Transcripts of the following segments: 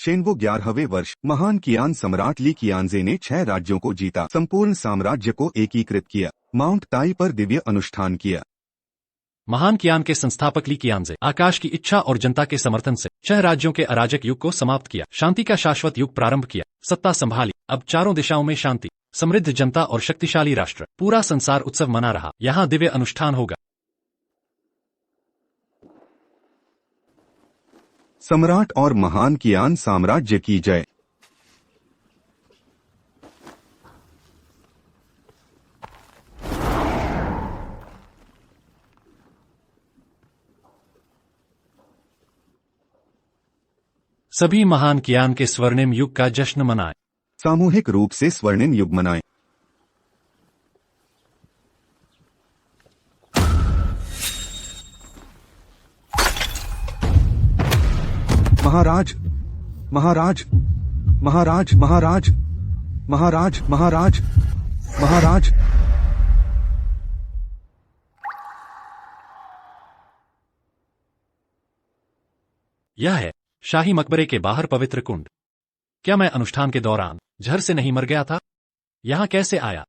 शेनवो 11वें वर्ष महान कियान सम्राट ली कियानजे ने 6 राज्यों को जीता, संपूर्ण साम्राज्य को एकीकृत किया, माउंट ताई पर दिव्य अनुष्ठान किया। महान कियान के संस्थापक ली कियानजे आकाश की इच्छा और जनता के समर्थन से 6 राज्यों के अराजक युग को समाप्त किया, शांति का शाश्वत युग प्रारंभ किया, सत्ता संभाली। अब चारों दिशाओं में शांति, समृद्ध जनता और शक्तिशाली राष्ट्र, पूरा संसार उत्सव मना रहा। यहाँ दिव्य अनुष्ठान होगा। सम्राट और महान कियान साम्राज्य की जय। सभी महान कियान के स्वर्णिम युग का जश्न मनाएं। सामूहिक रूप से स्वर्णिम युग मनाएं। महाराज महाराज महाराज महाराज महाराज महाराज महाराज। यह है शाही मकबरे के बाहर पवित्र कुंड। क्या मैं अनुष्ठान के दौरान जहर से नहीं मर गया था? यहां कैसे आया?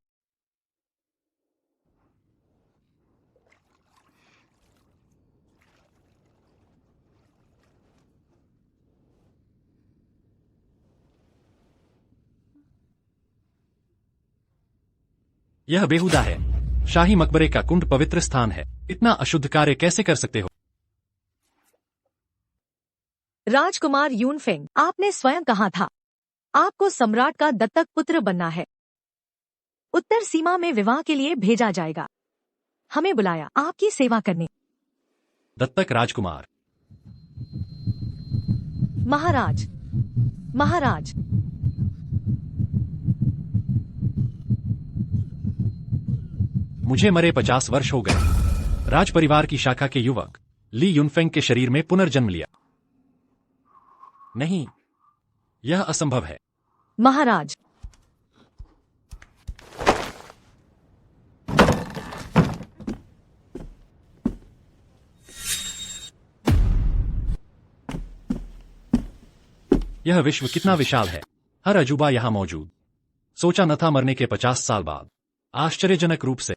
यह बेहुदा है। शाही मकबरे का कुंड पवित्र स्थान है, इतना अशुद्ध कार्य कैसे कर सकते हो? राजकुमार यूनफेंग, आपने स्वयं कहा था आपको सम्राट का दत्तक पुत्र बनना है। उत्तर सीमा में विवाह के लिए भेजा जाएगा। हमें बुलाया आपकी सेवा करने। दत्तक राजकुमार। महाराज महाराज। मुझे मरे 50 वर्ष हो गए। राज परिवार की शाखा के युवक ली यूनफेंग के शरीर में पुनर्जन्म लिया। नहीं, यह असंभव है। महाराज। यह विश्व कितना विशाल है, हर अजूबा यहां मौजूद। सोचा न था मरने के 50 साल बाद आश्चर्यजनक रूप से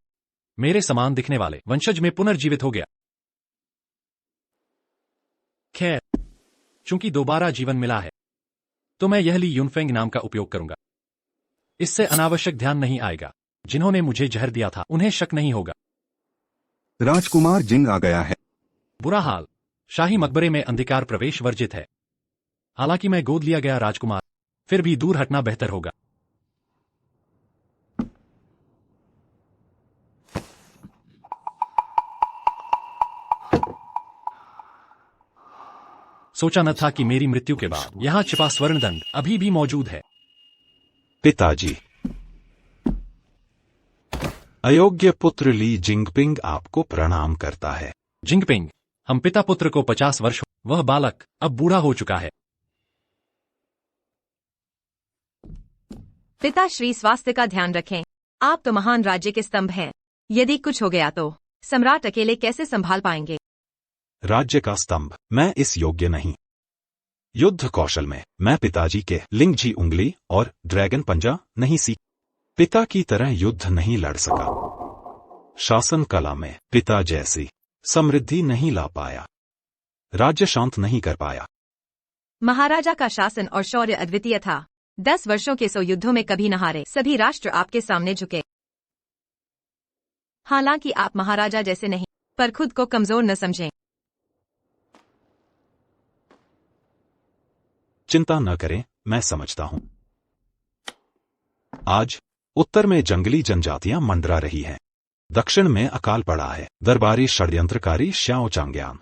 मेरे समान दिखने वाले वंशज में पुनर्जीवित हो गया। खैर, चूंकि दोबारा जीवन मिला है तो मैं यह ली यूनफेंग नाम का उपयोग करूंगा। इससे अनावश्यक ध्यान नहीं आएगा। जिन्होंने मुझे जहर दिया था उन्हें शक नहीं होगा। राजकुमार जिंग आ गया है। बुरा हाल, शाही मकबरे में अंधकार प्रवेश वर्जित है। हालांकि मैं गोद लिया गया राजकुमार, फिर भी दूर हटना बेहतर होगा। सोचा न था कि मेरी मृत्यु के बाद यहां छिपा स्वर्णदंड अभी भी मौजूद है। पिताजी, अयोग्य पुत्र ली जिंगपिंग आपको प्रणाम करता है। जिंगपिंग, हम पिता पुत्र को 50 वर्ष, वह बालक अब बूढ़ा हो चुका है। पिताश्री, स्वास्थ्य का ध्यान रखें। आप तो महान राज्य के स्तंभ हैं। यदि कुछ हो गया तो सम्राट अकेले कैसे संभाल पाएंगे? राज्य का स्तंभ, मैं इस योग्य नहीं। युद्ध कौशल में मैं पिताजी के लिंगजी उंगली और ड्रैगन पंजा नहीं सीख, पिता की तरह युद्ध नहीं लड़ सका। शासन कला में पिता जैसी समृद्धि नहीं ला पाया। राज्य शांत नहीं कर पाया। महाराजा का शासन और शौर्य अद्वितीय था। 10 वर्षों के 100 युद्धों में कभी न हारे। सभी राष्ट्र आपके सामने झुके। हालांकि आप महाराजा जैसे नहीं, पर खुद को कमजोर न समझें। चिंता न करें, मैं समझता हूं। आज उत्तर में जंगली जनजातियां मंडरा रही हैं। दक्षिण में अकाल पड़ा है। दरबारी षड्यंत्रकारी श्याओ चांग्यान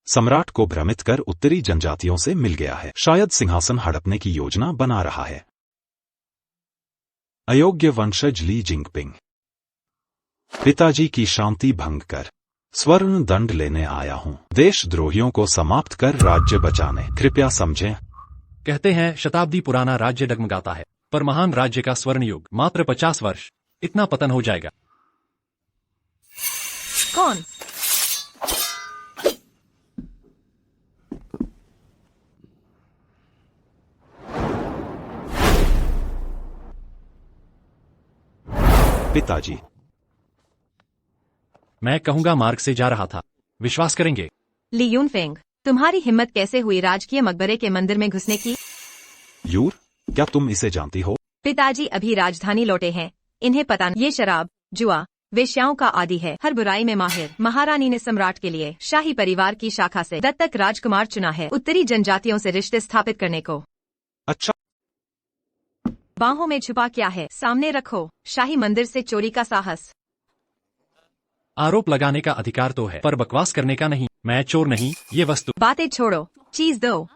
सम्राट को भ्रमित कर उत्तरी जनजातियों से मिल गया है। शायद सिंहासन हड़पने की योजना बना रहा है। अयोग्य वंशज ली जिंगपिंग, पिताजी की शांति भंग कर स्वर्ण दंड लेने आया हूं। देशद्रोहियों को समाप्त कर राज्य बचाने, कृपया समझें। कहते हैं शताब्दी पुराना राज्य डगमगाता है, पर महान राज्य का स्वर्ण युग मात्र 50 वर्ष, इतना पतन हो जाएगा। कौन? पिताजी, मैं कहूंगा मार्ग से जा रहा था, विश्वास करेंगे? ली यूनफेंग, तुम्हारी हिम्मत कैसे हुई राजकीय मकबरे के मंदिर में घुसने की? यूर, क्या तुम इसे जानती हो? पिताजी अभी राजधानी लौटे हैं, इन्हें पता नहीं। ये शराब, जुआ, वेश्याओं का आदि है, हर बुराई में माहिर। महारानी ने सम्राट के लिए शाही परिवार की शाखा से दत्तक राजकुमार चुना है, उत्तरी जनजातियों से रिश्ते स्थापित करने को। अच्छा, बाहों में छुपा क्या है, सामने रखो। शाही मंदिर से चोरी का साहस। आरोप लगाने का अधिकार तो है, पर बकवास करने का नहीं। मैं चोर नहीं, ये वस्तु। बातें छोड़ो, चीज दो।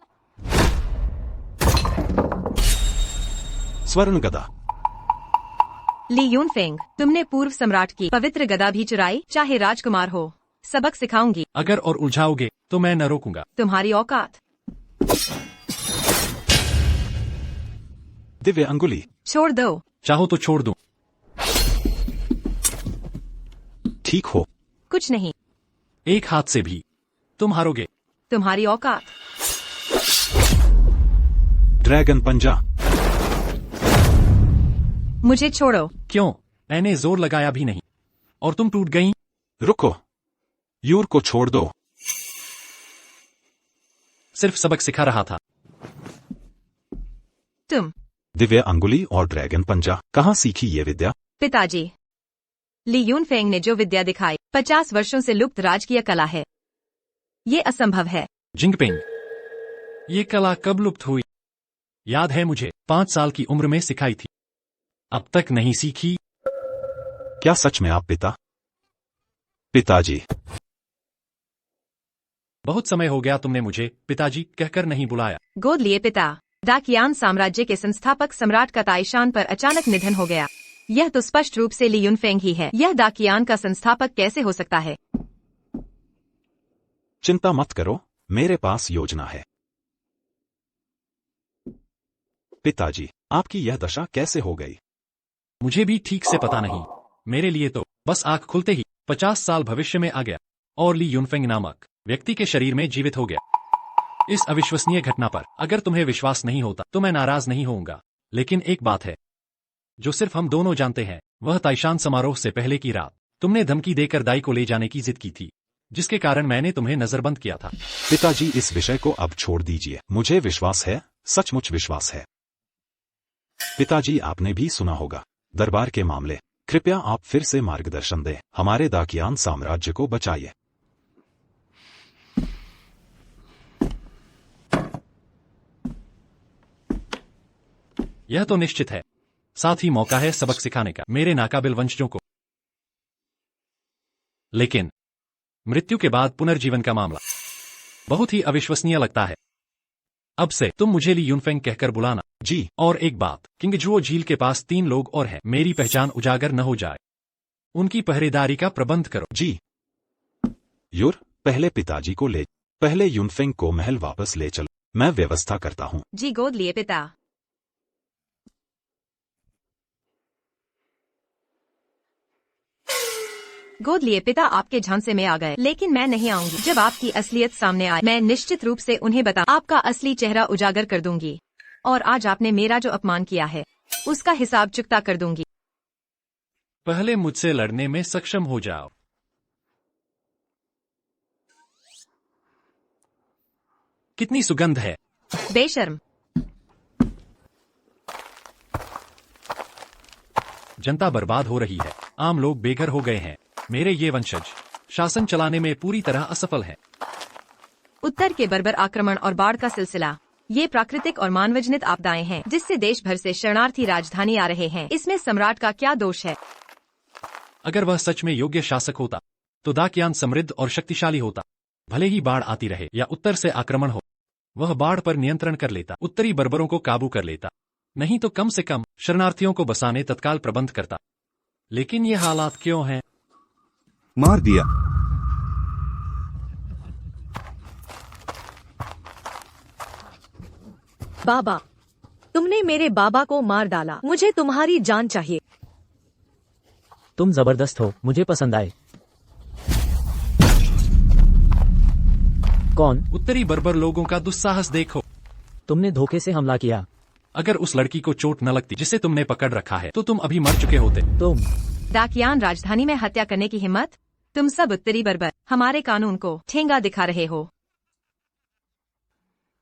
स्वर्ण गदा। ली यूनफेंग, तुमने पूर्व सम्राट की पवित्र गदा भी चुराई, चाहे राजकुमार हो। सबक सिखाऊंगी। अगर और उलझाओगे तो मैं न रोकूंगा। तुम्हारी औकात। दिव्य अंगुली। छोड़ दो। चाहो तो छोड़ दूं। ठीक हो। कुछ नहीं। एक हाथ से भी तुम हारोगे। तुम्हारी औकात। ड्रैगन पंजा। मुझे छोड़ो। क्यों? मैंने जोर लगाया भी नहीं और तुम टूट गई। रुको, यूर को छोड़ दो। सिर्फ सबक सिखा रहा था। तुम। दिव्य अंगुली और ड्रैगन पंजा, कहाँ सीखी ये विद्या? पिताजी, ली यूनफेंग ने जो विद्या दिखाई 50 वर्षों से लुप्त राजकीय कला है। ये असंभव है। जिंगपिंग, ये कला कब लुप्त हुई? याद है मुझे, 5 साल की उम्र में सिखाई थी, अब तक नहीं सीखी। क्या सच में आप पिताजी? बहुत समय हो गया तुमने मुझे पिताजी कहकर नहीं बुलाया। गोद लिए पिता। दाकियान साम्राज्य के संस्थापक सम्राट का ताइशान पर अचानक निधन हो गया। यह तो स्पष्ट रूप से ली यूनफेंग ही है। यह दाकियान का संस्थापक कैसे हो सकता है? चिंता मत करो, मेरे पास योजना है। पिताजी, आपकी यह दशा कैसे हो गई? मुझे भी ठीक से पता नहीं। मेरे लिए तो बस आंख खुलते ही 50 साल भविष्य में आ गया और ली यूनफेंग नामक व्यक्ति के शरीर में जीवित हो गया। इस अविश्वसनीय घटना पर अगर तुम्हें विश्वास नहीं होता तो मैं नाराज नहीं होऊंगा, लेकिन एक बात है जो सिर्फ हम दोनों जानते हैं, वह ताइशान समारोह से पहले की रात तुमने धमकी देकर दाई को ले जाने की जिद की थी, जिसके कारण मैंने तुम्हें नजरबंद किया था। पिताजी, इस विषय को अब छोड़ दीजिए। मुझे विश्वास है, सचमुच विश्वास है। पिताजी, आपने भी सुना होगा दरबार के मामले। कृपया आप फिर से मार्गदर्शन दें, हमारे दाकियान साम्राज्य को बचाइए। यह तो निश्चित है, साथ ही मौका है सबक सिखाने का मेरे नाकाबिल वंशजों को। लेकिन मृत्यु के बाद पुनर्जीवन का मामला बहुत ही अविश्वसनीय लगता है। अब से तुम मुझे ली यूनफेंग कहकर बुलाना। जी। और एक बात, किंगजुओ झील के पास 3 लोग और हैं, मेरी पहचान उजागर न हो जाए, उनकी पहरेदारी का प्रबंध करो। जी। यूर, पहले यूनफेंग को महल वापस ले चलो, मैं व्यवस्था करता हूँ। जी। गोद लिए पिता। गोद लिए पिता आपके झांसे में आ गए, लेकिन मैं नहीं आऊंगी। जब आपकी असलियत सामने आए, मैं निश्चित रूप से उन्हें आपका असली चेहरा उजागर कर दूंगी, और आज आपने मेरा जो अपमान किया है उसका हिसाब चुकता कर दूंगी। पहले मुझसे लड़ने में सक्षम हो जाओ। कितनी सुगंध है। बेशर्म। जनता बर्बाद हो रही है, आम लोग बेघर हो गए हैं। मेरे ये वंशज शासन चलाने में पूरी तरह असफल हैं। उत्तर के बर्बर आक्रमण और बाढ़ का सिलसिला, ये प्राकृतिक और मानवजनित आपदाएं हैं जिससे देश भर से शरणार्थी राजधानी आ रहे हैं। इसमें सम्राट का क्या दोष है? अगर वह सच में योग्य शासक होता तो दाकियान समृद्ध और शक्तिशाली होता। भले ही बाढ़ आती रहे या उत्तर से आक्रमण हो, वह बाढ़ पर नियंत्रण कर लेता, उत्तरी बर्बरों को काबू कर लेता, नहीं तो कम से कम शरणार्थियों को बसाने तत्काल प्रबंध करता। लेकिन ये हालात क्यों हैं? मार दिया। बाबा, तुमने मेरे बाबा को मार डाला। मुझे तुम्हारी जान चाहिए। तुम जबरदस्त हो, मुझे पसंद आए। कौन? उत्तरी बर्बर लोगों का दुस्साहस देखो। तुमने धोखे से हमला किया। अगर उस लड़की को चोट न लगती जिसे तुमने पकड़ रखा है तो तुम अभी मर चुके होते। तुम डाकियान राजधानी में हत्या करने की हिम्मत? तुम सब उत्तरी बर्बर हमारे कानून को ठेंगा दिखा रहे हो।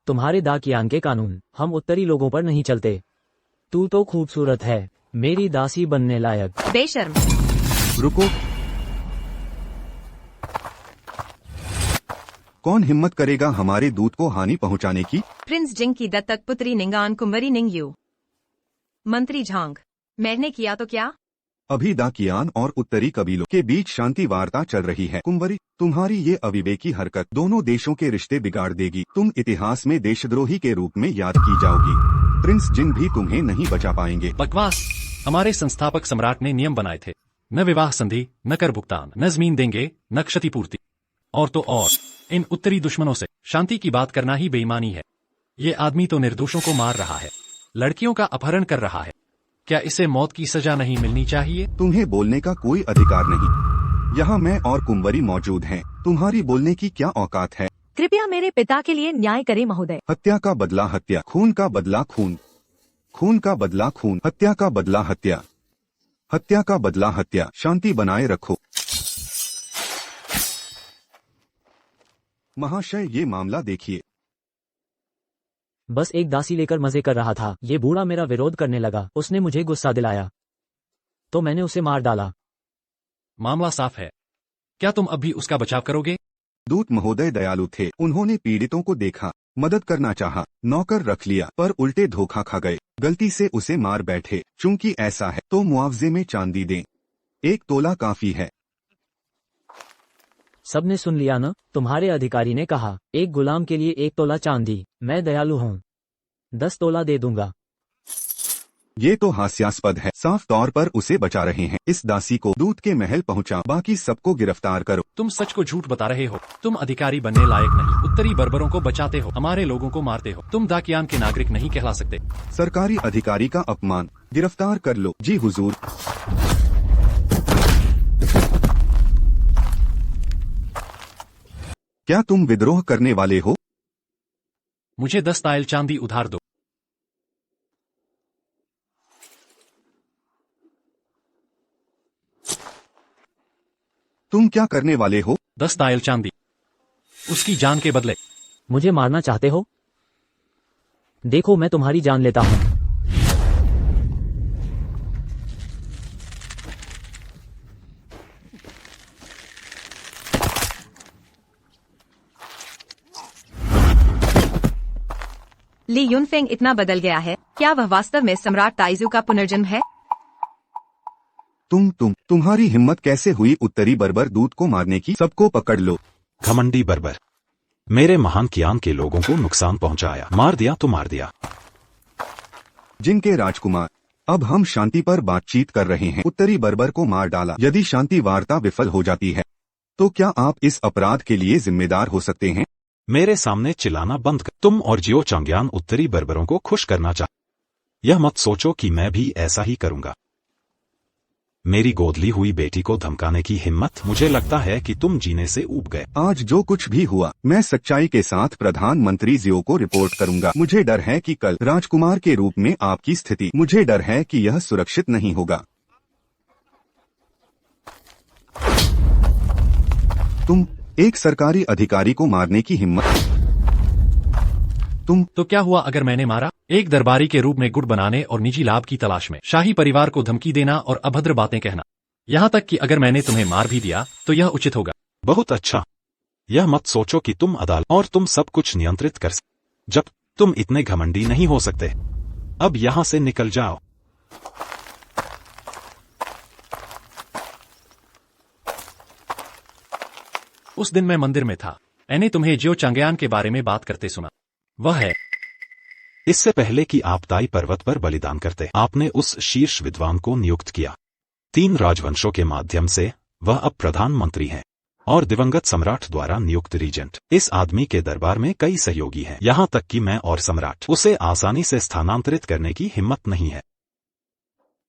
तुम्हारे दाकियान के कानून हम उत्तरी लोगों पर नहीं चलते। तू तो खूबसूरत है, मेरी दासी बनने लायक। बेशर्म। रुको, कौन हिम्मत करेगा हमारे दूत को हानि पहुंचाने की? प्रिंस जिंग की दत्तक पुत्री निंगान कुंवरी निंग यू। मंत्री झांग, मैंने किया तो क्या? अभी दाकियान और उत्तरी कबीलों के बीच शांति वार्ता चल रही है। कुंवरी, तुम्हारी ये अविवेकी हरकत दोनों देशों के रिश्ते बिगाड़ देगी। तुम इतिहास में देशद्रोही के रूप में याद की जाओगी। प्रिंस जिंग भी तुम्हें नहीं बचा पाएंगे। बकवास। हमारे संस्थापक सम्राट ने नियम बनाए थे, न विवाह संधि, न कर भुगतान, न जमीन देंगे, न क्षतिपूर्ति। और तो और इन उत्तरी दुश्मनों से शांति की बात करना ही बेईमानी है। ये आदमी तो निर्दोषों को मार रहा है, लड़कियों का अपहरण कर रहा है। क्या इसे मौत की सजा नहीं मिलनी चाहिए? तुम्हें बोलने का कोई अधिकार नहीं। यहाँ मैं और कुंवरी मौजूद हैं। तुम्हारी बोलने की क्या औकात है? कृपया मेरे पिता के लिए न्याय करें महोदय। हत्या का बदला हत्या, खून का बदला खून, खून का बदला खून, हत्या का बदला हत्या, हत्या का बदला हत्या। शांति बनाए रखो। महाशय, ये मामला देखिए। बस एक दासी लेकर मजे कर रहा था, ये बूढ़ा मेरा विरोध करने लगा। उसने मुझे गुस्सा दिलाया तो मैंने उसे मार डाला। मामला साफ है। क्या तुम अब भी उसका बचाव करोगे? दूत महोदय दयालु थे। उन्होंने पीड़ितों को देखा, मदद करना चाहा, नौकर रख लिया, पर उल्टे धोखा खा गए। गलती से उसे मार बैठे। चूंकि ऐसा है तो मुआवजे में चांदी दें। 1 तोला काफी है। सबने सुन लिया न? तुम्हारे अधिकारी ने कहा, एक गुलाम के लिए 1 तोला चांदी। मैं दयालु हूँ, 10 तोला दे दूंगा। ये तो हास्यास्पद है। साफ तौर पर उसे बचा रहे हैं। इस दासी को दूत के महल पहुंचा, बाकी सबको गिरफ्तार करो। तुम सच को झूठ बता रहे हो। तुम अधिकारी बनने लायक नहीं। उत्तरी बर्बरों को बचाते हो, हमारे लोगों को मारते हो। तुम दाकियान के नागरिक नहीं कहला सकते। सरकारी अधिकारी का अपमान। गिरफ्तार कर लो। जी हुजूर। क्या तुम विद्रोह करने वाले हो? मुझे 10 तायल चांदी उधार दो। तुम क्या करने वाले हो? 10 तायल चांदी, उसकी जान के बदले। मुझे मारना चाहते हो? देखो, मैं तुम्हारी जान लेता हूँ। ली युनफेंग इतना बदल गया है, क्या वह वास्तव में सम्राट ताइजू का पुनर्जन्म है? तुम्हारी हिम्मत कैसे हुई उत्तरी बर्बर दूत को मारने की? सबको पकड़ लो। घमंडी बर्बर, मेरे महान कियान के लोगों को नुकसान पहुंचाया। मार दिया तो मार दिया। जिनके राजकुमार, अब हम शांति पर बातचीत कर रहे हैं। उत्तरी बर्बर को मार डाला। यदि शांति वार्ता विफल हो जाती है तो क्या आप इस अपराध के लिए जिम्मेदार हो सकते हैं? मेरे सामने चिल्लाना बंद कर। तुम और जियो चांग्यान उत्तरी बर्बरों को खुश करना चाह। यह मत सोचो कि मैं भी ऐसा ही करूंगा। मेरी गोदली हुई बेटी को धमकाने की हिम्मत? मुझे लगता है कि तुम जीने से ऊब गए। आज जो कुछ भी हुआ, मैं सच्चाई के साथ प्रधानमंत्री जियो को रिपोर्ट करूंगा। मुझे डर है कि कल राजकुमार के रूप में आपकी स्थिति, मुझे डर है कि यह सुरक्षित नहीं होगा। तुम एक सरकारी अधिकारी को मारने की हिम्मत? तो क्या हुआ अगर मैंने मारा? एक दरबारी के रूप में गुट बनाने और निजी लाभ की तलाश में शाही परिवार को धमकी देना और अभद्र बातें कहना। यहाँ तक कि अगर मैंने तुम्हें मार भी दिया तो यह उचित होगा। बहुत अच्छा। यह मत सोचो कि तुम अदालत और तुम सब कुछ नियंत्रित कर सकते। जब तुम इतने घमंडी नहीं हो सकते। अब यहाँ से निकल जाओ। उस दिन मैं मंदिर में था। मैंने तुम्हें जियो चांग्यान के बारे में बात करते सुना। वह है। इससे पहले कि आप ताई पर्वत पर बलिदान करते, आपने उस शीर्ष विद्वान को नियुक्त किया। 3 राजवंशों के माध्यम से वह अब प्रधानमंत्री हैं और दिवंगत सम्राट द्वारा नियुक्त रीजेंट। इस आदमी के दरबार में कई सहयोगी हैं, यहाँ तक कि मैं और सम्राट। उसे आसानी से स्थानांतरित करने की हिम्मत नहीं है।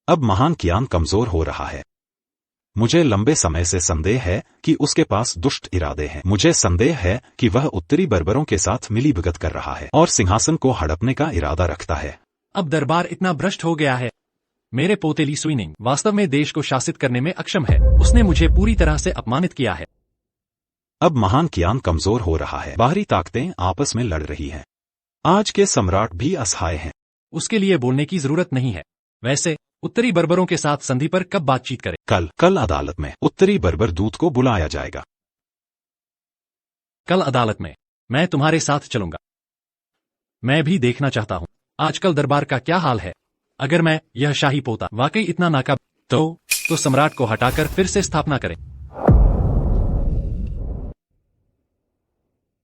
अब महान कियान कमजोर हो रहा है। मुझे लंबे समय से संदेह है कि उसके पास दुष्ट इरादे हैं। मुझे संदेह है कि वह उत्तरी बर्बरों के साथ मिलीभगत कर रहा है और सिंहासन को हड़पने का इरादा रखता है। अब दरबार इतना भ्रष्ट हो गया है मेरे पोते ली सुइनिंग वास्तव में देश को शासित करने में अक्षम है। उसने मुझे पूरी तरह से अपमानित किया है। अब महान कियान कमजोर हो रहा है। बाहरी ताकतें आपस में लड़ रही हैं। आज के सम्राट भी असहाय हैं। उसके लिए बोलने की जरूरत नहीं है। वैसे उत्तरी बर्बरों के साथ संधि पर कब बातचीत करें? कल अदालत में उत्तरी बर्बर दूत को बुलाया जाएगा। कल अदालत में मैं तुम्हारे साथ चलूंगा। मैं भी देखना चाहता हूं आजकल दरबार का क्या हाल है। अगर मैं यह शाही पोता वाकई इतना नाकाबिल तो सम्राट को हटाकर फिर से स्थापना करें।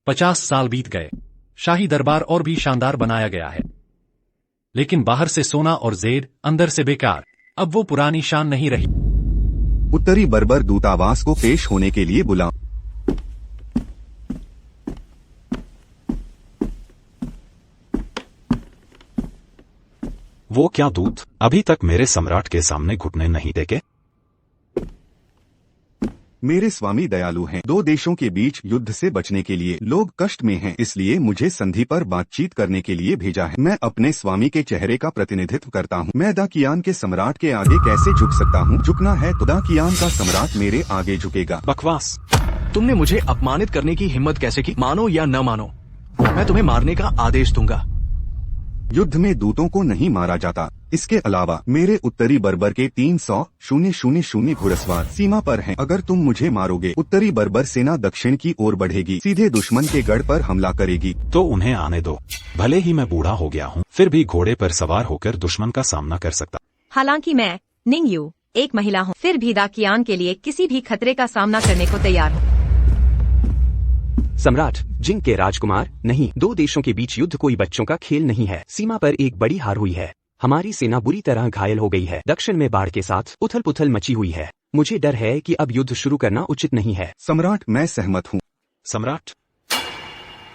50 साल बीत गए। शाही दरबार और भी शानदार बनाया गया है, लेकिन बाहर से सोना और जेड, अंदर से बेकार। अब वो पुरानी शान नहीं रही। उत्तरी बर्बर दूतावास को पेश होने के लिए बुला। वो क्या दूत अभी तक मेरे सम्राट के सामने घुटने नहीं टेके? मेरे स्वामी दयालु हैं। दो देशों के बीच युद्ध से बचने के लिए लोग कष्ट में हैं, इसलिए मुझे संधि पर बातचीत करने के लिए भेजा है। मैं अपने स्वामी के चेहरे का प्रतिनिधित्व करता हूँ। मैं दाकियान के सम्राट के आगे कैसे झुक सकता हूँ? झुकना है तो दाकियान का सम्राट मेरे आगे झुकेगा। बकवास। तुमने मुझे अपमानित करने की हिम्मत कैसे की? मानो या न मानो, मैं तुम्हें मारने का आदेश दूंगा। युद्ध में दूतों को नहीं मारा जाता। इसके अलावा मेरे उत्तरी बर्बर के 300,000 घुड़सवार सीमा पर हैं। अगर तुम मुझे मारोगे, उत्तरी बर्बर सेना दक्षिण की ओर बढ़ेगी, सीधे दुश्मन के गढ़ पर हमला करेगी। तो उन्हें आने दो। भले ही मैं बूढ़ा हो गया हूँ, फिर भी घोड़े पर सवार होकर दुश्मन का सामना कर सकता। हालांकि मैं निंगयू एक महिला हूँ, फिर भी दाकियान के लिए किसी भी खतरे का सामना करने को तैयार हूँ। सम्राट जिंग के राजकुमार, नहीं, दो देशों के बीच युद्ध कोई बच्चों का खेल नहीं है। सीमा पर एक बड़ी हार हुई है। हमारी सेना बुरी तरह घायल हो गई है। दक्षिण में बाढ़ के साथ उथल पुथल मची हुई है। मुझे डर है कि अब युद्ध शुरू करना उचित नहीं है। सम्राट, मैं सहमत हूँ। सम्राट,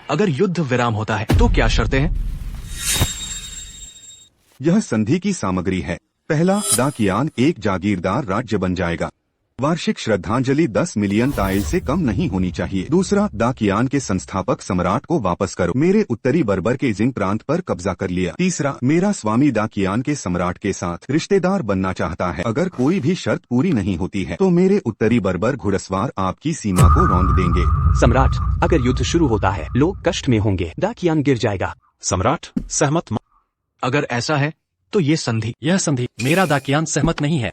अगर युद्ध विराम होता है तो क्या शर्तें हैं? यह संधि की सामग्री है। पहला, दाकियान एक जागीरदार राज्य बन जाएगा। वार्षिक श्रद्धांजलि 10 मिलियन टाइल से कम नहीं होनी चाहिए। दूसरा, दाकियान के संस्थापक सम्राट को वापस करो। मेरे उत्तरी बर्बर के जिंग प्रांत पर कब्जा कर लिया। तीसरा, मेरा स्वामी दाकियान के सम्राट के साथ रिश्तेदार बनना चाहता है। अगर कोई भी शर्त पूरी नहीं होती है तो मेरे उत्तरी बर्बर घुड़सवार आपकी सीमा को रौंद देंगे। सम्राट, अगर युद्ध शुरू होता है, लोग कष्ट में होंगे, दाकियान गिर जाएगा। सम्राट सहमत। अगर ऐसा है तो ये संधि। यह संधि मेरा दाकियान सहमत नहीं है।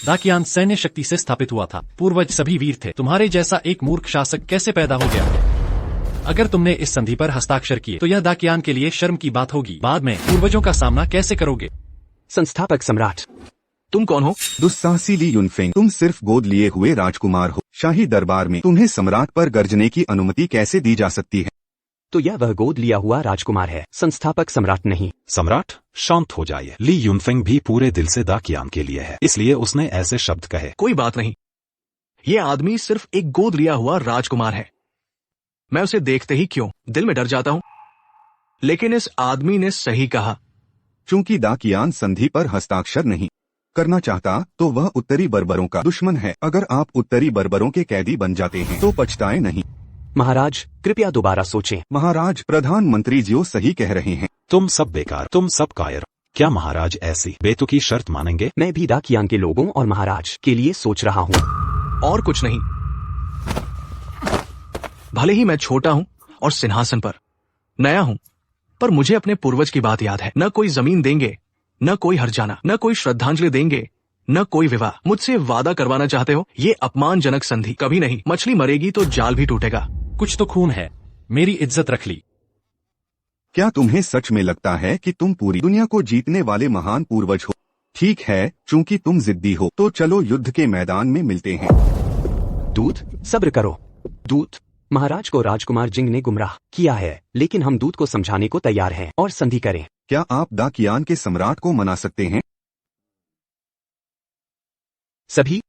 दाकियान सैन्य शक्ति से स्थापित हुआ था। पूर्वज सभी वीर थे। तुम्हारे जैसा एक मूर्ख शासक कैसे पैदा हो गया? अगर तुमने इस संधि पर हस्ताक्षर किए तो यह दाकियान के लिए शर्म की बात होगी। बाद में पूर्वजों का सामना कैसे करोगे? संस्थापक सम्राट, तुम कौन हो? दुस्साहसी ली युनफेंग, तुम सिर्फ गोद लिए हुए राजकुमार हो। शाही दरबार में तुम्हें सम्राट पर गरजने की अनुमति कैसे दी जा सकती है? तो यह वह गोद लिया हुआ राजकुमार है, संस्थापक सम्राट नहीं। सम्राट शांत हो जाइए। ली युनफेंग भी पूरे दिल से दाकियान के लिए है, इसलिए उसने ऐसे शब्द कहे। कोई बात नहीं, ये आदमी सिर्फ एक गोद लिया हुआ राजकुमार है। मैं उसे देखते ही क्यों दिल में डर जाता हूँ। लेकिन इस आदमी ने सही कहा। चूंकि दाकियान संधि पर हस्ताक्षर नहीं करना चाहता तो वह उत्तरी बर्बरों का दुश्मन है। अगर आप उत्तरी बर्बरों के कैदी बन जाते हैं तो पछताए नहीं। महाराज, कृपया दोबारा सोचें। महाराज, प्रधानमंत्री जी सही कह रहे हैं। तुम सब बेकार, तुम सब कायर। क्या महाराज ऐसी बेतुकी शर्त मानेंगे? मैं भी दाकियान के लोगों और महाराज के लिए सोच रहा हूँ। और कुछ नहीं। भले ही मैं छोटा हूँ और सिंहासन पर नया हूँ, पर मुझे अपने पूर्वज की बात याद है। न कोई जमीन देंगे, न कोई हर्जाना, न कोई श्रद्धांजलि देंगे, न कोई विवाह। मुझसे वादा करवाना चाहते हो? ये अपमानजनक संधि कभी नहीं। मछली मरेगी तो जाल भी टूटेगा। कुछ तो खून है। मेरी इज्जत रख ली। क्या तुम्हें सच में लगता है कि तुम पूरी दुनिया को जीतने वाले महान पूर्वज हो? ठीक है, चूंकि तुम जिद्दी हो तो चलो युद्ध के मैदान में मिलते हैं। दूत, सब्र करो। दूत, महाराज को राजकुमार जिंग ने गुमराह किया है, लेकिन हम दूत को समझाने को तैयार हैं और संधि करें। क्या आप दाकियान के सम्राट को मना सकते हैं? सभी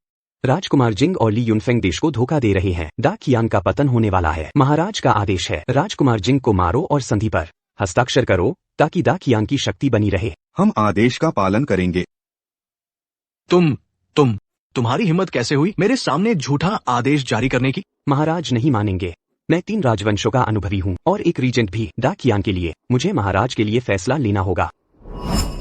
राजकुमार जिंग और ली युनफेंग देश को धोखा दे रहे हैं। दाकियान का पतन होने वाला है। महाराज का आदेश है, राजकुमार जिंग को मारो और संधि पर हस्ताक्षर करो ताकि दाकियान की शक्ति बनी रहे। हम आदेश का पालन करेंगे। तुम्हारी हिम्मत कैसे हुई मेरे सामने झूठा आदेश जारी करने की? महाराज नहीं मानेंगे। मैं 3 राजवंशों का अनुभवी हूँ और एक रीजेंट भी। दाकियान के लिए मुझे महाराज के लिए फैसला लेना होगा।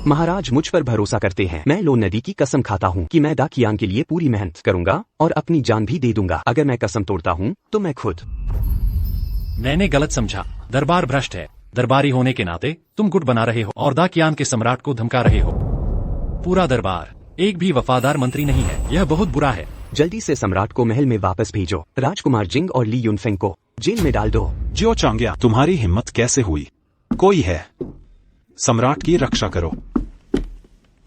महाराज मुझ पर भरोसा करते हैं। मैं लो नदी की कसम खाता हूँ कि मैं दा कियान के लिए पूरी मेहनत करूंगा और अपनी जान भी दे दूंगा। अगर मैं कसम तोड़ता हूँ तो मैं खुद। मैंने गलत समझा। दरबार भ्रष्ट है। दरबारी होने के नाते तुम गुट बना रहे हो और दा कियान के सम्राट को धमका रहे हो। पूरा दरबार एक भी वफादार मंत्री नहीं है। यह बहुत बुरा है। जल्दी से सम्राट को महल में वापस भेजो। राजकुमार जिंग और ली युनफेंग को जेल में डाल दो। जियो चांग्या, तुम्हारी हिम्मत कैसे हुई? कोई है, सम्राट की रक्षा करो।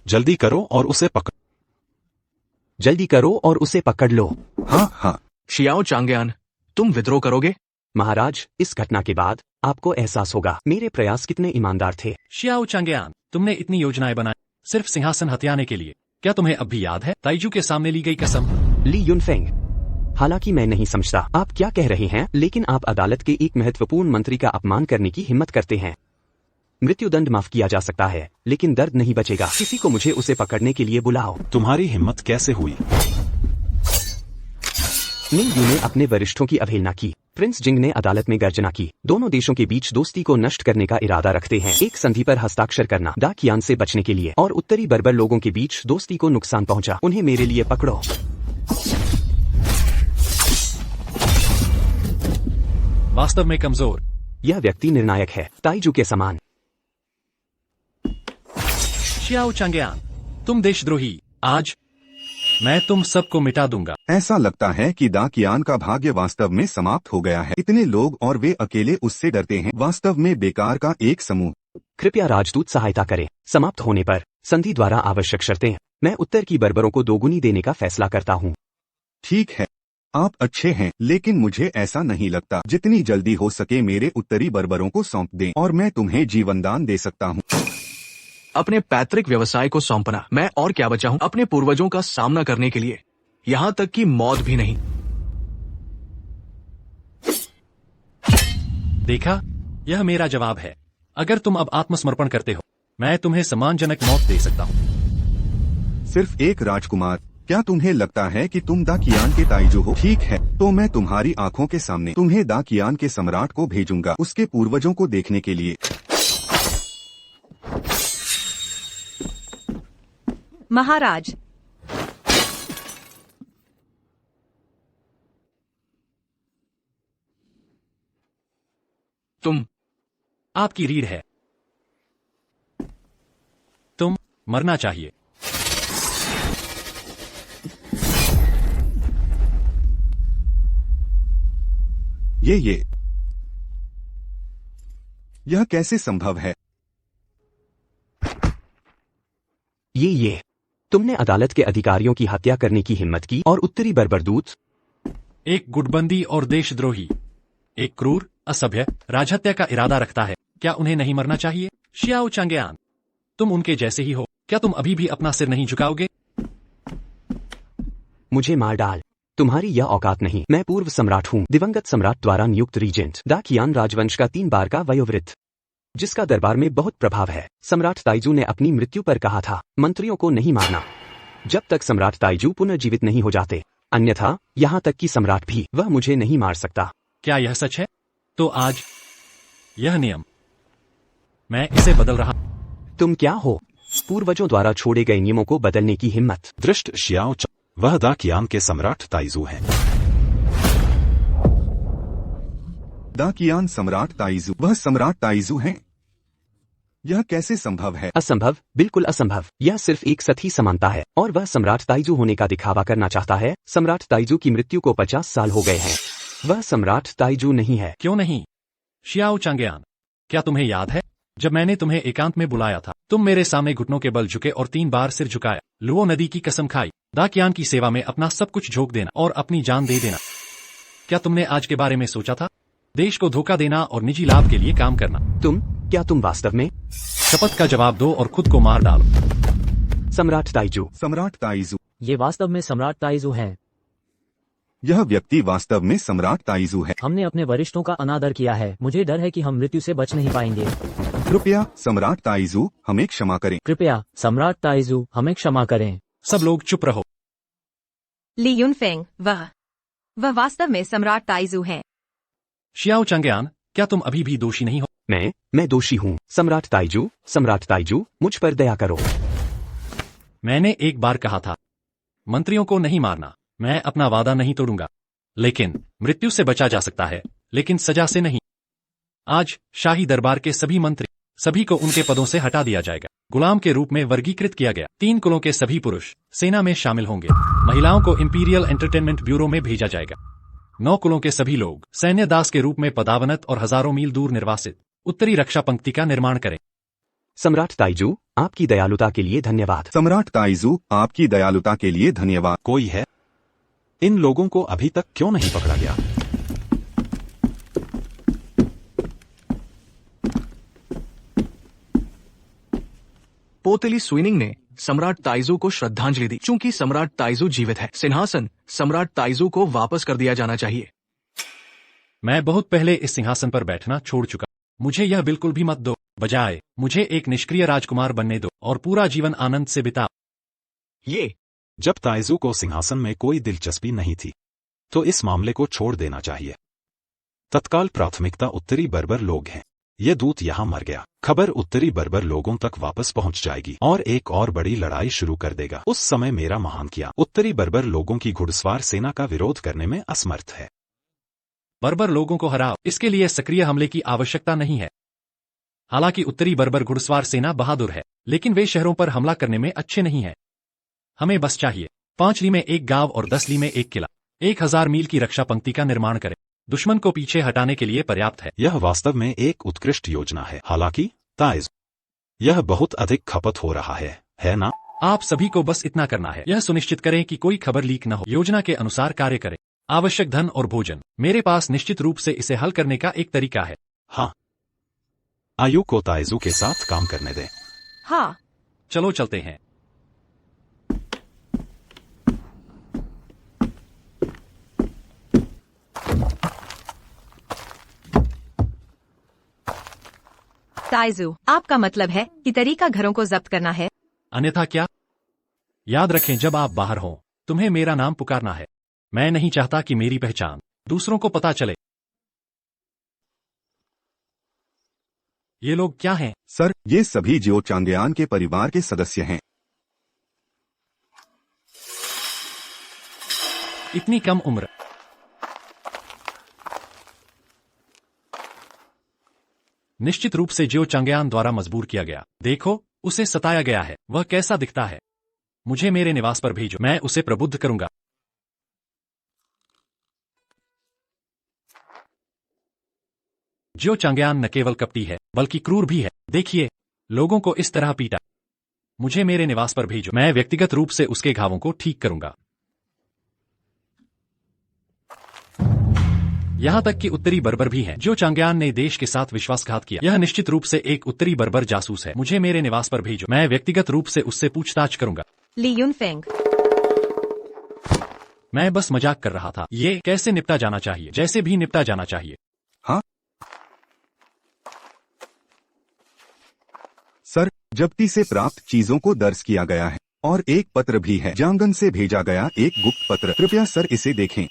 जल्दी करो और उसे पकड़। जल्दी करो और उसे पकड़ लो। हाँ हाँ। शियाओ चांग्यान, तुम विद्रोह करोगे? महाराज, इस घटना के बाद आपको एहसास होगा मेरे प्रयास कितने ईमानदार थे। शियाओ चांग्यान, तुमने इतनी योजनाएं बनाई सिर्फ सिंहासन हथियाने के लिए। क्या तुम्हें अब भी याद है ताइजू के सामने ली गई कसम? ली युनफेंग, हालांकि मैं नहीं समझता आप क्या कह रहे हैं, लेकिन आप अदालत के एक महत्वपूर्ण मंत्री का अपमान करने की हिम्मत करते हैं। मृत्युदंड माफ किया जा सकता है, लेकिन दर्द नहीं बचेगा। किसी को मुझे उसे पकड़ने के लिए बुलाओ। तुम्हारी हिम्मत कैसे हुई? निंग यू ने अपने वरिष्ठों की अवहेलना की। प्रिंस जिंग ने अदालत में गर्जना की। दोनों देशों के बीच दोस्ती को नष्ट करने का इरादा रखते हैं। एक संधि पर हस्ताक्षर करना दा कियान से बचने के लिए और उत्तरी बर्बर लोगों के बीच दोस्ती को नुकसान पहुंचा। उन्हें मेरे लिए पकड़ो। वास्तव में कमजोर। यह व्यक्ति निर्णायक है, ताइजू के समान। शियाओ चांग्यान, तुम देशद्रोही। आज मैं तुम सबको मिटा दूंगा। ऐसा लगता है कि दा कियान का भाग्य वास्तव में समाप्त हो गया है। इतने लोग और वे अकेले उससे डरते हैं। वास्तव में बेकार का एक समूह। कृपया राजदूत सहायता करें। समाप्त होने पर संधि द्वारा आवश्यक शर्तें। मैं उत्तर की बर्बरों को दोगुनी देने का फैसला करता हूँ। ठीक है, आप अच्छे हैं, लेकिन मुझे ऐसा नहीं लगता। जितनी जल्दी हो सके मेरे उत्तरी बर्बरों को सौंप दें और मैं तुम्हें जीवनदान दे सकता हूँ। अपने पैतृक व्यवसाय को सौंपना। मैं और क्या बचा हूं अपने पूर्वजों का सामना करने के लिए, यहां तक कि मौत भी नहीं। देखा, यह मेरा जवाब है। अगर तुम अब आत्मसमर्पण करते हो, मैं तुम्हें सम्मानजनक मौत दे सकता हूँ। सिर्फ एक राजकुमार, क्या तुम्हें लगता है कि तुम दा कियान के ताइजू हो? ठीक है, तो मैं तुम्हारी आंखों के सामने तुम्हें दा कियान के सम्राट को भेजूंगा, उसके पूर्वजों को देखने के लिए। महाराज, तुम आपकी रीढ़ है। तुम मरना चाहिए। यह कैसे संभव है? ये तुमने अदालत के अधिकारियों की हत्या करने की हिम्मत की और उत्तरी बर्बर दूत। एक गुटबंदी और देशद्रोही, एक क्रूर, असभ्य, राजहत्या का इरादा रखता है। क्या उन्हें नहीं मरना चाहिए? शियाओ चांग्यान, तुम उनके जैसे ही हो। क्या तुम अभी भी अपना सिर नहीं झुकाओगे? मुझे मार डाल, तुम्हारी यह औकात नहीं। मैं पूर्व सम्राट हूँ, दिवंगत सम्राट द्वारा नियुक्त रीजेंट। दा कियान राजवंश का 3 बार का वयोवृद्ध, जिसका दरबार में बहुत प्रभाव है। सम्राट ताइजू ने अपनी मृत्यु पर कहा था, मंत्रियों को नहीं मारना जब तक सम्राट ताइजू पुनर्जीवित नहीं हो जाते, अन्यथा यहाँ तक कि सम्राट भी, वह मुझे नहीं मार सकता। क्या यह सच है? तो आज यह नियम, मैं इसे बदल रहा। तुम क्या हो? पूर्वजों द्वारा छोड़े गए नियमों को बदलने की हिम्मत। दृष्ट शियाओ, वह दा कियान के सम्राट ताइजू हैं। दा कियान सम्राट ताइजू, वह सम्राट ताइजू हैं? यह कैसे संभव है? असंभव, बिल्कुल असंभव। यह सिर्फ एक सतही समानता है और वह सम्राट ताइजू होने का दिखावा करना चाहता है। सम्राट ताइजू की मृत्यु को 50 साल हो गए हैं। वह सम्राट ताइजू नहीं है। क्यों नहीं? शियाओ चांग्यान, क्या तुम्हें याद है जब मैंने तुम्हें एकांत में बुलाया था? तुम मेरे सामने घुटनों के बल झुके और 3 बार सिर झुकाया। लुओ नदी की कसम खाई, दा कियान की सेवा में अपना सब कुछ झोंक देना और अपनी जान दे देना। क्या तुमने आज के बारे में सोचा था? देश को धोखा देना और निजी लाभ के लिए काम करना। क्या तुम वास्तव में? शपथ का जवाब दो और खुद को मार डालो। सम्राट ताइजू। सम्राट ताइजू, ये वास्तव में सम्राट ताइजू हैं। यह व्यक्ति वास्तव में सम्राट ताइजू है। हमने अपने वरिष्ठों का अनादर किया है। मुझे डर है कि हम मृत्यु से बच नहीं पाएंगे। कृपया सम्राट ताइजू हमें क्षमा करें। कृपया सम्राट ताइजू हमें क्षमा करें। सब लोग चुप रहो। ली युनफेंग, वह वास्तव में सम्राट ताइजू हैं। शियाओ चांग्यान, क्या तुम अभी भी दोषी नहीं हो? मैं दोषी हूँ। सम्राट ताइजू, मुझ पर दया करो। मैंने एक बार कहा था, मंत्रियों को नहीं मारना। मैं अपना वादा नहीं तोड़ूंगा। लेकिन मृत्यु से बचा जा सकता है, लेकिन सजा से नहीं। आज शाही दरबार के सभी मंत्री, सभी को उनके पदों से हटा दिया जाएगा। गुलाम के रूप में वर्गीकृत किया गया। 3 कुलों के सभी पुरुष सेना में शामिल होंगे। महिलाओं को इंपीरियल एंटरटेनमेंट ब्यूरो में भेजा जाएगा। 9 कुलों के सभी लोग सैन्य दास के रूप में पदावनत और हजारों मील दूर निर्वासित उत्तरी रक्षा पंक्ति का निर्माण करें। सम्राट ताइजू, आपकी दयालुता के लिए धन्यवाद। सम्राट ताइजू, आपकी दयालुता के लिए धन्यवाद। कोई है? इन लोगों को अभी तक क्यों नहीं पकड़ा गया? पोतेली स्विनिंग ने सम्राट ताइजू को श्रद्धांजलि दी। चूंकि सम्राट ताइजू जीवित है, सिंहासन सम्राट ताइजू को वापस कर दिया जाना चाहिए। मैं बहुत पहले इस सिंहासन पर बैठना छोड़ चुका। मुझे यह बिल्कुल भी मत दो। बजाय मुझे एक निष्क्रिय राजकुमार बनने दो और पूरा जीवन आनंद से बिता। ये जब ताइजू को सिंहासन में कोई दिलचस्पी नहीं थी, तो इस मामले को छोड़ देना चाहिए। तत्काल प्राथमिकता उत्तरी बर्बर लोग हैं। ये दूत यहाँ मर गया। खबर उत्तरी बर्बर लोगों तक वापस पहुंच जाएगी और एक और बड़ी लड़ाई शुरू कर देगा। उस समय मेरा महान किया उत्तरी बर्बर लोगों की घुड़सवार सेना का विरोध करने में असमर्थ है। बर्बर लोगों को हराओ, इसके लिए सक्रिय हमले की आवश्यकता नहीं है। हालांकि उत्तरी बर्बर घुड़सवार सेना बहादुर है, लेकिन वे शहरों पर हमला करने में अच्छे नहीं है। हमें बस चाहिए 5 ली में एक गांव और 10 ली में एक किला। 1000 मील की रक्षा पंक्ति का निर्माण करें। दुश्मन को पीछे हटाने के लिए पर्याप्त है। यह वास्तव में एक उत्कृष्ट योजना है। हालांकि ताइजू, यह बहुत अधिक खपत हो रहा है ना? आप सभी को बस इतना करना है, यह सुनिश्चित करें कि कोई खबर लीक न हो। योजना के अनुसार कार्य करें। आवश्यक धन और भोजन, मेरे पास निश्चित रूप से इसे हल करने का एक तरीका है। हाँ, आयु को ताइजू के साथ काम करने दें। हाँ, चलो चलते हैं। ताइजू, आपका मतलब है कि तरीका घरों को जब्त करना है? अन्यथा क्या? याद रखें, जब आप बाहर हों, तुम्हें मेरा नाम पुकारना है। मैं नहीं चाहता कि मेरी पहचान दूसरों को पता चले। ये लोग क्या हैं? सर, ये सभी जियो चांगयान के परिवार के सदस्य हैं। इतनी कम उम्र। निश्चित रूप से जियो चांगयान द्वारा मजबूर किया गया। देखो, उसे सताया गया है। वह कैसा दिखता है? मुझे मेरे निवास पर भेजो, मैं उसे प्रबुद्ध करूंगा। जियो चांगयान न केवल कपटी है, बल्कि क्रूर भी है। देखिए, लोगों को इस तरह पीटा। मुझे मेरे निवास पर भेजो, मैं व्यक्तिगत रूप से उसके घावों को ठीक करूंगा। यहां तक कि उत्तरी बर्बर भी है। जियो चांगयान ने देश के साथ विश्वासघात किया। यह निश्चित रूप से एक उत्तरी बर्बर जासूस है। मुझे मेरे निवास पर भेजो, मैं व्यक्तिगत रूप से उससे पूछताछ करूंगा। ली यूनफेंग, मैं बस मजाक कर रहा था। ये कैसे निपटा जाना चाहिए, जैसे भी निपटा जाना चाहिए। हाँ सर, जब्ती से प्राप्त चीजों को दर्ज किया गया है और एक पत्र भी है। जांगन से भेजा गया एक गुप्त पत्र। कृपया सर इसे देखें।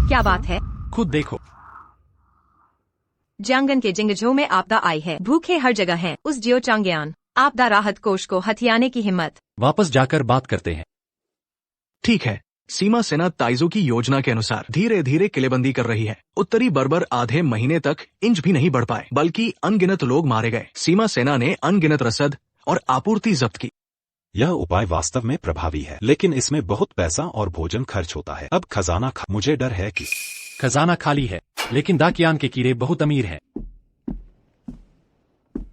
क्या बात है? खुद देखो। जांगन के जिंगझो में आपदा आई है। भूखे हर जगह हैं। उस जियो चांगयान आपदा राहत कोष को हथियाने की हिम्मत। वापस जाकर बात करते हैं। ठीक है। सीमा सेना ताइजू की योजना के अनुसार धीरे धीरे किलेबंदी कर रही है। उत्तरी बर्बर आधे महीने तक इंच भी नहीं बढ़ पाए, बल्कि अनगिनत लोग मारे गए। सीमा सेना ने अनगिनत रसद और आपूर्ति जब्त की। यह उपाय वास्तव में प्रभावी है, लेकिन इसमें बहुत पैसा और भोजन खर्च होता है। अब खजाना मुझे डर है कि खजाना खाली है, लेकिन दाकियान के कीड़े बहुत अमीर हैं।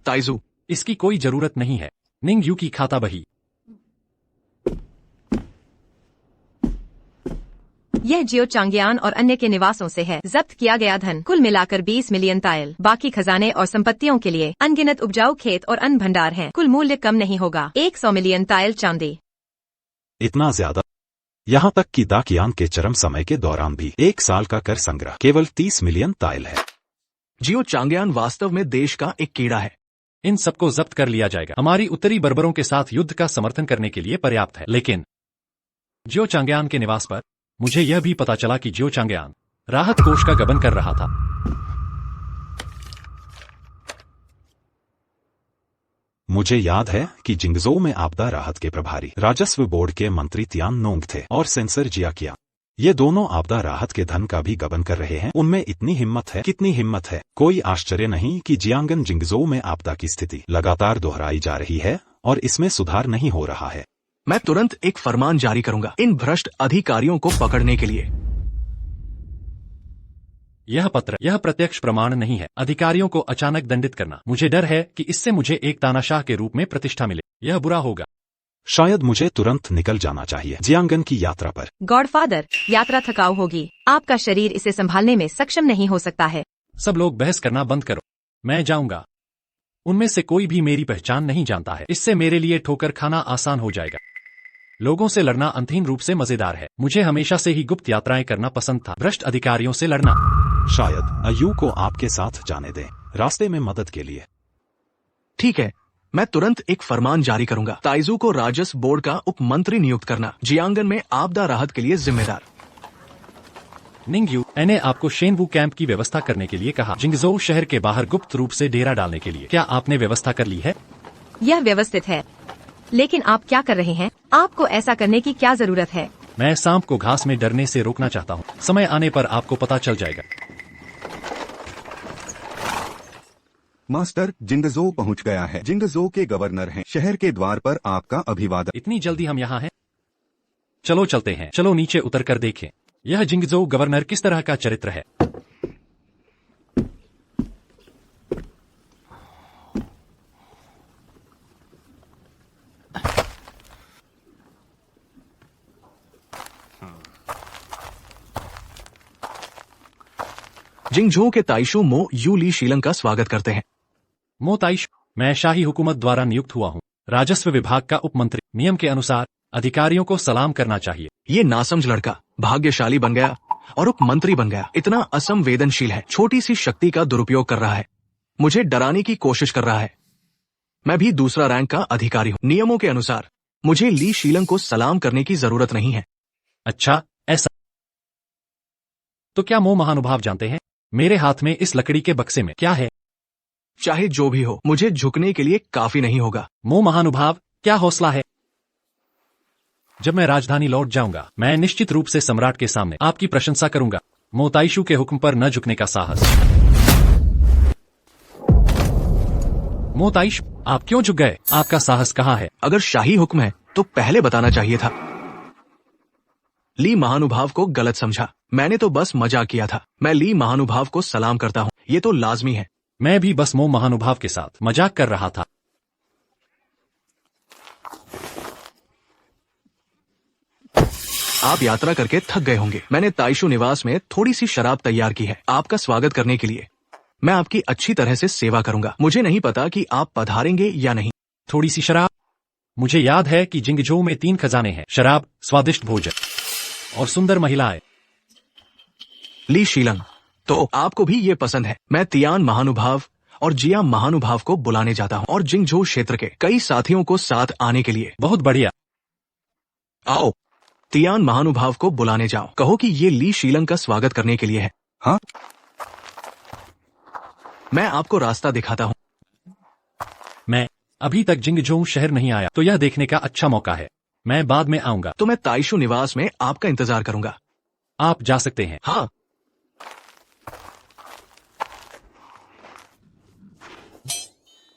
ताइजू, इसकी कोई जरूरत नहीं है। निंग यू की खाता बही। यह जियो चांगयान और अन्य के निवासों से है। जब्त किया गया धन कुल मिलाकर 20 मिलियन तायल। बाकी खजाने और संपत्तियों के लिए अनगिनत उपजाऊ खेत और अन्न भंडार हैं। कुल मूल्य कम नहीं होगा 100 मिलियन तायल चांदी। इतना ज्यादा? यहाँ तक कि दाकियान के चरम समय के दौरान भी 1 साल का कर संग्रह केवल 30 मिलियन तायल है। जियो चांगयान वास्तव में देश का एक कीड़ा है। इन सबको जब्त कर लिया जाएगा। हमारी उत्तरी बर्बरों के साथ युद्ध का समर्थन करने के लिए पर्याप्त है, लेकिन जियो चांगयान के निवास पर मुझे यह भी पता चला कि जियो चांगयान राहत कोष का गबन कर रहा था। मुझे याद है कि जिंगजोउ में आपदा राहत के प्रभारी राजस्व बोर्ड के मंत्री तियान नोंग थे और सेंसर जियाकिया। ये दोनों आपदा राहत के धन का भी गबन कर रहे हैं। उनमें इतनी हिम्मत है, कितनी हिम्मत है। कोई आश्चर्य नहीं कि जियांगन जिंगजोउ में आपदा की स्थिति लगातार दोहराई जा रही है और इसमें सुधार नहीं हो रहा है। मैं तुरंत एक फरमान जारी करूंगा इन भ्रष्ट अधिकारियों को पकड़ने के लिए। यह पत्र यह प्रत्यक्ष प्रमाण नहीं है। अधिकारियों को अचानक दंडित करना, मुझे डर है कि इससे मुझे एक तानाशाह के रूप में प्रतिष्ठा मिले। यह बुरा होगा। शायद मुझे तुरंत निकल जाना चाहिए जियांगन की यात्रा पर। गॉडफादर, यात्रा थकाऊ होगी। आपका शरीर इसे संभालने में सक्षम नहीं हो सकता है। सब लोग बहस करना बंद करो, मैं जाऊंगा। उनमें से कोई भी मेरी पहचान नहीं जानता है। इससे मेरे लिए ठोकर खाना आसान हो जाएगा। लोगों से लड़ना अंतहीन रूप से मजेदार है। मुझे हमेशा से ही गुप्त यात्राएं करना पसंद था। भ्रष्ट अधिकारियों से लड़ना। शायद अयू को आपके साथ जाने दें, रास्ते में मदद के लिए। ठीक है, मैं तुरंत एक फरमान जारी करूंगा। ताइजू को राजस्व बोर्ड का उप मंत्री नियुक्त करना, जियांगन में आपदा राहत के लिए जिम्मेदार। निंगयू, मैंने आपको शेनवू कैंप की व्यवस्था करने के लिए कहा, जिंगजोउ शहर के बाहर गुप्त रूप से डेरा डालने के लिए। क्या आपने व्यवस्था कर ली है? यह व्यवस्थित है, लेकिन आप क्या कर रहे हैं? आपको ऐसा करने की क्या जरूरत है? मैं सांप को घास में डरने से रोकना चाहता हूँ। समय आने पर आपको पता चल जाएगा। मास्टर, जिंगजोउ पहुंच गया है। जिंगजोउ के गवर्नर हैं। शहर के द्वार पर आपका अभिवादन। इतनी जल्दी हम यहाँ हैं? चलो चलते हैं। चलो नीचे उतर कर देखें यह जिंगजोउ गवर्नर किस तरह का चरित्र है। जिंगझोउ के ताइशू मो यू ली शीलंग का स्वागत करते हैं। मोताइश, मैं शाही हुकूमत द्वारा नियुक्त हुआ हूँ, राजस्व विभाग का उप मंत्री। नियम के अनुसार अधिकारियों को सलाम करना चाहिए। ये नासमझ लड़का भाग्यशाली बन गया और उप मंत्री बन गया। इतना असंवेदनशील है, छोटी सी शक्ति का दुरुपयोग कर रहा है, मुझे डराने की कोशिश कर रहा है। मैं भी दूसरा रैंक का अधिकारी हूँ। नियमों के अनुसार मुझे ली शीलंग को सलाम करने की जरूरत नहीं है। अच्छा, ऐसा तो क्या मो महानुभाव जानते हैं मेरे हाथ में इस लकड़ी के बक्से में क्या है? चाहे जो भी हो, मुझे झुकने के लिए काफी नहीं होगा। मो महानुभाव, क्या हौसला है। जब मैं राजधानी लौट जाऊंगा, मैं निश्चित रूप से सम्राट के सामने आपकी प्रशंसा करूंगा। मोताइशू के हुक्म पर न झुकने का साहस। मोताइश, आप क्यों झुक गए? आपका साहस कहाँ है? अगर शाही हुक्म है तो पहले बताना चाहिए था। ली महानुभाव को गलत समझा। मैंने तो बस मजाक किया था। मैं ली महानुभाव को सलाम करता हूँ, ये तो लाजमी है। मैं भी बस मो महानुभाव के साथ मजाक कर रहा था। आप यात्रा करके थक गए होंगे। मैंने ताइशू निवास में थोड़ी सी शराब तैयार की है आपका स्वागत करने के लिए। मैं आपकी अच्छी तरह से सेवा करूंगा। मुझे नहीं पता कि आप पधारेंगे या नहीं। थोड़ी सी शराब? मुझे याद है कि जिंगजोउ में 3 खजाने हैं, शराब, स्वादिष्ट भोजन और सुंदर महिलाएं। ली शीलंग, तो आपको भी ये पसंद है। मैं तियान महानुभाव और जिया महानुभाव को बुलाने जाता हूँ और जिंगझोउ क्षेत्र के कई साथियों को साथ आने के लिए। बहुत बढ़िया। आओ, तियान महानुभाव को बुलाने जाओ। कहो कि ये ली शीलंग का स्वागत करने के लिए है। हाँ, मैं आपको रास्ता दिखाता हूँ। मैं अभी तक जिंगजोउ शहर नहीं आया, तो यह देखने का अच्छा मौका है। मैं बाद में आऊंगा। तो मैं ताइशू निवास में आपका इंतजार करूंगा। आप जा सकते हैं। हाँ।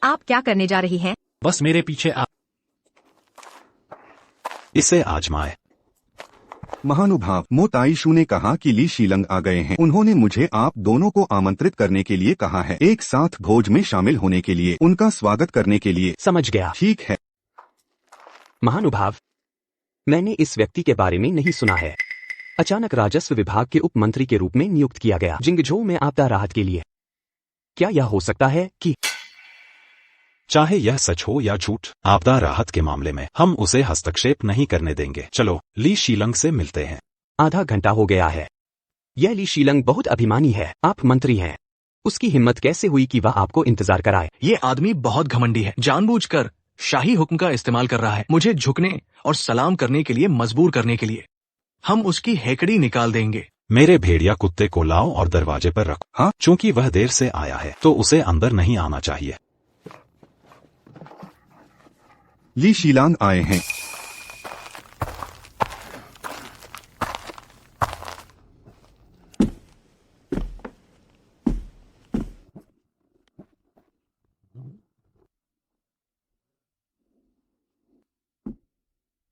आप क्या करने जा रही हैं? बस मेरे पीछे आप। इसे आजमाए। महानुभाव, मोताइशू ने कहा कि ली शीलंग आ गए हैं। उन्होंने मुझे आप दोनों को आमंत्रित करने के लिए कहा है, एक साथ भोज में शामिल होने के लिए, उनका स्वागत करने के लिए। समझ गया। ठीक है महानुभाव, मैंने इस व्यक्ति के बारे में नहीं सुना है। अचानक राजस्व विभाग के उप मंत्री के रूप में नियुक्त किया गया जिंगझोउ में आपदा राहत के लिए। क्या यह हो सकता है कि चाहे यह सच हो या झूठ, आपदा राहत के मामले में हम उसे हस्तक्षेप नहीं करने देंगे। चलो ली शीलंग से मिलते हैं। आधा घंटा हो गया है। यह ली शीलंग बहुत अभिमानी है। आप मंत्री हैं। उसकी हिम्मत कैसे हुई कि वह आपको इंतजार कराए? ये आदमी बहुत घमंडी है, जानबूझकर शाही हुक्म का इस्तेमाल कर रहा है, मुझे झुकने और सलाम करने के लिए मजबूर करने के लिए। हम उसकी हेकड़ी निकाल देंगे। मेरे भेड़िया कुत्ते को लाओ और दरवाजे पर रखो। हाँ? चूंकि वह देर से आया है तो उसे अंदर नहीं आना चाहिए। ली शीलांग आए हैं।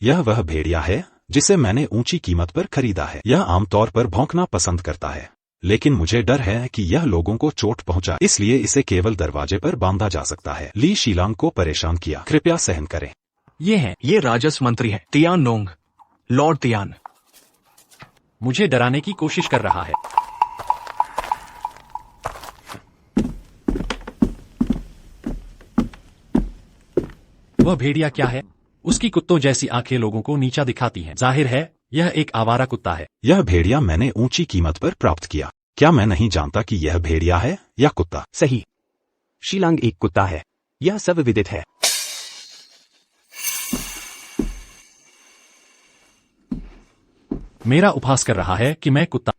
यह वह भेड़िया है जिसे मैंने ऊंची कीमत पर खरीदा है। यह आमतौर पर भौंकना पसंद करता है, लेकिन मुझे डर है कि यह लोगों को चोट पहुंचा, इसलिए इसे केवल दरवाजे पर बांधा जा सकता है। ली शीलांग को परेशान किया, कृपया सहन करें। ये राजस्व मंत्री है, तियान नोंग, लॉर्ड तियान। मुझे डराने की कोशिश कर रहा है। वह भेड़िया क्या है? उसकी कुत्तों जैसी आंखें लोगों को नीचा दिखाती हैं। जाहिर है यह एक आवारा कुत्ता है। यह भेड़िया मैंने ऊंची कीमत पर प्राप्त किया। क्या मैं नहीं जानता कि यह भेड़िया है या कुत्ता? सही, शीलांग एक कुत्ता है। यह सब विदित है। मेरा उपहास कर रहा है कि मैं कुत्ता।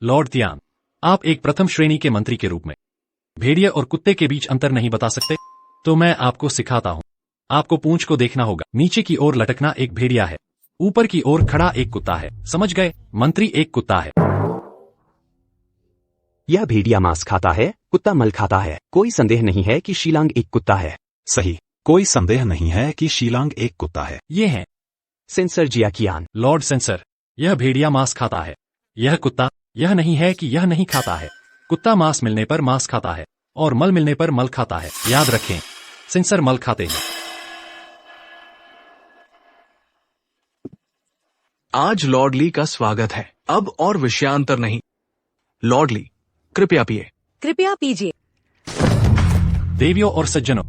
लॉर्ड तियान, आप एक प्रथम श्रेणी के मंत्री के रूप में भेड़िया और कुत्ते के बीच अंतर नहीं बता सकते? तो मैं आपको सिखाता हूं। आपको पूंछ को देखना होगा। नीचे की ओर लटकना एक भेड़िया है, ऊपर की ओर खड़ा एक कुत्ता है। समझ गए? मंत्री एक कुत्ता है। यह भेड़िया मांस खाता है, कुत्ता मल खाता है। कोई संदेह नहीं है कि शीलांग एक कुत्ता है। सही, कोई संदेह नहीं है कि शीलांग एक कुत्ता है। ये है सेंसर जियाकियान। लॉर्ड सेंसर, यह भेड़िया मांस खाता है। यह कुत्ता, यह नहीं है कि यह नहीं खाता है। कुत्ता मांस मिलने पर मांस खाता है और मल मिलने पर मल खाता है। याद रखें, सेंसर मल खाते हैं। आज लॉर्ड ली का स्वागत है। अब और विषयांतर नहीं। लॉर्ड ली, कृपया पिए। कृपया पीजिए। देवियों और सज्जनों,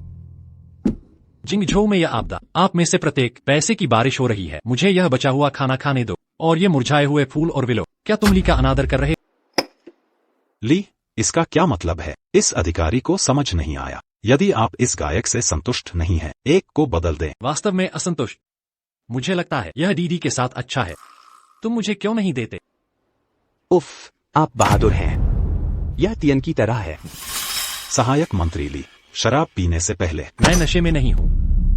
जिंगझोउ में यह आपदा, आप में से प्रत्येक पैसे की बारिश हो रही है। मुझे यह बचा हुआ खाना खाने दो और ये मुरझाए हुए फूल और विलो। क्या तुम ली का अनादर कर रहे? ली, इसका क्या मतलब है? इस अधिकारी को समझ नहीं आया। यदि आप इस गायक से संतुष्ट नहीं हैं, एक को बदल दें। वास्तव में असंतुष्ट। मुझे लगता है यह डीडी के साथ अच्छा है। तुम मुझे क्यों नहीं देते? उफ, आप बहादुर हैं। यह तियन की तरह है। सहायक मंत्री ली, शराब पीने से पहले। मैं नशे में नहीं हूँ,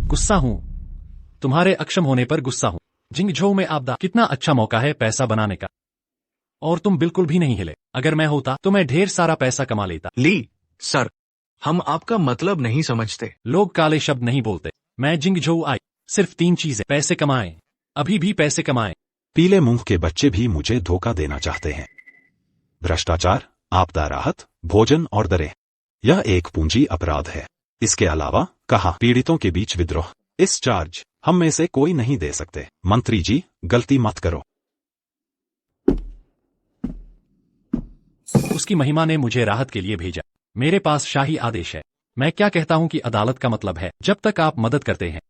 गुस्सा हूँ। तुम्हारे अक्षम होने पर गुस्सा हूँ। जिंगझोउ में आपदा, कितना अच्छा मौका है पैसा बनाने का, और तुम बिल्कुल भी नहीं हिले। अगर मैं होता तो मैं ढेर सारा पैसा कमा लेता। ली, सर, हम आपका मतलब नहीं समझते। लोग काले शब्द नहीं बोलते। मैं जिंगझोउ आई, सिर्फ 3 चीजें। पैसे कमाएं, अभी भी पैसे कमाएं। पीले मुंह के बच्चे भी मुझे धोखा देना चाहते हैं। भ्रष्टाचार, आपदा राहत, भोजन और दरें, यह एक पूंजी अपराध है। इसके अलावा कहा, पीड़ितों के बीच विद्रोह। इस चार्ज हम में से कोई नहीं दे सकते। मंत्री जी, गलती मत करो। उसकी महिमा ने मुझे राहत के लिए भेजा। मेरे पास शाही आदेश है। मैं क्या कहता हूं कि अदालत का मतलब है जब तक आप मदद करते हैं।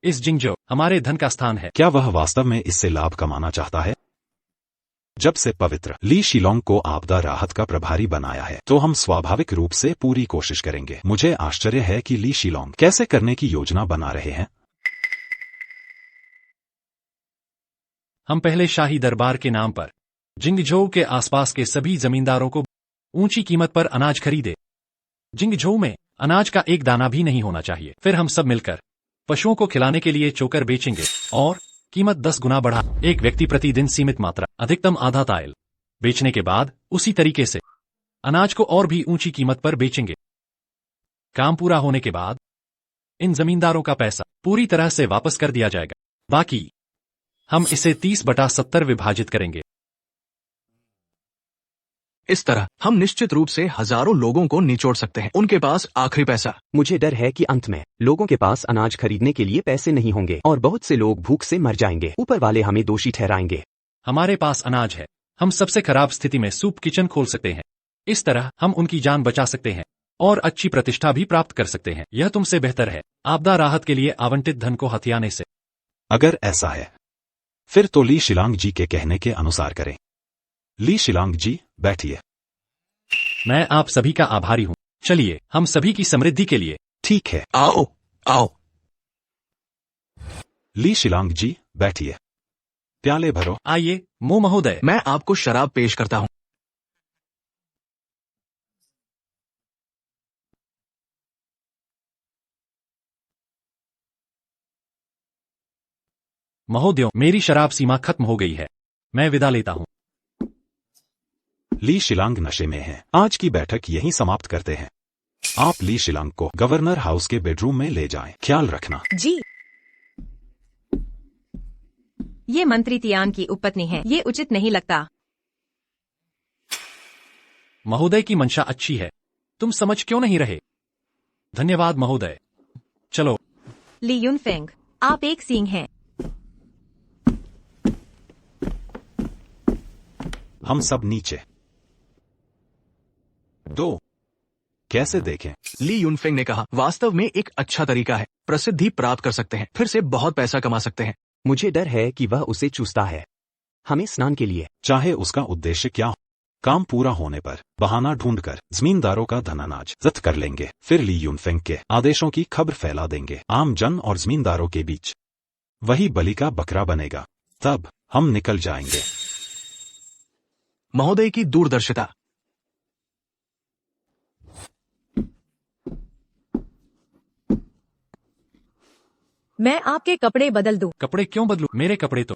इस जिंगझोउ हमारे धन का स्थान है। क्या वह वास्तव में इससे लाभ कमाना चाहता है? जब से पवित्र ली शिलोंग को आपदा राहत का प्रभारी बनाया है, तो हम स्वाभाविक रूप से पूरी कोशिश करेंगे। मुझे आश्चर्य है कि ली शिलोंग कैसे करने की योजना बना रहे हैं। हम पहले शाही दरबार के नाम पर जिंगझोउ के आसपास के सभी जमींदारों को ऊंची कीमत पर अनाज खरीदे। जिंगझोउ में अनाज का एक दाना भी नहीं होना चाहिए। फिर हम सब मिलकर पशुओं को खिलाने के लिए चोकर बेचेंगे और कीमत 10 गुना बढ़ा। एक व्यक्ति प्रतिदिन सीमित मात्रा, अधिकतम आधा ताइल बेचने के बाद उसी तरीके से अनाज को और भी ऊंची कीमत पर बेचेंगे। काम पूरा होने के बाद इन जमींदारों का पैसा पूरी तरह से वापस कर दिया जाएगा। बाकी हम इसे 30/70 विभाजित करेंगे। इस तरह हम निश्चित रूप से हजारों लोगों को निचोड़ सकते हैं। उनके पास आखिरी पैसा। मुझे डर है कि अंत में लोगों के पास अनाज खरीदने के लिए पैसे नहीं होंगे और बहुत से लोग भूख से मर जाएंगे। ऊपर वाले हमें दोषी ठहराएंगे। हमारे पास अनाज है। हम सबसे खराब स्थिति में सूप किचन खोल सकते हैं। इस तरह हम उनकी जान बचा सकते हैं और अच्छी प्रतिष्ठा भी प्राप्त कर सकते हैं। यह तुमसे बेहतर है आपदा राहत के लिए आवंटित धन को हथियाने से। अगर ऐसा है, फिर तो ली शिलांग जी के कहने के अनुसार करें। ली शिलांग जी, बैठिए। मैं आप सभी का आभारी हूँ। चलिए हम सभी की समृद्धि के लिए। ठीक है, आओ आओ। ली शिलांग जी, बैठिए। प्याले भरो। आइए मो महोदय। मैं आपको शराब पेश करता हूँ। महोदयों, मेरी शराब सीमा खत्म हो गई है। मैं विदा लेता हूँ। ली शिलांग नशे में है। आज की बैठक यहीं समाप्त करते हैं। आप ली शिलांग को गवर्नर हाउस के बेडरूम में ले जाएं। ख्याल रखना। जी। ये मंत्री तियान की उपपत्नी है। ये उचित नहीं लगता। महोदय की मंशा अच्छी है, तुम समझ क्यों नहीं रहे? धन्यवाद महोदय। चलो। ली यूनफेंग, आप एक सींग हैं। हम सब नीचे। 2 कैसे देखें? ली यूनफेंग ने कहा, वास्तव में एक अच्छा तरीका है। प्रसिद्धि प्राप्त कर सकते हैं, फिर से बहुत पैसा कमा सकते हैं। मुझे डर है कि वह उसे चूसता है हमें स्नान के लिए। चाहे उसका उद्देश्य क्या हो, काम पूरा होने पर बहाना ढूंढकर जमींदारों का धन अनाज जब्त कर लेंगे। फिर ली यूनफेंग के आदेशों की खबर फैला देंगे आम जन और जमींदारों के बीच। वही बलि का बकरा बनेगा। तब हम निकल जाएंगे। महोदय की दूरदर्शिता। मैं आपके कपड़े बदल दूं। कपड़े क्यों बदलूं? मेरे कपड़े तो।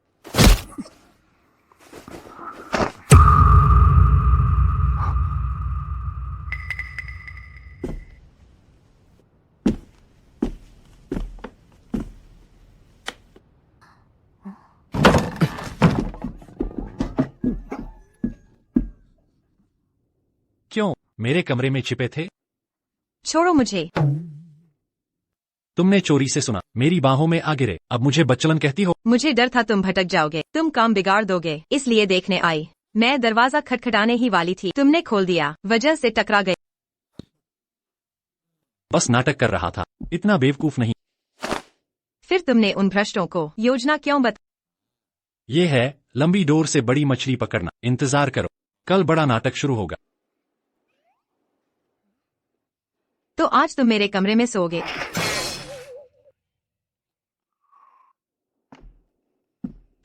क्यों मेरे कमरे में छिपे थे? छोड़ो मुझे। तुमने चोरी से सुना, मेरी बाहों में आ गिरे, अब मुझे बच्चलन कहती हो? मुझे डर था तुम भटक जाओगे, तुम काम बिगाड़ दोगे, इसलिए देखने आई। मैं दरवाजा खटखटाने ही वाली थी, तुमने खोल दिया, वजह से टकरा गए। बस नाटक कर रहा था, इतना बेवकूफ नहीं। फिर तुमने उन भ्रष्टों को योजना क्यों ये है लंबी डोर से बड़ी मछली पकड़ना। इंतजार करो, कल बड़ा नाटक शुरू होगा। तो आज तुम मेरे कमरे में सोओगे।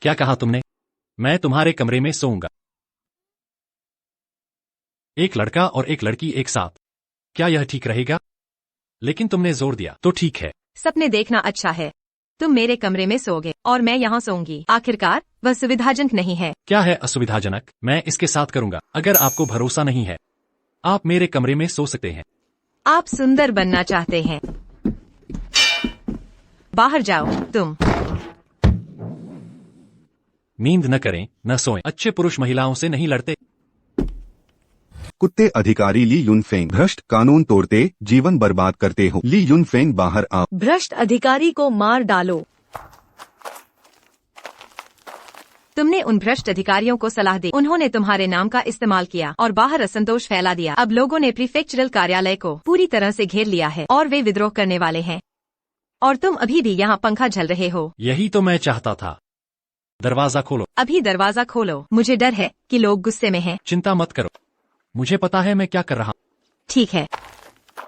क्या कहा तुमने? मैं तुम्हारे कमरे में सोऊंगा। एक लड़का और एक लड़की एक साथ, क्या यह ठीक रहेगा? लेकिन तुमने जोर दिया तो ठीक है। सपने देखना अच्छा है। तुम मेरे कमरे में सोओगे और मैं यहाँ सोऊंगी। आखिरकार वह सुविधाजनक नहीं है। क्या है असुविधाजनक? मैं इसके साथ करूंगा। अगर आपको भरोसा नहीं है, आप मेरे कमरे में सो सकते हैं। आप सुंदर बनना चाहते हैं? बाहर जाओ तुम। नींद न करें, न सोएं। अच्छे पुरुष महिलाओं से नहीं लड़ते। कुत्ते अधिकारी ली यूनफेंग, भ्रष्ट, कानून तोड़ते, जीवन बर्बाद करते हो। ली यूनफेंग बाहर आओ। भ्रष्ट अधिकारी को मार डालो। तुमने उन भ्रष्ट अधिकारियों को सलाह दी, उन्होंने तुम्हारे नाम का इस्तेमाल किया और बाहर असंतोष फैला दिया। अब लोगों ने प्रीफेक्चरल कार्यालय को पूरी तरह से घेर लिया है और वे विद्रोह करने वाले हैं। और तुम अभी भी यहाँ पंखा झल रहे हो। यही तो मैं चाहता था। दरवाजा खोलो। अभी दरवाजा खोलो। मुझे डर है कि लोग गुस्से में हैं। चिंता मत करो, मुझे पता है मैं क्या कर रहा हूँ। ठीक है,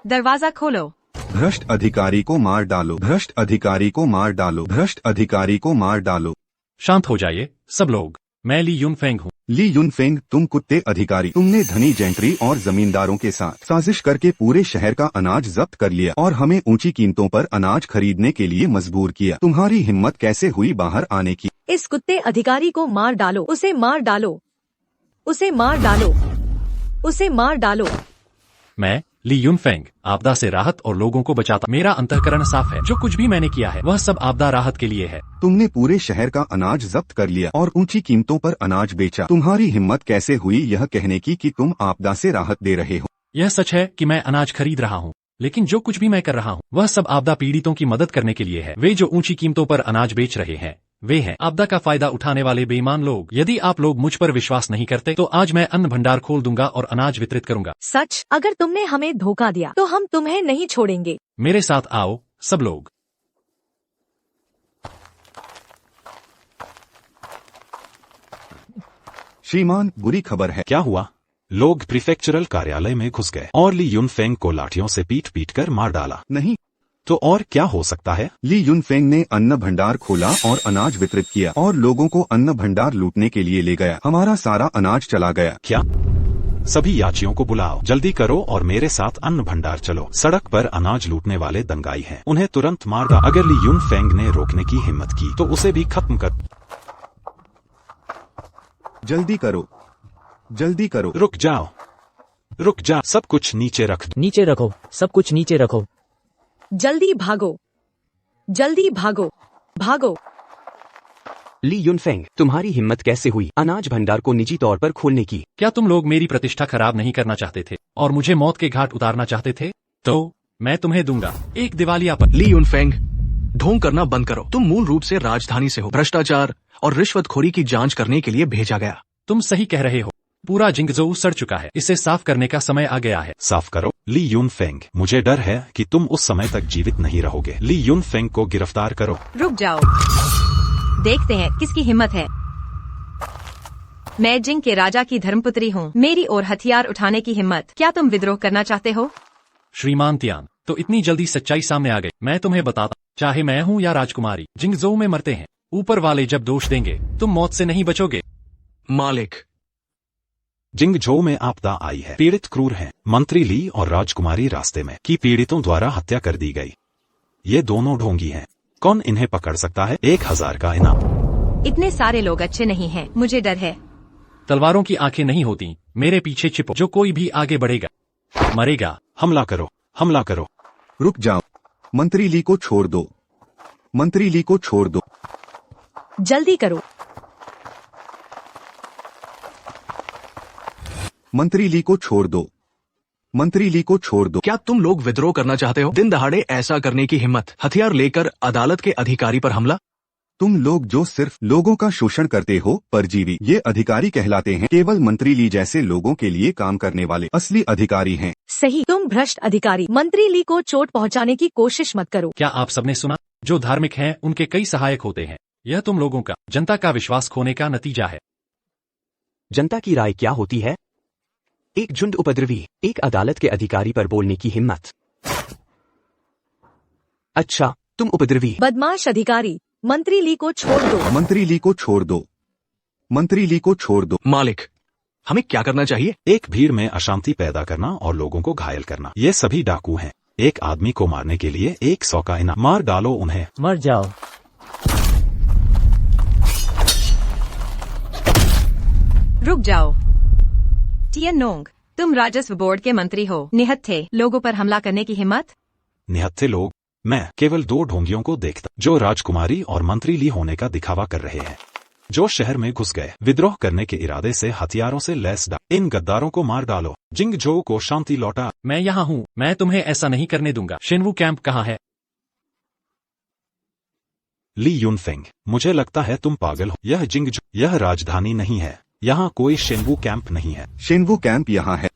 दरवाजा खोलो। भ्रष्ट अधिकारी को मार डालो। भ्रष्ट अधिकारी को मार डालो। भ्रष्ट अधिकारी को मार डालो। शांत हो जाइए सब लोग, मैं ली यूनफेंग हूँ। ली यूनफेंग, तुम कुत्ते अधिकारी, तुमने धनी जेंट्री और जमींदारों के साथ साजिश करके पूरे शहर का अनाज जब्त कर लिया और हमें ऊंची कीमतों पर अनाज खरीदने के लिए मजबूर किया। तुम्हारी हिम्मत कैसे हुई बाहर आने की? इस कुत्ते अधिकारी को मार डालो। उसे मार डालो। उसे मार डालो। उसे मार डालो। मैं ली यूनफेंग आपदा से राहत और लोगों को बचाता। मेरा अंतःकरण साफ है। जो कुछ भी मैंने किया है वह सब आपदा राहत के लिए है। तुमने पूरे शहर का अनाज जब्त कर लिया और ऊंची कीमतों पर अनाज बेचा। तुम्हारी हिम्मत कैसे हुई यह कहने की कि तुम आपदा से राहत दे रहे हो? यह सच है कि मैं अनाज खरीद रहा हूँ, लेकिन जो कुछ भी मैं कर रहा हूँ वह सब आपदा पीड़ितों की मदद करने के लिए है। वे जो ऊंची कीमतों पर अनाज बेच रहे हैं वे हैं आपदा का फायदा उठाने वाले बेईमान लोग। यदि आप लोग मुझ पर विश्वास नहीं करते तो आज मैं अन्न भंडार खोल दूंगा और अनाज वितरित करूंगा। सच? अगर तुमने हमें धोखा दिया तो हम तुम्हें नहीं छोड़ेंगे। मेरे साथ आओ सब लोग। श्रीमान, बुरी खबर है। क्या हुआ? लोग प्रीफेक्चरल कार्यालय में घुस गए और ली यूनफेंग को लाठियों से पीट पीट कर मार डाला। नहीं, तो और क्या हो सकता है? ली युनफेंग ने अन्न भंडार खोला और अनाज वितरित किया और लोगों को अन्न भंडार लूटने के लिए ले गया। हमारा सारा अनाज चला गया। क्या? सभी याचियों को बुलाओ, जल्दी करो और मेरे साथ अन्न भंडार चलो। सड़क पर अनाज लूटने वाले दंगाई हैं, उन्हें तुरंत मार डालो। अगर ली युनफेंग ने रोकने की हिम्मत की तो उसे भी खत्म कर। जल्दी करो, जल्दी करो। रुक जाओ, रुक जा, सब कुछ नीचे रख दो। नीचे रखो, सब कुछ नीचे रखो। जल्दी भागो, जल्दी भागो, भागो। ली युनफेंग, तुम्हारी हिम्मत कैसे हुई अनाज भंडार को निजी तौर पर खोलने की? क्या तुम लोग मेरी प्रतिष्ठा खराब नहीं करना चाहते थे और मुझे मौत के घाट उतारना चाहते थे? तो मैं तुम्हें दूंगा एक दिवालियापन। ली युनफेंग, ढोंग करना बंद करो। तुम मूल रूप से राजधानी से हो। भ्रष्टाचार और रिश्वतखोरी की जांच करने के लिए भेजा गया। तुम सही कह रहे हो। पूरा जिंगजोऊ सड़ चुका है, इसे साफ करने का समय आ गया है। साफ करो। ली युनफेंग, मुझे डर है कि तुम उस समय तक जीवित नहीं रहोगे। ली युनफेंग को गिरफ्तार करो। रुक जाओ, देखते हैं किसकी हिम्मत है। मैं जिंग के राजा की धर्मपुत्री हूँ, मेरी ओर हथियार उठाने की हिम्मत। क्या तुम विद्रोह करना चाहते हो? श्रीमान तियान, तो इतनी जल्दी सच्चाई सामने आ गई। मैं तुम्हें बताता, चाहे मैं हूँ या राजकुमारी, जिंगजोऊ में मरते हैं। ऊपर वाले जब दोष देंगे तुम मौत से नहीं बचोगे। मालिक, जिंगजोऊ में आपदा आई है। पीड़ित क्रूर हैं। मंत्री ली और राजकुमारी रास्ते में की पीड़ितों द्वारा हत्या कर दी गई। ये दोनों ढोंगी हैं। कौन इन्हें पकड़ सकता है? 1000 का इनाम। इतने सारे लोग अच्छे नहीं हैं, मुझे डर है। तलवारों की आंखें नहीं होती, मेरे पीछे छिपो। जो कोई भी आगे बढ़ेगा मरेगा। हमला करो, हमला करो। रुक जाओ, मंत्री ली को छोड़ दो, मंत्री ली को छोड़ दो। जल्दी करो, मंत्री ली को छोड़ दो, मंत्री ली को छोड़ दो। क्या तुम लोग विद्रोह करना चाहते हो? दिन दहाड़े ऐसा करने की हिम्मत, हथियार लेकर अदालत के अधिकारी पर हमला। तुम लोग जो सिर्फ लोगों का शोषण करते हो, परजीवी, ये अधिकारी कहलाते हैं। केवल मंत्री ली जैसे लोगों के लिए काम करने वाले असली अधिकारी हैं। सही, तुम भ्रष्ट अधिकारी। मंत्री ली को चोट पहुंचाने की कोशिश मत करो। क्या आप सबने सुना? जो धार्मिक हैं उनके कई सहायक होते हैं। यह तुम लोगों का, जनता का विश्वास खोने का नतीजा है। जनता की राय क्या होती है? एक झुंड उपद्रवी, एक अदालत के अधिकारी पर बोलने की हिम्मत। अच्छा, तुम उपद्रवी। बदमाश अधिकारी, मंत्री ली को छोड़ दो, मंत्री ली को छोड़ दो, मंत्री ली को छोड़ दो। मालिक, हमें क्या करना चाहिए? एक भीड़ में अशांति पैदा करना और लोगों को घायल करना। ये सभी डाकू हैं। एक आदमी को मारने के लिए 100 का इनाम। मार डालो उन्हें। मर जाओ। रुक जाओ। टियनोंग, तुम राजस्व बोर्ड के मंत्री हो, निहत्थे थे लोगों पर हमला करने की हिम्मत। निहत्थे लोग? मैं केवल 2 ढोंगियों को देखता, जो राजकुमारी और मंत्री ली होने का दिखावा कर रहे हैं, जो शहर में घुस गए, विद्रोह करने के इरादे से हथियारों से लैस डाल। इन गद्दारों को मार डालो। जिंगजोऊ को शांति लौटा। मैं यहाँ हूँ, मैं तुम्हें ऐसा नहीं करने दूंगा। शिनवू कैंप कहाँ है? ली युनफेंग, मुझे लगता है तुम पागल हो। यह जिंगजोऊ, यह राजधानी नहीं है। यहाँ कोई शिनवू कैंप नहीं है। शिनवू कैंप यहाँ है।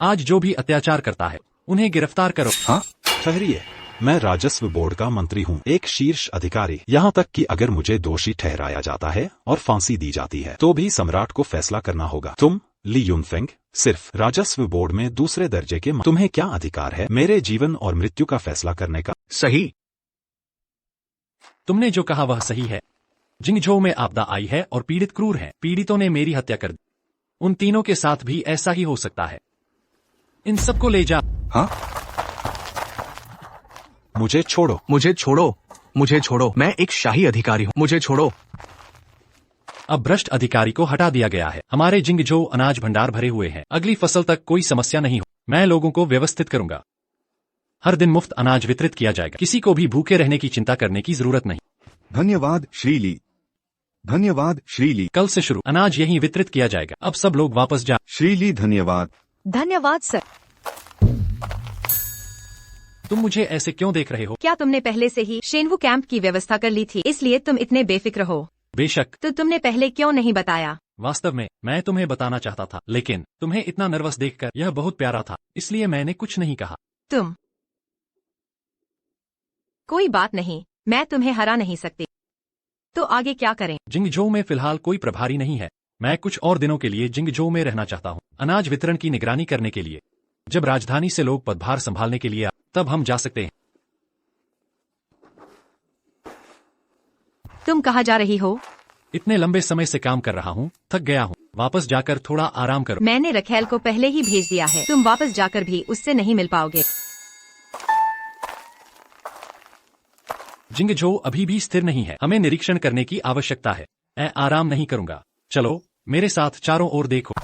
आज जो भी अत्याचार करता है उन्हें गिरफ्तार करो। हाँ, ठहरिए, मैं राजस्व बोर्ड का मंत्री हूँ, एक शीर्ष अधिकारी। यहाँ तक कि अगर मुझे दोषी ठहराया जाता है और फांसी दी जाती है तो भी सम्राट को फैसला करना होगा। तुम ली युनफेंग सिर्फ राजस्व बोर्ड में दूसरे दर्जे के तुम्हें क्या अधिकार है मेरे जीवन और मृत्यु का फैसला करने का? सही। तुमने जो कहा वह सही है। जिंगझोऊ में आपदा आई है और पीड़ित क्रूर हैं। पीड़ितों ने मेरी हत्या कर दी। उन तीनों के साथ भी ऐसा ही हो सकता है। इन सबको ले जा। हाँ, मुझे छोड़ो, मुझे छोड़ो, मुझे छोड़ो। मैं एक शाही अधिकारी हूँ, मुझे छोड़ो। अब भ्रष्ट अधिकारी को हटा दिया गया है। हमारे जिंगझोऊ अनाज भंडार भरे हुए हैं। अगली फसल तक कोई समस्या नहीं हो। मैं लोगों को व्यवस्थित करूंगा। हर दिन मुफ्त अनाज वितरित किया जाएगा। किसी को भी भूखे रहने की चिंता करने की जरूरत नहीं। धन्यवाद श्रीली, धन्यवाद श्रीली। कल से शुरू अनाज यहीं वितरित किया जाएगा। अब सब लोग वापस जा। श्रीली धन्यवाद। धन्यवाद सर। तुम मुझे ऐसे क्यों देख रहे हो? क्या तुमने पहले से ही शेनवू कैंप की व्यवस्था कर ली थी, इसलिए तुम इतने बेफिक्र हो? बेशक। तो तुमने पहले क्यों नहीं बताया? वास्तव में मैं तुम्हें बताना चाहता था, लेकिन तुम्हें इतना नर्वस देखकर यह बहुत प्यारा था, इसलिए मैंने कुछ नहीं कहा। तुम कोई बात नहीं, मैं तुम्हें हरा नहीं सकती। तो आगे क्या करें? जिंगझोउ में फिलहाल कोई प्रभारी नहीं है। मैं कुछ और दिनों के लिए जिंगझोउ में रहना चाहता हूँ, अनाज वितरण की निगरानी करने के लिए। जब राजधानी से लोग पदभार संभालने के लिए तब हम जा सकते हैं। तुम कहाँ जा रही हो? इतने लंबे समय से काम कर रहा हूँ, थक गया हूँ। वापस जाकर थोड़ा आराम करो। मैंने रखेल को पहले ही भेज दिया है, तुम वापस जाकर भी उससे नहीं मिल पाओगे। जिंगझोउ अभी भी स्थिर नहीं है, हमें निरीक्षण करने की आवश्यकता है। मैं आराम नहीं करूंगा। चलो मेरे साथ चारों ओर देखो।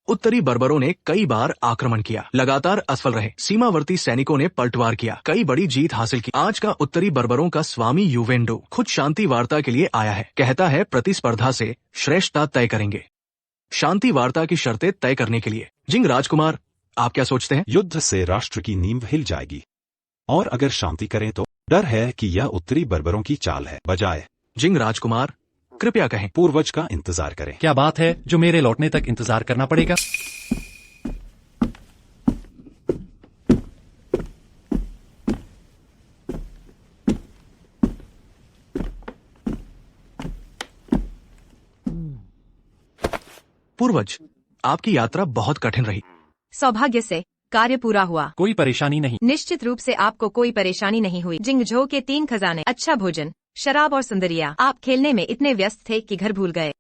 उत्तरी बर्बरों ने कई बार आक्रमण किया, लगातार असफल रहे। सीमावर्ती सैनिकों ने पलटवार किया, कई बड़ी जीत हासिल की। आज का उत्तरी बर्बरों का स्वामी यूवेंडो खुद शांति वार्ता के लिए आया है। कहता है प्रतिस्पर्धा से श्रेष्ठता तय करेंगे। शांति वार्ता की शर्तें तय करने के लिए। जिंग राजकुमार, आप क्या सोचते हैं? युद्ध से राष्ट्र की नींव हिल जाएगी, और अगर शांति करें तो डर है कि यह उत्तरी बर्बरों की चाल है। बजाय जिंग राजकुमार, कृपया कहें। पूर्वज का इंतजार करें। क्या बात है जो मेरे लौटने तक इंतजार करना पड़ेगा? पूर्वज, आपकी यात्रा बहुत कठिन रही। सौभाग्य से कार्य पूरा हुआ। कोई परेशानी नहीं। निश्चित रूप से आपको कोई परेशानी नहीं हुई। जिंगझोउ के 3 खजाने, अच्छा भोजन, शराब और सुंदरिया। आप खेलने में इतने व्यस्त थे कि घर भूल गए।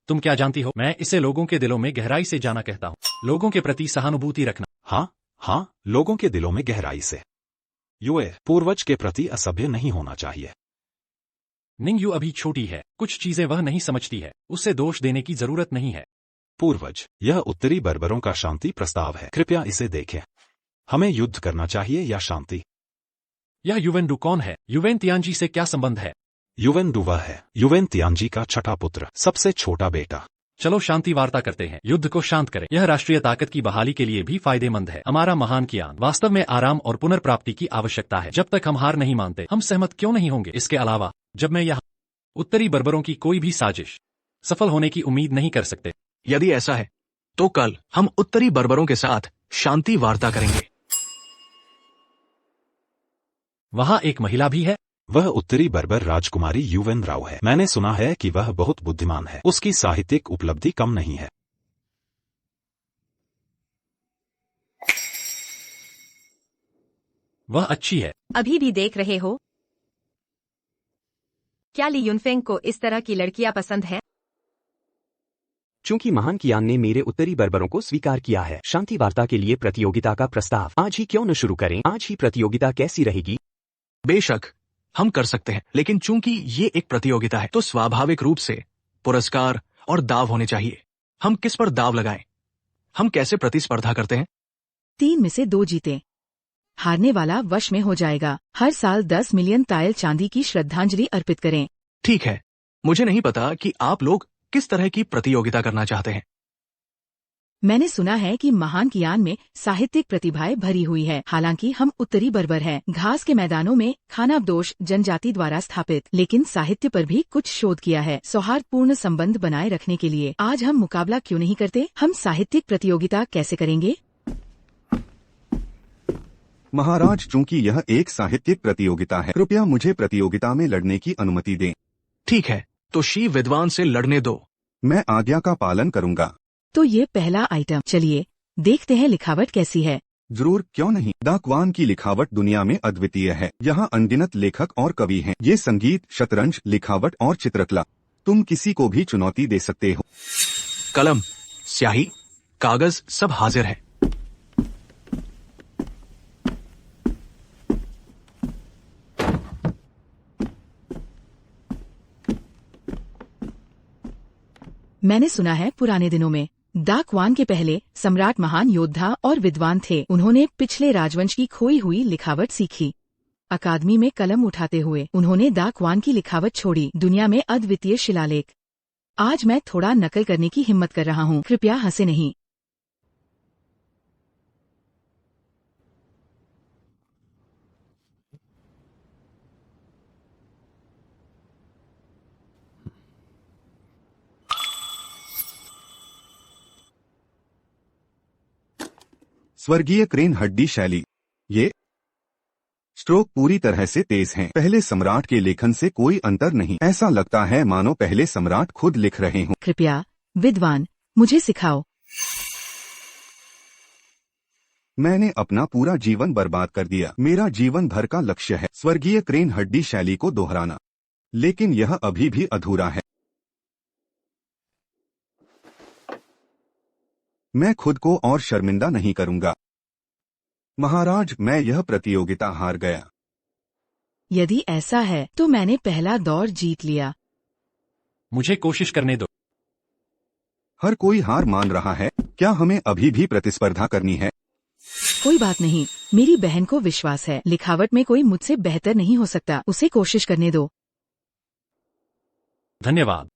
तुम क्या जानती हो, मैं इसे लोगों के दिलों में गहराई से जाना कहता हूँ। लोगों के प्रति सहानुभूति रखना। हाँ, लोगों के दिलों में गहराई से। युए पूर्वज के प्रति असभ्य नहीं होना चाहिए। निंगयू अभी छोटी है, कुछ चीजें वह नहीं समझती है, उसे दोष देने की जरूरत नहीं है। पूर्वज, यह उत्तरी बर्बरों का शांति प्रस्ताव है, कृपया इसे देखें। हमें युद्ध करना चाहिए या शांति? यह युवेंडू कौन है? युवेन तियानजी से क्या संबंध है? युवेंडू वह है, युवेन तियानजी का छठा पुत्र, सबसे छोटा बेटा। चलो शांति वार्ता करते हैं, युद्ध को शांत करें। यह राष्ट्रीय ताकत की बहाली के लिए भी फायदेमंद है। हमारा महान कियान, वास्तव में आराम और पुनर्प्राप्ति की आवश्यकता है। जब तक हम हार नहीं मानते, हम सहमत क्यों नहीं होंगे? इसके अलावा जब मैं यहाँ उत्तरी बर्बरों की कोई भी साजिश सफल होने की उम्मीद नहीं कर सकते। यदि ऐसा है तो कल हम उत्तरी बर्बरों के साथ शांति वार्ता करेंगे। वहाँ एक महिला भी है। वह उत्तरी बर्बर राजकुमारी युवेन राव है। मैंने सुना है कि वह बहुत बुद्धिमान है। उसकी साहित्यिक उपलब्धि कम नहीं है। वह अच्छी है। अभी भी देख रहे हो? क्या ली युनफेंग को इस तरह की लड़कियां पसंद है? चूंकि महान कियान ने मेरे उत्तरी बर्बरों को स्वीकार किया है, शांति वार्ता के लिए प्रतियोगिता का प्रस्ताव आज ही क्यों न शुरू करें? आज ही प्रतियोगिता कैसी रहेगी? बेशक हम कर सकते हैं, लेकिन चूंकि ये एक प्रतियोगिता है तो स्वाभाविक रूप से पुरस्कार और दाव होने चाहिए। हम किस पर दाव लगाएं? हम कैसे प्रतिस्पर्धा करते हैं? 3 में से 2 जीते, हारने वाला वश में हो जाएगा। हर साल 10 मिलियन तायल चांदी की श्रद्धांजलि अर्पित करें। ठीक है, मुझे नहीं पता कि आप लोग किस तरह की प्रतियोगिता करना चाहते हैं। मैंने सुना है कि महान कियान में साहित्यिक प्रतिभाएं भरी हुई है। हालांकि हम उत्तरी बर्बर हैं, घास के मैदानों में खानाबदोश जनजाति द्वारा स्थापित, लेकिन साहित्य पर भी कुछ शोध किया है। सौहार्दपूर्ण संबंध बनाए रखने के लिए आज हम मुकाबला क्यों नहीं करते? हम साहित्यिक प्रतियोगिता कैसे करेंगे? महाराज, चूंकि यह एक साहित्यिक प्रतियोगिता है, कृपया मुझे प्रतियोगिता में लड़ने की अनुमति दें। ठीक है, तो शी विद्वान से लड़ने दो। मैं आज्ञा का पालन करूंगा। तो ये पहला आइटम। चलिए देखते हैं लिखावट कैसी है। जरूर, क्यों नहीं। द क्वान की लिखावट दुनिया में अद्वितीय है। यहाँ अनगिनत लेखक और कवि हैं। ये संगीत, शतरंज, लिखावट और चित्रकला, तुम किसी को भी चुनौती दे सकते हो। कलम, स्याही, कागज सब हाजिर है। मैंने सुना है पुराने दिनों में दा क्वान के पहले सम्राट महान योद्धा और विद्वान थे। उन्होंने पिछले राजवंश की खोई हुई लिखावट सीखी। अकादमी में कलम उठाते हुए उन्होंने दा क्वान की लिखावट छोड़ी। दुनिया में अद्वितीय शिलालेख। आज मैं थोड़ा नकल करने की हिम्मत कर रहा हूँ, कृपया हंसे नहीं। स्वर्गीय क्रेन हड्डी शैली। ये स्ट्रोक पूरी तरह से तेज हैं। पहले सम्राट के लेखन से कोई अंतर नहीं, ऐसा लगता है मानो पहले सम्राट खुद लिख रहे हों। कृपया विद्वान मुझे सिखाओ। मैंने अपना पूरा जीवन बर्बाद कर दिया। मेरा जीवन भर का लक्ष्य है स्वर्गीय क्रेन हड्डी शैली को दोहराना, लेकिन यह अभी भी अधूरा है। मैं खुद को और शर्मिंदा नहीं करूंगा। महाराज, मैं यह प्रतियोगिता हार गया। यदि ऐसा है तो मैंने पहला दौर जीत लिया। मुझे कोशिश करने दो। हर कोई हार मान रहा है। क्या हमें अभी भी प्रतिस्पर्धा करनी है? कोई बात नहीं, मेरी बहन को विश्वास है। लिखावट में कोई मुझसे बेहतर नहीं हो सकता। उसे कोशिश करने दो। धन्यवाद।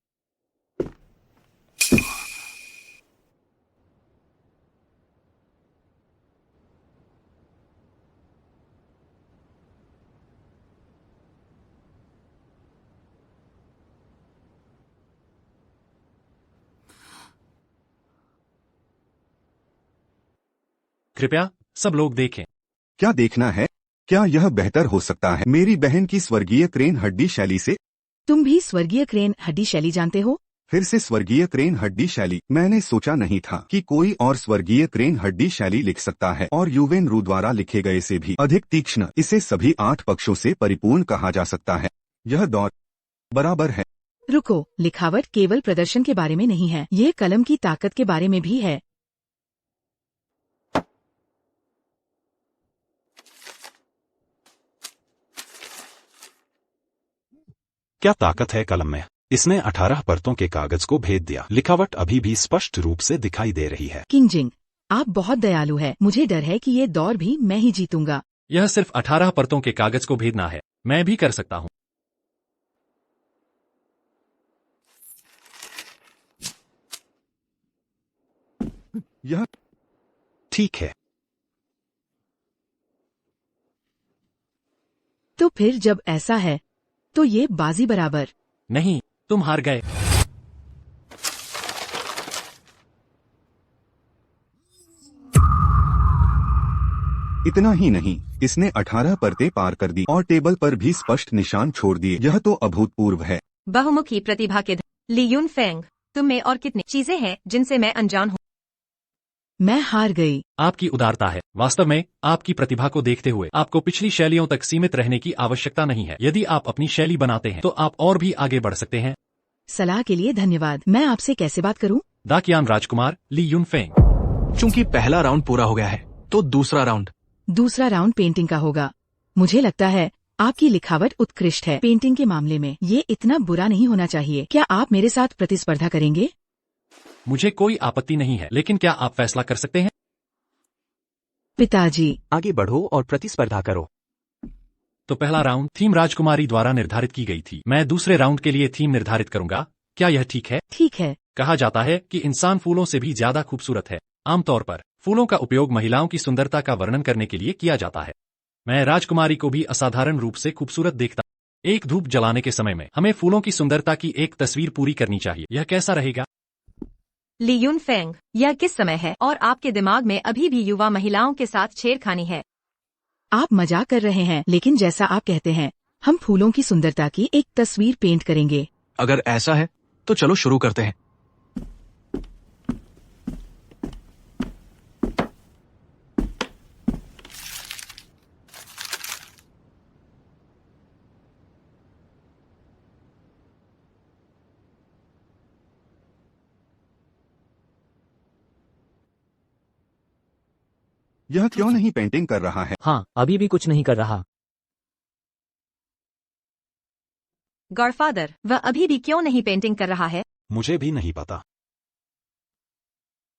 कृपया सब लोग देखें। क्या देखना है? क्या यह बेहतर हो सकता है मेरी बहन की स्वर्गीय क्रेन हड्डी शैली से? तुम भी स्वर्गीय क्रेन हड्डी शैली जानते हो? फिर से स्वर्गीय क्रेन हड्डी शैली। मैंने सोचा नहीं था कि कोई और स्वर्गीय क्रेन हड्डी शैली लिख सकता है, और यूवेन रू द्वारा लिखे गए से भी अधिक तीक्ष्ण। इसे सभी 8 पक्षों से परिपूर्ण कहा जा सकता है। यह दौर बराबर है। रुको, लिखावट केवल प्रदर्शन के बारे में नहीं है, ये कलम की ताकत के बारे में भी है। क्या ताकत है कलम में? इसने 18 परतों के कागज को भेद दिया। लिखावट अभी भी स्पष्ट रूप से दिखाई दे रही है। किंग जिंग, आप बहुत दयालु है। मुझे डर है कि ये दौर भी मैं ही जीतूंगा। यह सिर्फ 18 परतों के कागज को भेदना है। मैं भी कर सकता हूँ। यह ठीक है। तो फिर जब ऐसा है तो ये बाजी बराबर। नहीं, तुम हार गए। इतना ही नहीं, इसने 18 परतें पार कर दी और टेबल पर भी स्पष्ट निशान छोड़ दिए। यह तो अभूतपूर्व है। बहुमुखी प्रतिभा के ली यून फेंग, तुम में और कितनी चीजें हैं जिनसे मैं अनजान हूँ। मैं हार गई। आपकी उदारता है। वास्तव में आपकी प्रतिभा को देखते हुए आपको पिछली शैलियों तक सीमित रहने की आवश्यकता नहीं है। यदि आप अपनी शैली बनाते हैं तो आप और भी आगे बढ़ सकते हैं। सलाह के लिए धन्यवाद। मैं आपसे कैसे बात करूं? दाकियान राजकुमार, ली यून फेंग। चूंकि पहला राउंड पूरा हो गया है तो दूसरा राउंड पेंटिंग का होगा। मुझे लगता है आपकी लिखावट उत्कृष्ट है। पेंटिंग के मामले में ये इतना बुरा नहीं होना चाहिए। क्या आप मेरे साथ प्रतिस्पर्धा करेंगे? मुझे कोई आपत्ति नहीं है, लेकिन क्या आप फैसला कर सकते हैं? पिताजी, आगे बढ़ो और प्रतिस्पर्धा करो। तो पहला राउंड थीम राजकुमारी द्वारा निर्धारित की गई थी। मैं दूसरे राउंड के लिए थीम निर्धारित करूंगा। क्या यह ठीक है? ठीक है। कहा जाता है कि इंसान फूलों से भी ज्यादा खूबसूरत है। आमतौर पर फूलों का उपयोग महिलाओं की सुंदरता का वर्णन करने के लिए किया जाता है। मैं राजकुमारी को भी असाधारण रूप से खूबसूरत देखता हूं। एक धूप जलाने के समय में हमें फूलों की सुंदरता की एक तस्वीर पूरी करनी चाहिए। यह कैसा रहेगा? ली यून फेंग, यह किस समय है और आपके दिमाग में अभी भी युवा महिलाओं के साथ छेड़खानी है? आप मजाक कर रहे हैं, लेकिन जैसा आप कहते हैं, हम फूलों की सुंदरता की एक तस्वीर पेंट करेंगे। अगर ऐसा है तो चलो शुरू करते हैं। यह क्यों नहीं पेंटिंग कर रहा है? हाँ, अभी भी कुछ नहीं कर रहा। गॉडफादर, वह अभी भी क्यों नहीं पेंटिंग कर रहा है? मुझे भी नहीं पता।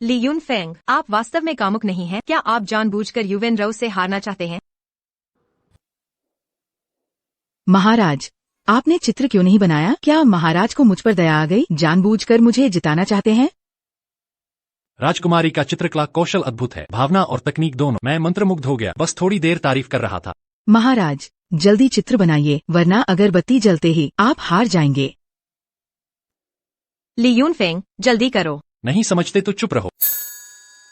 ली यून फेंग, आप वास्तव में कामुक नहीं हैं। क्या आप जानबूझकर यूवेन रो से हारना चाहते हैं? महाराज, आपने चित्र क्यों नहीं बनाया? क्या महाराज को मुझ पर दया आ गई? जानबूझकर मुझे जिताना चाहते हैं? राजकुमारी का चित्रकला कौशल अद्भुत है। भावना और तकनीक दोनों। मैं मंत्रमुग्ध हो गया। बस थोड़ी देर तारीफ कर रहा था। महाराज, जल्दी चित्र बनाइए, वरना अगरबत्ती जलते ही आप हार जाएंगे। ली यून फेंग, जल्दी करो। नहीं समझते तो चुप रहो।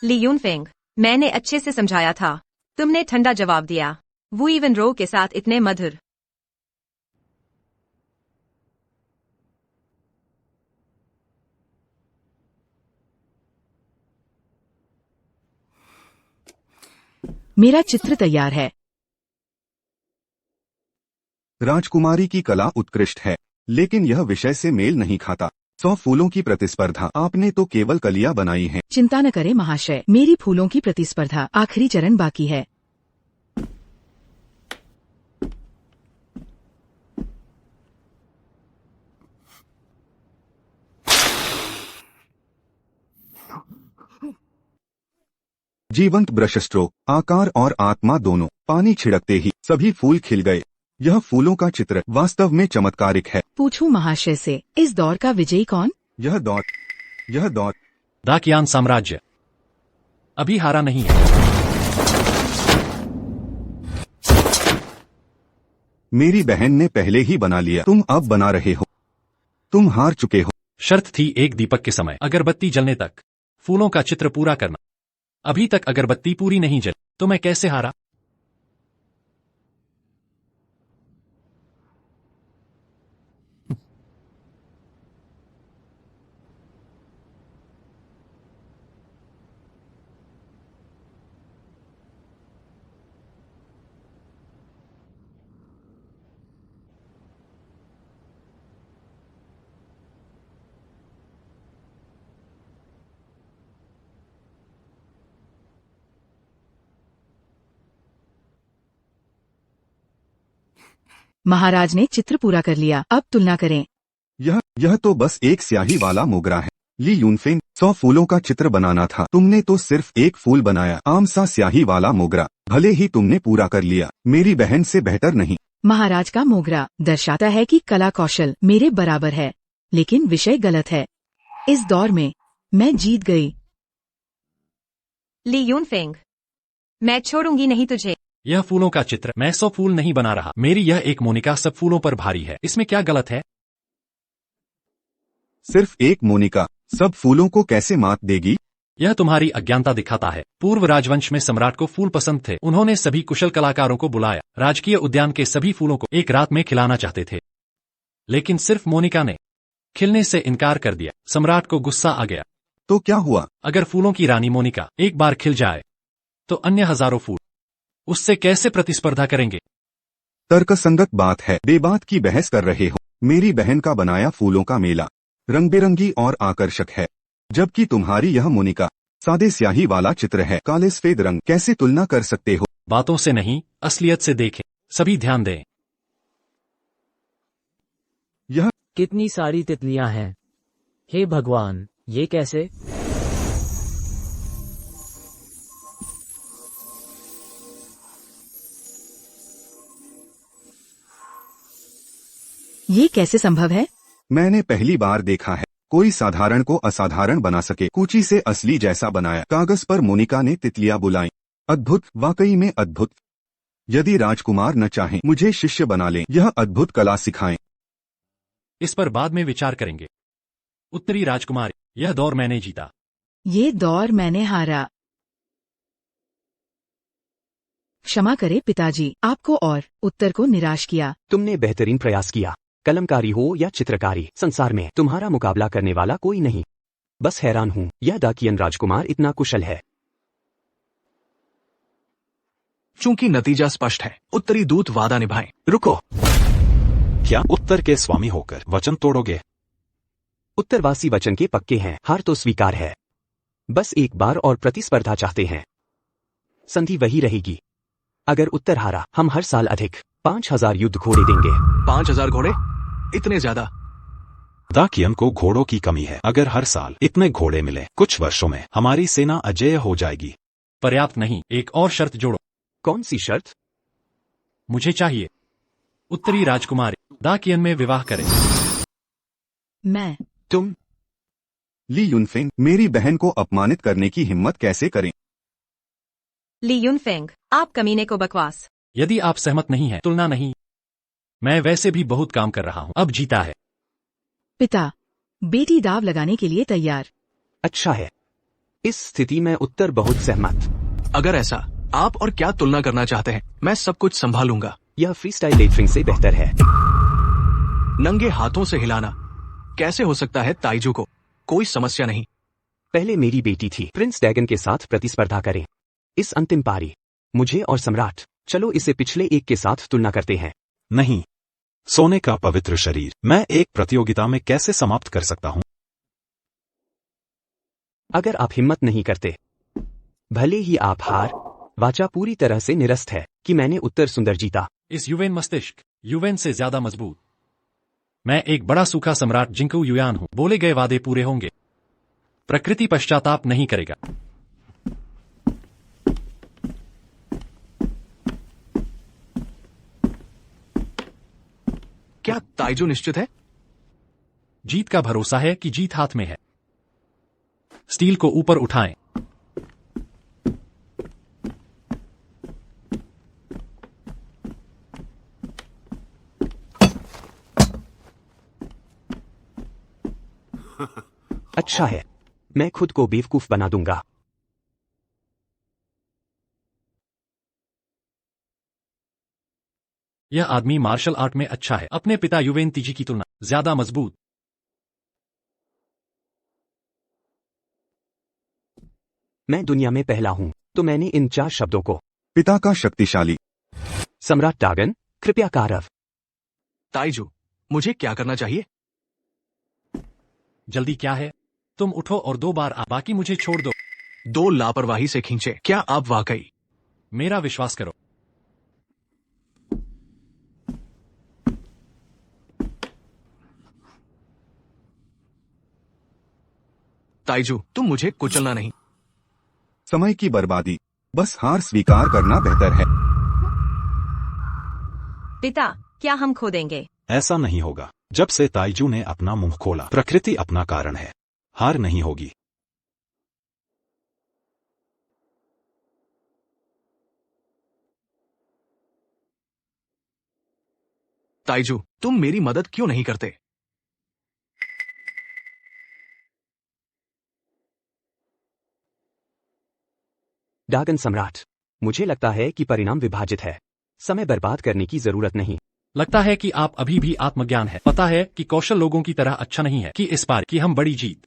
ली यून फेंग, मैंने अच्छे से समझाया था, तुमने ठंडा जवाब दिया, वो इवन रो के साथ इतने मधुर। मेरा चित्र तैयार है। राजकुमारी की कला उत्कृष्ट है, लेकिन यह विषय से मेल नहीं खाता। 100 फूलों की प्रतिस्पर्धा, आपने तो केवल कलियां बनाई हैं। चिंता न करें महाशय, मेरी फूलों की प्रतिस्पर्धा आखिरी चरण बाकी है। जीवंत ब्रश स्ट्रोक, आकार और आत्मा दोनों। पानी छिड़कते ही सभी फूल खिल गए। यह फूलों का चित्र वास्तव में चमत्कारिक है। पूछूं महाशय से, इस दौर का विजयी कौन? यह दौर दाकियान साम्राज्य अभी हारा नहीं है। मेरी बहन ने पहले ही बना लिया, तुम अब बना रहे हो। तुम हार चुके हो। शर्त थी एक दीपक के समय अगरबत्ती जलने तक फूलों का चित्र पूरा करना। अभी तक अगरबत्ती पूरी नहीं जली, तो मैं कैसे हारा? महाराज ने चित्र पूरा कर लिया, अब तुलना करें। यह तो बस एक स्याही वाला मोगरा है। ली यूनफेंग, 100 फूलों का चित्र बनाना था, तुमने तो सिर्फ एक फूल बनाया। आम सा स्याही वाला मोगरा, भले ही तुमने पूरा कर लिया, मेरी बहन से बेहतर नहीं। महाराज का मोगरा दर्शाता है कि कला कौशल मेरे बराबर है, लेकिन विषय गलत है। इस दौर में मैं जीत गई। ली यूनफेंग, मैं छोड़ूंगी नहीं तुझे। यह फूलों का चित्र, मैं 100 फूल नहीं बना रहा। मेरी यह एक मोनिका सब फूलों पर भारी है, इसमें क्या गलत है? सिर्फ एक मोनिका सब फूलों को कैसे मात देगी? यह तुम्हारी अज्ञानता दिखाता है। पूर्व राजवंश में सम्राट को फूल पसंद थे। उन्होंने सभी कुशल कलाकारों को बुलाया, राजकीय उद्यान के सभी फूलों को एक रात में खिलाना चाहते थे, लेकिन सिर्फ मोनिका ने खिलने से इनकार कर दिया। सम्राट को गुस्सा आ गया। तो क्या हुआ? अगर फूलों की रानी मोनिका एक बार खिल जाए तो अन्य हजारों फूल उससे कैसे प्रतिस्पर्धा करेंगे? तर्कसंगत बात है, बेबात की बहस कर रहे हो। मेरी बहन का बनाया फूलों का मेला रंग बिरंगी और आकर्षक है, जबकि तुम्हारी यह मोनिका सादे स्याही वाला चित्र है, काले सफेद रंग। कैसे तुलना कर सकते हो? बातों से नहीं, असलियत से देखें। सभी ध्यान दें। यह कितनी सारी तितलियां हैं। हे भगवान, ये कैसे? ये कैसे संभव है? मैंने पहली बार देखा है कोई साधारण को असाधारण बना सके। कूची से असली जैसा बनाया। कागज पर मोनिका ने तितलियां बुलाई। अद्भुत, वाकई में अद्भुत। यदि राजकुमार न चाहें, मुझे शिष्य बना लें, यह अद्भुत कला सिखाएं। इस पर बाद में विचार करेंगे। उत्तरी राजकुमारी, यह दौर मैंने जीता। ये दौर मैंने हारा। क्षमा करे पिताजी, आपको और उत्तर को निराश किया। तुमने बेहतरीन प्रयास किया। कलमकारी हो या चित्रकारी, संसार में तुम्हारा मुकाबला करने वाला कोई नहीं। बस हैरान हूँ, यह दाकियन राजकुमार इतना कुशल है। चूंकि नतीजा स्पष्ट है, उत्तरी दूत वादा निभाएं। रुको, क्या उत्तर के स्वामी होकर वचन तोड़ोगे? उत्तरवासी वचन के पक्के हैं, हार तो स्वीकार है। बस एक बार और प्रतिस्पर्धा चाहते हैं। संधि वही रहेगी। अगर उत्तर हारा, हम हर साल अधिक 5000 युद्ध घोड़े देंगे। 5000 घोड़े? इतने ज्यादा? दाकियन को घोड़ों की कमी है। अगर हर साल इतने घोड़े मिले, कुछ वर्षों में हमारी सेना अजेय हो जाएगी। पर्याप्त नहीं, एक और शर्त जोड़ो। कौन सी शर्त? मुझे चाहिए उत्तरी राजकुमारी दाकियन में विवाह करे। मैं? तुम? ली यूनफेंग, मेरी बहन को अपमानित करने की हिम्मत कैसे करें? ली यूनफेंग, आप कमीने को बकवास। यदि आप सहमत नहीं हैं, तुलना नहीं। मैं वैसे भी बहुत काम कर रहा हूँ, अब जीता है। पिता, बेटी दाव लगाने के लिए तैयार। अच्छा है। इस स्थिति में उत्तर बहुत सहमत। अगर ऐसा, आप और क्या तुलना करना चाहते हैं? मैं सब कुछ संभालूंगा। यह फ्रीस्टाइल लेटरिंग से बेहतर है। नंगे हाथों से हिलाना कैसे हो सकता है ताइजू को? कोई समस्या नहीं। पहले मेरी बेटी थी। प्रिंस डैगन के साथ प्रतिस्पर्धा करें। इस अंतिम पारी, मुझे और सम्राट। चलो इसे पिछले एक के साथ तुलना करते हैं। नहीं, सोने का पवित्र शरीर मैं एक प्रतियोगिता में कैसे समाप्त कर सकता हूँ? अगर आप हिम्मत नहीं करते, भले ही आप हार, वाचा पूरी तरह से निरस्त है कि मैंने उत्तर सुंदर जीता। इस युवेन मस्तिष्क युवेन से ज्यादा मजबूत। मैं एक बड़ा सूखा सम्राट जिंकू युयान हूं। बोले गए वादे पूरे होंगे। प्रकृति पश्चाताप नहीं करेगा। क्या ताइजू निश्चित है? जीत का भरोसा है कि जीत हाथ में है। स्टील को ऊपर उठाएं। अच्छा है, मैं खुद को बेवकूफ बना दूंगा। यह आदमी मार्शल आर्ट में अच्छा है। अपने पिता युवेन तीजी की तुलना ज्यादा मजबूत। मैं दुनिया में पहला हूं, तो मैंने इन 4 शब्दों को। पिता का शक्तिशाली। सम्राट डागन, कृपया कारव। ताइजू, मुझे क्या करना चाहिए? जल्दी क्या है? तुम उठो और 2 बार बाकी मुझे छोड़ दो। 2 लापरवाही से खींचे। क्या आप वाकई? मेरा विश्वास करो। ताइजू, तुम मुझे कुचलना नहीं। समय की बर्बादी। बस हार स्वीकार करना बेहतर है। पिता, क्या हम खो देंगे? ऐसा नहीं होगा। जब से ताइजू ने अपना मुंह खोला, प्रकृति अपना कारण है। हार नहीं होगी। ताइजू, तुम मेरी मदद क्यों नहीं करते? डागन सम्राट, मुझे लगता है कि परिणाम विभाजित है। समय बर्बाद करने की जरूरत नहीं। लगता है कि आप अभी भी आत्मज्ञान है। पता है कि कौशल लोगों की तरह अच्छा नहीं है कि इस बार की हम बड़ी जीत।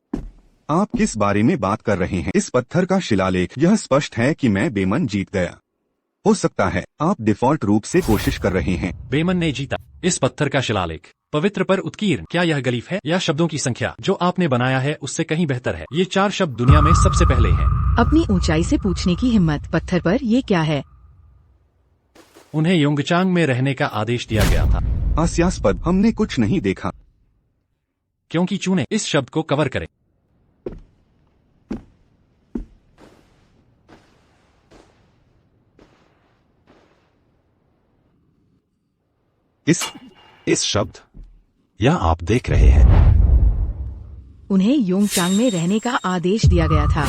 आप किस बारे में बात कर रहे हैं? इस पत्थर का शिलालेख। यह स्पष्ट है कि मैं बेमन जीत गया। हो सकता है आप डिफॉल्ट रूप से कोशिश कर रहे हैं। बेमन ने जीता। इस पत्थर का शिलालेख पवित्र पर उत्कीर्ण। क्या यह गलीफ है या शब्दों की संख्या जो आपने बनाया है उससे कहीं बेहतर है? ये 4 शब्द दुनिया में सबसे पहले हैं। अपनी ऊंचाई से पूछने की हिम्मत। पत्थर पर ये क्या है? उन्हें योंगचांग में रहने का आदेश दिया गया था। हास्यास्पद। हमने कुछ नहीं देखा। क्योंकि चूने इस शब्द को कवर करें। इस शब्द, यह आप देख रहे हैं। उन्हें योंगचांग में रहने का आदेश दिया गया था।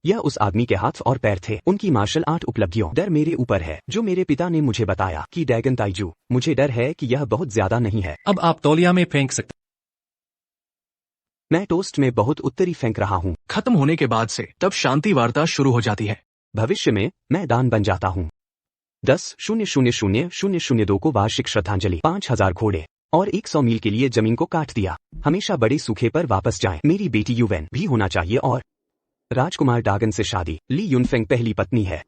यह उस आदमी के हाथ और पैर थे। उनकी मार्शल आर्ट उपलब्धियों। डर मेरे ऊपर है। जो मेरे पिता ने मुझे बताया कि डैगन ताइजू, मुझे डर है कि यह बहुत ज्यादा नहीं है। अब आप तौलिया में फेंक सकते। मैं टोस्ट में बहुत उत्तरी फेंक रहा हूँ। खत्म होने के बाद से तब शांति वार्ता शुरू हो जाती है। भविष्य में मैं दान बन जाता हूँ। 10,000,002 को वार्षिक श्रद्धांजलि। 5,000 घोड़े और 100 मील के लिए जमीन को काट दिया। हमेशा बड़े सूखे पर वापस जाएं। मेरी बेटी युवेन भी होना चाहिए और राजकुमार डागन से शादी। ली युनफेंग पहली पत्नी है।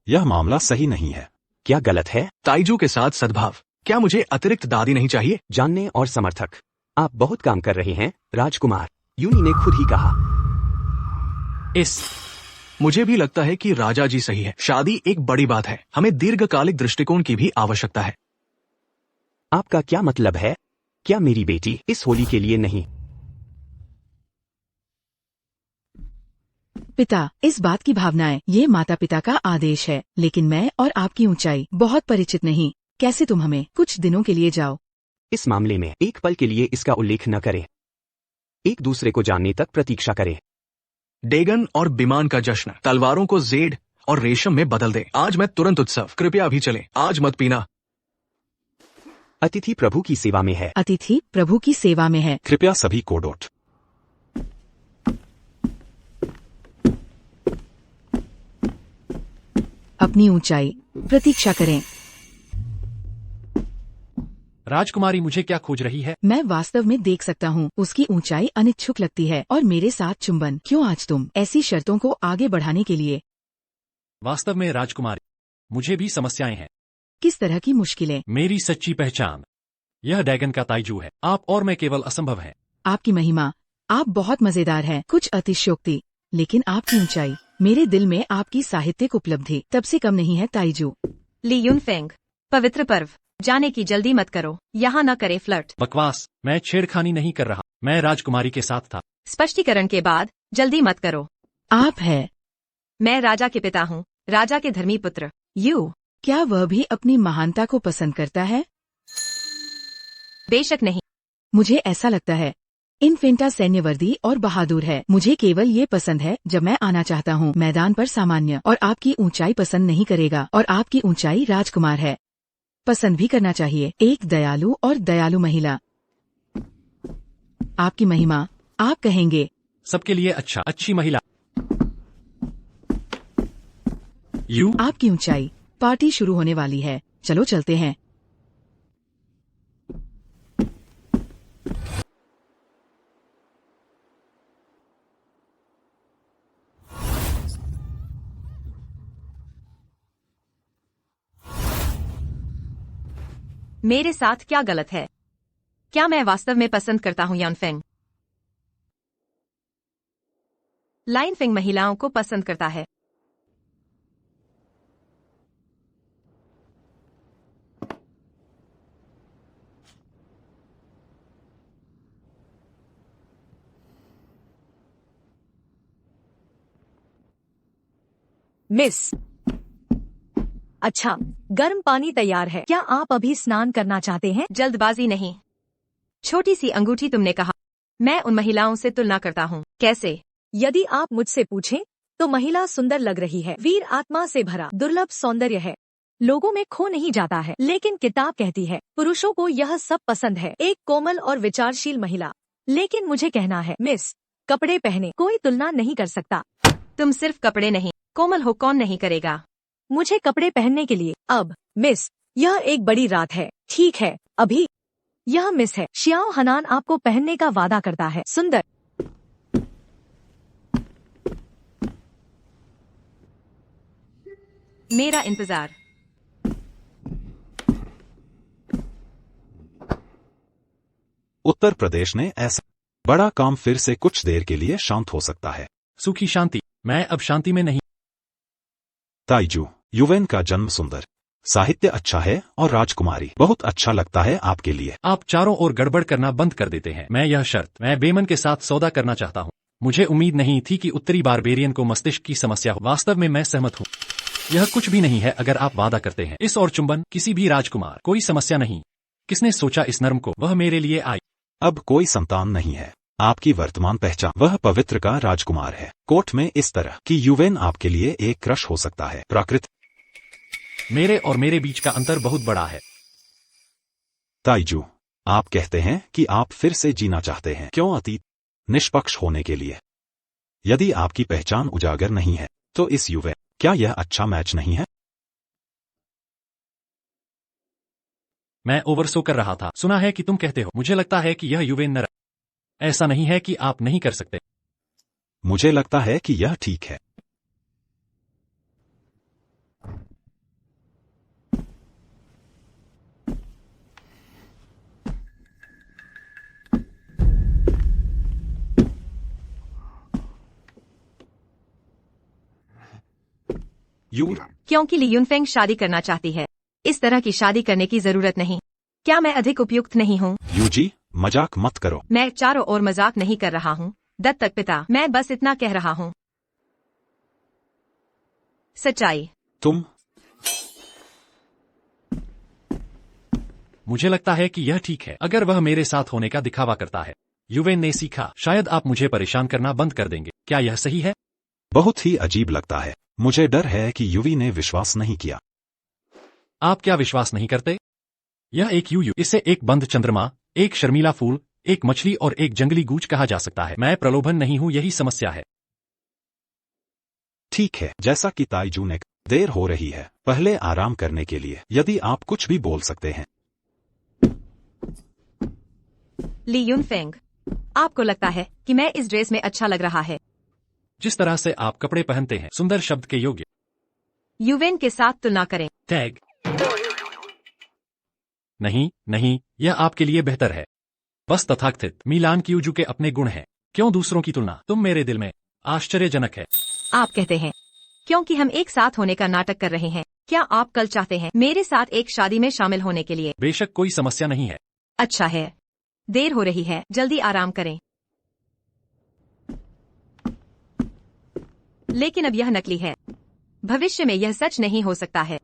यह मामला सही नहीं है। क्या गलत है? ताइजू के साथ सद्भाव। क्या मुझे अतिरिक्त दादी नहीं चाहिए? जानने और समर्थक। आप बहुत काम कर रहे हैं राजकुमार, यूनी ने खुद ही कहा। मुझे भी लगता है कि राजा जी सही है। शादी एक बड़ी बात है। हमें दीर्घकालिक दृष्टिकोण की भी आवश्यकता है। आपका क्या मतलब है? क्या मेरी बेटी इस होली के लिए नहीं? पिता, इस बात की भावनाएं, ये माता पिता का आदेश है। लेकिन मैं और आपकी ऊंचाई बहुत परिचित नहीं। कैसे तुम हमें कुछ दिनों के लिए जाओ? इस मामले में एक पल के लिए इसका उल्लेख न करें। एक दूसरे को जानने तक प्रतीक्षा करें। डेगन और बिमान का जश्न तलवारों को जेड और रेशम में बदल दे। आज मैं तुरंत उत्सव। कृपया अभी चलें। आज मत पीना। अतिथि प्रभु की सेवा में है। अतिथि प्रभु की सेवा में है। कृपया सभी कोडोट अपनी ऊंचाई प्रतीक्षा करें। राजकुमारी मुझे क्या खोज रही है? मैं वास्तव में देख सकता हूँ। उसकी ऊंचाई अनिच्छुक लगती है और मेरे साथ चुंबन। क्यों आज तुम ऐसी शर्तों को आगे बढ़ाने के लिए? वास्तव में राजकुमारी, मुझे भी समस्याएं हैं। किस तरह की मुश्किलें? मेरी सच्ची पहचान, यह ड्रैगन का ताइजू है। आप और मैं केवल असंभव है। आपकी महिमा, आप बहुत मजेदार हैं। कुछ अतिशयोक्ति, लेकिन आपकी ऊंचाई, मेरे दिल में आपकी साहित्यिक उपलब्धि तब से कम नहीं है ताइजू। ली यूनफेंग, पवित्र पर्व, जाने की जल्दी मत करो। यहाँ न करे फ्लर्ट। बकवास, मैं छेड़खानी नहीं कर रहा। मैं राजकुमारी के साथ था। स्पष्टीकरण के बाद जल्दी मत करो। आप है? मैं राजा के पिता हूँ, राजा के धर्मी पुत्र। क्या वह भी अपनी महानता को पसंद करता है? बेशक नहीं। मुझे ऐसा लगता है। इन्फेंटा सैन्य वर्दी और बहादुर है। मुझे केवल ये पसंद है जब मैं आना चाहता हूँ मैदान पर सामान्य, और आपकी ऊंचाई पसंद नहीं करेगा, और आपकी ऊंचाई राजकुमार है। पसंद भी करना चाहिए। एक दयालु और दयालु महिला। आपकी महिमा, आप कहेंगे। सबके लिए अच्छा, अच्छी महिला। आपकी ऊंचाई। पार्टी शुरू होने वाली है, चलो चलते हैं। मेरे साथ क्या गलत है? क्या मैं वास्तव में पसंद करता हूँ यानफेंग? लाइनफेंग महिलाओं को पसंद करता है। मिस, अच्छा, गर्म पानी तैयार है। क्या आप अभी स्नान करना चाहते हैं? जल्दबाजी नहीं। छोटी सी अंगूठी, तुमने कहा। मैं उन महिलाओं से तुलना करता हूँ। कैसे? यदि आप मुझसे पूछें तो महिला सुंदर लग रही है। वीर आत्मा से भरा दुर्लभ सौंदर्य है, लोगों में खो नहीं जाता है। लेकिन किताब कहती है पुरुषों को यह सब पसंद है। एक कोमल और विचारशील महिला। लेकिन मुझे कहना है मिस, कपड़े पहने कोई तुलना नहीं कर सकता। तुम सिर्फ कपड़े नहीं, कोमल हो कौन नहीं करेगा? मुझे कपड़े पहनने के लिए। अब मिस, यह एक बड़ी रात है। ठीक है, अभी यह मिस है। श्याओ हनान आपको पहनने का वादा करता है। सुंदर। मेरा इंतजार। उत्तर प्रदेश ने ऐसा बड़ा काम फिर से कुछ देर के लिए शांत हो सकता है। सुखी शांति। मैं अब शांति में नहीं। ताइजू, युवेन का जन्म सुंदर, साहित्य अच्छा है और राजकुमारी बहुत अच्छा लगता है आपके लिए। आप चारों ओर गड़बड़ करना बंद कर देते हैं। मैं बेमन के साथ सौदा करना चाहता हूँ। मुझे उम्मीद नहीं थी कि उत्तरी बारबेरियन को मस्तिष्क की समस्या हो। वास्तव में मैं सहमत हूँ। यह कुछ भी नहीं है अगर आप वादा करते हैं। इस और चुंबन, किसी भी राजकुमार, कोई समस्या नहीं। किसने सोचा इस नर्म को? वह मेरे लिए आई। अब कोई संतान नहीं है। आपकी वर्तमान पहचान, वह पवित्र का राजकुमार है। कोर्ट में इस तरह की युवेन आपके लिए एक क्रश हो सकता है। प्राकृत। मेरे और मेरे बीच का अंतर बहुत बड़ा है। ताइजू, आप कहते हैं कि आप फिर से जीना चाहते हैं। क्यों? अतीत निष्पक्ष होने के लिए। यदि आपकी पहचान उजागर नहीं है तो इस युवेन, क्या यह अच्छा मैच नहीं है? मैं ओवरसो कर रहा था। सुना है कि तुम कहते हो। मुझे लगता है कि यह युवेन नर। ऐसा नहीं है कि आप नहीं कर सकते। मुझे लगता है कि यह ठीक है। क्योंकि ली यूनफेंग शादी करना चाहती है। इस तरह की शादी करने की जरूरत नहीं। क्या मैं अधिक उपयुक्त नहीं हूँ? यूजी, मजाक मत करो। मैं चारों ओर मजाक नहीं कर रहा हूँ। दत्तक पिता, मैं बस इतना कह रहा हूँ। सच्चाई। तुम। मुझे लगता है कि यह ठीक है अगर वह मेरे साथ होने का दिखावा करता है। युवेन ने सीखा, शायद आप मुझे परेशान करना बंद कर देंगे। क्या यह सही है? बहुत ही अजीब लगता है। मुझे डर है कि युवी ने विश्वास नहीं किया। आप क्या विश्वास नहीं करते? यह एक यूयू, इसे एक बंद चंद्रमा, एक शर्मीला फूल, एक मछली और एक जंगली गूंज कहा जा सकता है। मैं प्रलोभन नहीं हूं, यही समस्या है। ठीक है, जैसा कि ताइजू ने देर हो रही है, पहले आराम करने के लिए यदि आप कुछ भी बोल सकते हैं। ली यूनफेंग, आपको लगता है कि मैं इस ड्रेस में अच्छा लग रहा है? जिस तरह से आप कपड़े पहनते हैं सुंदर शब्द के योग्य। यूवेन के साथ तुलना करें। टैग। नहीं नहीं, यह आपके लिए बेहतर है। बस तथाकथित मिलान कियूजू के अपने गुण हैं। क्यों दूसरों की तुलना? तुम मेरे दिल में आश्चर्यजनक है। आप कहते हैं क्योंकि हम एक साथ होने का नाटक कर रहे हैं। क्या आप कल चाहते हैं मेरे साथ एक शादी में शामिल होने के लिए? बेशक, कोई समस्या नहीं है। अच्छा है, देर हो रही है, जल्दी आराम करें। लेकिन अब यह नकली है। भविष्य में यह सच नहीं हो सकता है।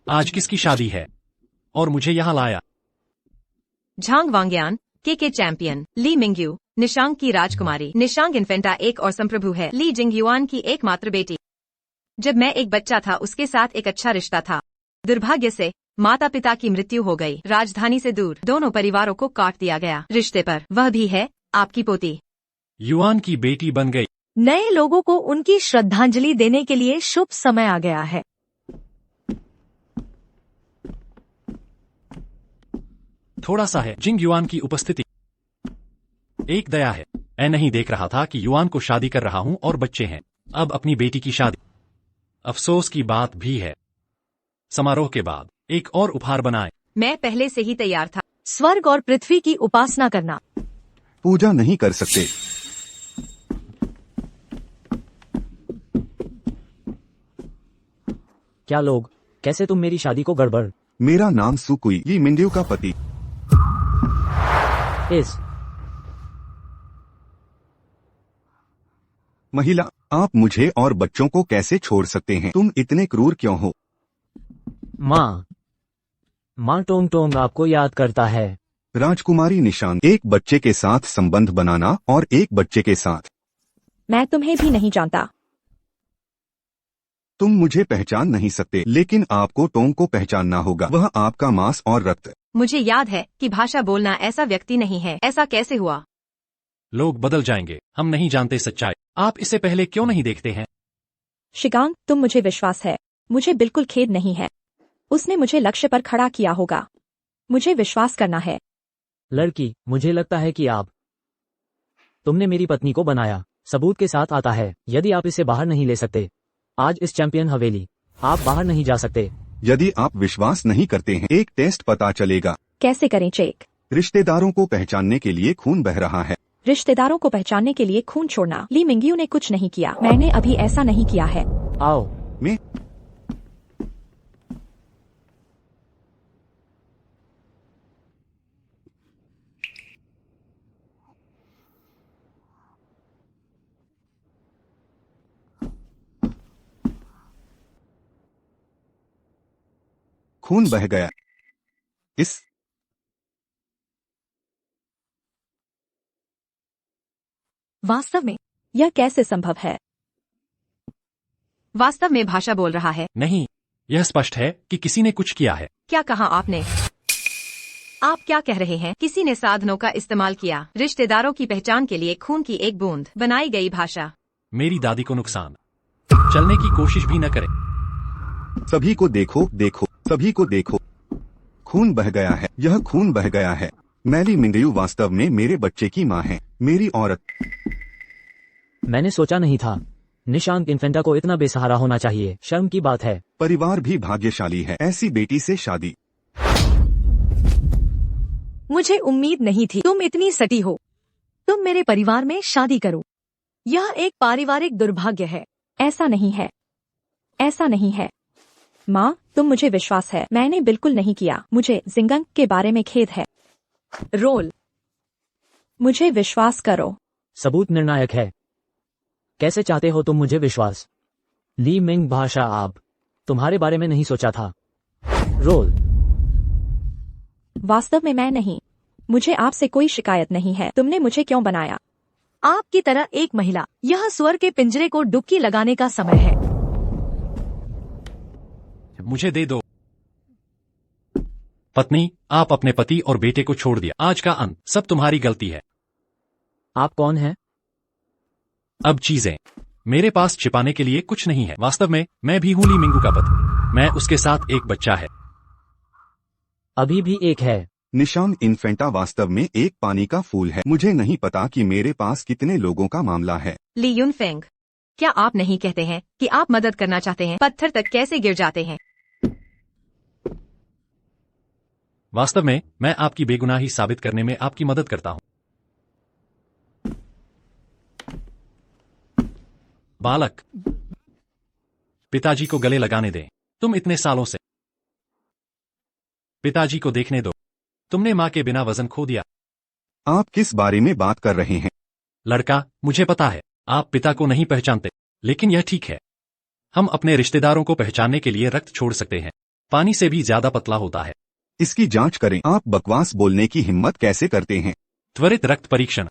आज किसकी शादी है और मुझे यहाँ लाया? झांग वांग्यान के चैंपियन ली मिंगयू, निशांग की राजकुमारी। निशांग इन्फेंटा एक और संप्रभु है, ली जिंगयुआन की एकमात्र बेटी। जब मैं एक बच्चा था उसके साथ एक अच्छा रिश्ता था। दुर्भाग्य से माता पिता की मृत्यु हो गई। राजधानी से दूर दोनों परिवारों को काट दिया गया। रिश्ते पर वह भी है आपकी पोती। युआन की बेटी बन गई। नए लोगों को उनकी श्रद्धांजलि देने के लिए शुभ समय आ गया है। थोड़ा सा है जिंग युआन की उपस्थिति। एक दया है। मैं नहीं देख रहा था कि युआन को शादी कर रहा हूँ और बच्चे हैं। अब अपनी बेटी की शादी। अफसोस की बात भी है। समारोह के बाद एक और उपहार बनाए। मैं पहले से ही तैयार था। स्वर्ग और पृथ्वी की उपासना करना। पूजा नहीं कर सकते। क्या लोग, कैसे तुम मेरी शादी को गड़बड़? मेरा नाम सुकुई, ये मिंड्यू का पति। इस महिला, आप मुझे और बच्चों को कैसे छोड़ सकते हैं? तुम इतने क्रूर क्यों हो? माँ टोंग टोंग आपको याद करता है। राजकुमारी निशान, एक बच्चे के साथ संबंध बनाना और एक बच्चे के साथ। मैं तुम्हें भी नहीं जानता। तुम मुझे पहचान नहीं सकते, लेकिन आपको टोंग को पहचानना होगा। वह आपका मांस और रक्त। मुझे याद है कि भाषा बोलना ऐसा व्यक्ति नहीं है। ऐसा कैसे हुआ? लोग बदल जाएंगे। हम नहीं जानते सच्चाई। आप इसे पहले क्यों नहीं देखते हैं? शिगांग, तुम मुझे विश्वास है। मुझे बिल्कुल खेद नहीं है। उसने मुझे लक्ष्य पर खड़ा किया होगा। मुझे विश्वास करना है। लड़की, मुझे लगता है कि तुमने मेरी पत्नी को बनाया। सबूत के साथ आता है। यदि आप इसे बाहर नहीं ले सकते, आज इस चैंपियन हवेली, आप बाहर नहीं जा सकते। यदि आप विश्वास नहीं करते हैं, एक टेस्ट पता चलेगा। कैसे करें चेक? रिश्तेदारों को पहचानने के लिए खून बह रहा है। रिश्तेदारों को पहचानने के लिए खून छोड़ना। ली मिंगयू ने कुछ नहीं किया। मैंने अभी ऐसा नहीं किया है। आओ। मैं खून बह गया। इस वास्तव में यह कैसे संभव है? वास्तव में भाषा बोल रहा है। नहीं, यह स्पष्ट है कि किसी ने कुछ किया है। क्या कहा आपने? आप क्या कह रहे हैं? किसी ने साधनों का इस्तेमाल किया। रिश्तेदारों की पहचान के लिए खून की एक बूंद। बनाई गई भाषा। मेरी दादी को नुकसान। चलने की कोशिश भी न करें। सभी को देखो, देखो, सभी को देखो। खून बह गया है। यह खून बह गया है। मैली मिंगयू वास्तव में मेरे बच्चे की माँ है। मेरी औरत। मैंने सोचा नहीं था निशांत इन्फेंटा को इतना बेसहारा होना चाहिए। शर्म की बात है। परिवार भी भाग्यशाली है, ऐसी बेटी से शादी। मुझे उम्मीद नहीं थी तुम इतनी सटी हो। तुम मेरे परिवार में शादी करो। यह एक पारिवारिक दुर्भाग्य है। ऐसा नहीं है। ऐसा नहीं है। माँ, तुम मुझे विश्वास है। मैंने बिल्कुल नहीं किया। मुझे जिंगंग के बारे में खेद है। रोल। मुझे विश्वास करो। सबूत निर्णायक है। कैसे चाहते हो तुम मुझे विश्वास? ली मिंग भाषा, आप तुम्हारे बारे में नहीं सोचा था। रोल। वास्तव में मैं नहीं। मुझे आपसे कोई शिकायत नहीं है। तुमने मुझे क्यों बनाया? आपकी तरह एक महिला। यह स्वर के पिंजरे को डुबकी लगाने का समय है। मुझे दे दो। पत्नी, आप अपने पति और बेटे को छोड़ दिया। आज का अंत सब तुम्हारी गलती है। आप कौन हैं? अब चीजें। मेरे पास छिपाने के लिए कुछ नहीं है। वास्तव में मैं भी हूं ली मिंगू का पति। मैं उसके साथ एक बच्चा है। अभी भी एक है। निशान इन्फेंटा वास्तव में एक पानी का फूल है। मुझे नहीं पता कि मेरे पास कितने लोगों का मामला है। ली यूनफेंग, क्या आप नहीं कहते हैं कि आप मदद करना चाहते हैं? पत्थर तक कैसे गिर जाते हैं? वास्तव में मैं आपकी बेगुनाही साबित करने में आपकी मदद करता हूं। बालक, पिताजी को गले लगाने दें। तुम इतने सालों से। पिताजी को देखने दो। तुमने मां के बिना वजन खो दिया। आप किस बारे में बात कर रहे हैं? लड़का, मुझे पता है आप पिता को नहीं पहचानते, लेकिन यह ठीक है। हम अपने रिश्तेदारों को पहचानने के लिए रक्त छोड़ सकते हैं। पानी से भी ज्यादा पतला होता है। इसकी जांच करें। आप बकवास बोलने की हिम्मत कैसे करते हैं? त्वरित रक्त परीक्षण।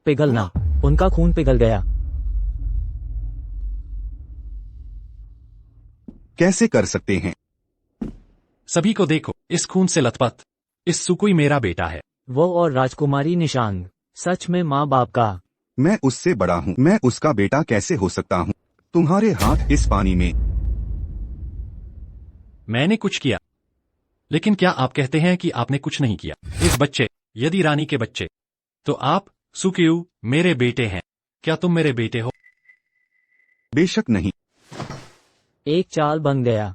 पिघलना। उनका खून पिघल गया। कैसे कर सकते हैं? सभी को देखो, इस खून से लथपथ। इस सुकुई मेरा बेटा है। वो और राजकुमारी निशांग, सच में माँ बाप का। मैं उससे बड़ा हूँ। मैं उसका बेटा कैसे हो सकता हूँ? तुम्हारे हाथ इस पानी में। मैंने कुछ किया, लेकिन क्या आप कहते हैं कि आपने कुछ नहीं किया? इस बच्चे, यदि रानी के बच्चे, तो आप सुकियू मेरे बेटे हैं। क्या तुम मेरे बेटे हो? बेशक नहीं। एक चाल बन गया।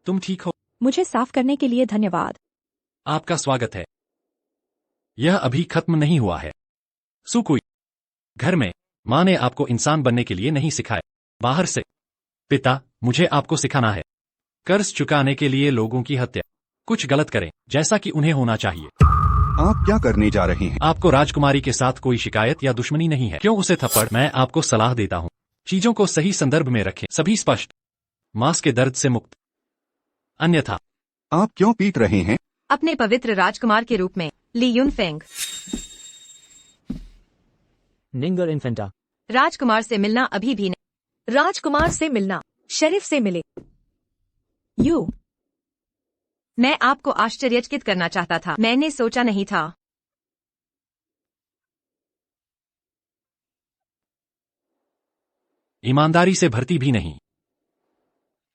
तुम ठीक हो? मुझे साफ करने के लिए धन्यवाद। आपका स्वागत है। यह अभी खत्म नहीं हुआ है। सुकुई, घर में मां ने आपको इंसान बनने के लिए नहीं सिखाया, बाहर से। पिता, मुझे आपको सिखाना है। कर्ज चुकाने के लिए लोगों की हत्या। कुछ गलत करें, जैसा कि उन्हें होना चाहिए। आप क्या करने जा रहे हैं? आपको राजकुमारी के साथ कोई शिकायत या दुश्मनी नहीं है। क्यों उसे थप्पड़? मैं आपको सलाह देता हूँ, चीजों को सही संदर्भ में रखें। सभी स्पष्ट। मांस के दर्द से मुक्त। अन्यथा। आप क्यों पीट रहे हैं? अपने पवित्र राजकुमार के रूप में। ली यूनफेंग, निंगर इन्फेंटा। राजकुमार से मिलना अभी भी नहीं। राजकुमार से मिलना। शेरिफ से मिले। यू, मैं आपको आश्चर्यचकित करना चाहता था। मैंने सोचा नहीं था। ईमानदारी से भर्ती भी नहीं।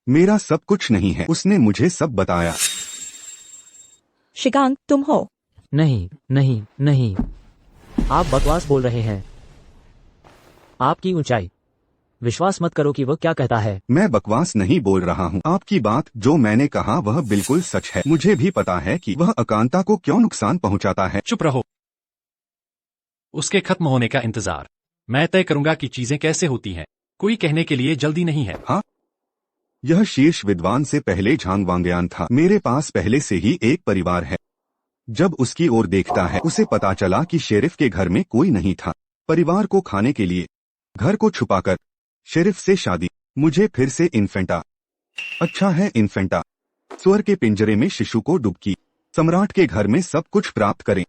मेरा सब कुछ नहीं है। उसने मुझे सब बताया। शिगांग, तुम हो? नहीं, नहीं, नहीं। आप बकवास बोल रहे हैं। आपकी ऊंचाई। विश्वास मत करो कि वह क्या कहता है। मैं बकवास नहीं बोल रहा हूँ। आपकी बात जो मैंने कहा वह बिल्कुल सच है। मुझे भी पता है कि वह अकांता को क्यों नुकसान पहुँचाता है। चुप रहो। उसके खत्म होने का इंतजार। मैं तय करूंगा कि चीजें कैसे होती हैं। कोई कहने के लिए जल्दी नहीं है। हाँ, यह शीर्ष विद्वान से पहले झांग वांग्यान था। मेरे पास पहले से ही एक परिवार है। जब उसकी ओर देखता है, उसे पता चला कि शेरिफ के घर में कोई नहीं था। परिवार को खाने के लिए घर को छुपाकर शेरिफ से शादी। मुझे फिर से इन्फेंटा। अच्छा है इन्फेंटा। स्वर के पिंजरे में शिशु को डुबकी। सम्राट के घर में सब कुछ प्राप्त करें।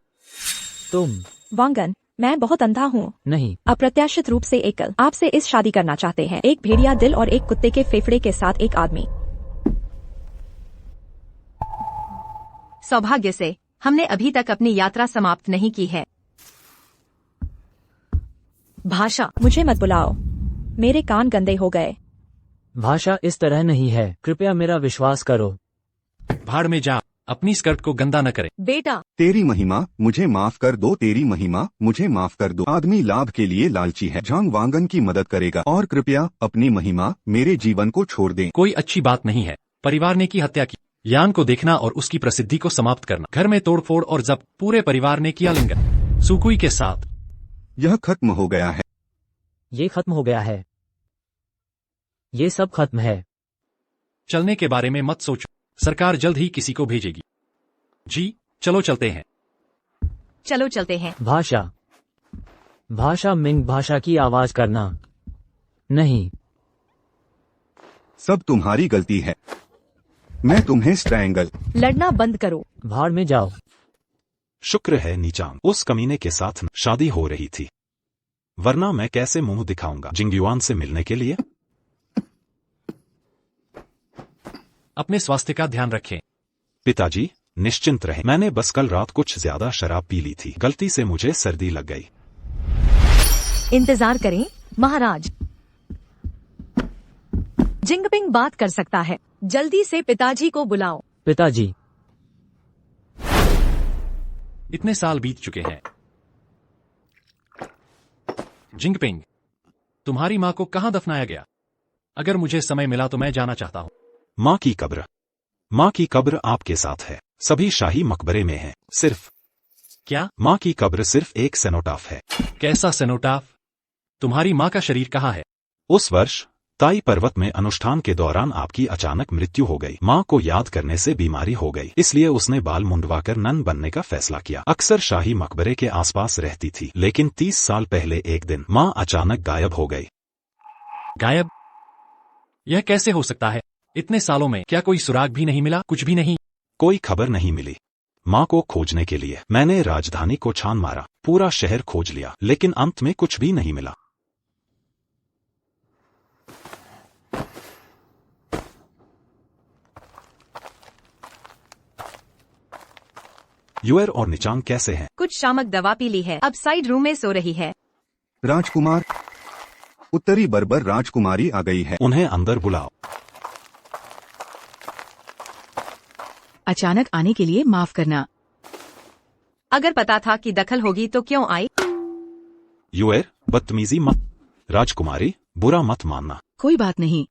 तुम। वांगन, मैं बहुत अंधा हूँ। नहीं। अप्रत्याशित रूप से एकल। आपसे इस शादी करना चाहते हैं। एक भेड़िया दिल और एक कुत्ते के फेफड़े के साथ एक आदमी। सौभाग्य से हमने अभी तक अपनी यात्रा समाप्त नहीं की है। भाषा। मुझे मत बुलाओ। मेरे कान गंदे हो गए। भाषा इस तरह नहीं है। कृपया मेरा विश्वास करो। भाड़ में जा। अपनी स्कर्ट को गंदा न करे। बेटा। तेरी महिमा मुझे माफ कर दो। तेरी महिमा मुझे माफ कर दो। आदमी लाभ के लिए लालची है। झांग वांगन की मदद करेगा और कृपया अपनी महिमा मेरे जीवन को छोड़ दें। कोई अच्छी बात नहीं है। परिवार ने की हत्या की। यान को देखना और उसकी प्रसिद्धि को समाप्त करना। घर में तोड़फोड़ और जब्त। पूरे परिवार ने किया लिंगन सुकुई के साथ। यह खत्म हो गया है। ये खत्म हो गया है। ये सब खत्म है। चलने के बारे में मत सोचो। सरकार जल्द ही किसी को भेजेगी। जी, चलो चलते हैं। चलो चलते हैं। भाषा। भाषा मिंग भाषा की आवाज करना। नहीं। सब तुम्हारी गलती है। मैं तुम्हें स्ट्रैंगल। लड़ना बंद करो। भाड़ में जाओ। शुक्र है नीचांग उस कमीने के साथ शादी हो रही थी, वरना मैं कैसे मुंह दिखाऊंगा जिंगयुआन से मिलने के लिए। अपने स्वास्थ्य का ध्यान रखें। पिताजी निश्चिंत रहे, मैंने बस कल रात कुछ ज्यादा शराब पी ली थी, गलती से मुझे सर्दी लग गई। इंतजार करें महाराज। जिंगपिंग बात कर सकता है, जल्दी से पिताजी को बुलाओ। पिताजी, इतने साल बीत चुके हैं। जिंगपिंग, तुम्हारी माँ को कहाँ दफनाया गया? अगर मुझे समय मिला तो मैं जाना चाहता हूँ। माँ की कब्र आपके साथ है, सभी शाही मकबरे में है। सिर्फ क्या? माँ की कब्र सिर्फ एक सेनोटाफ है। कैसा सेनोटाफ? तुम्हारी माँ का शरीर कहाँ है? उस वर्ष ताई पर्वत में अनुष्ठान के दौरान आपकी अचानक मृत्यु हो गई। माँ को याद करने से बीमारी हो गई, इसलिए उसने बाल मुंडवाकर नन बनने का फैसला किया। अक्सर शाही मकबरे के आसपास रहती थी, लेकिन 30 साल पहले एक दिन माँ अचानक गायब हो गई। गायब? यह कैसे हो सकता है? इतने सालों में क्या कोई सुराग भी नहीं मिला? कुछ भी नहीं? कोई खबर नहीं मिली। माँ को खोजने के लिए मैंने राजधानी को छान मारा, पूरा शहर खोज लिया, लेकिन अंत में कुछ भी नहीं मिला। युएर और निचांग कैसे हैं? कुछ शामक दवा पी ली है, अब साइड रूम में सो रही है। राजकुमार, उत्तरी बर्बर राजकुमारी आ गई है। उन्हें अंदर बुलाओ। अचानक आने के लिए माफ करना। अगर पता था कि दखल होगी तो क्यों आई? युएर, बदतमीजी मत। राजकुमारी, बुरा मत मानना। कोई बात नहीं,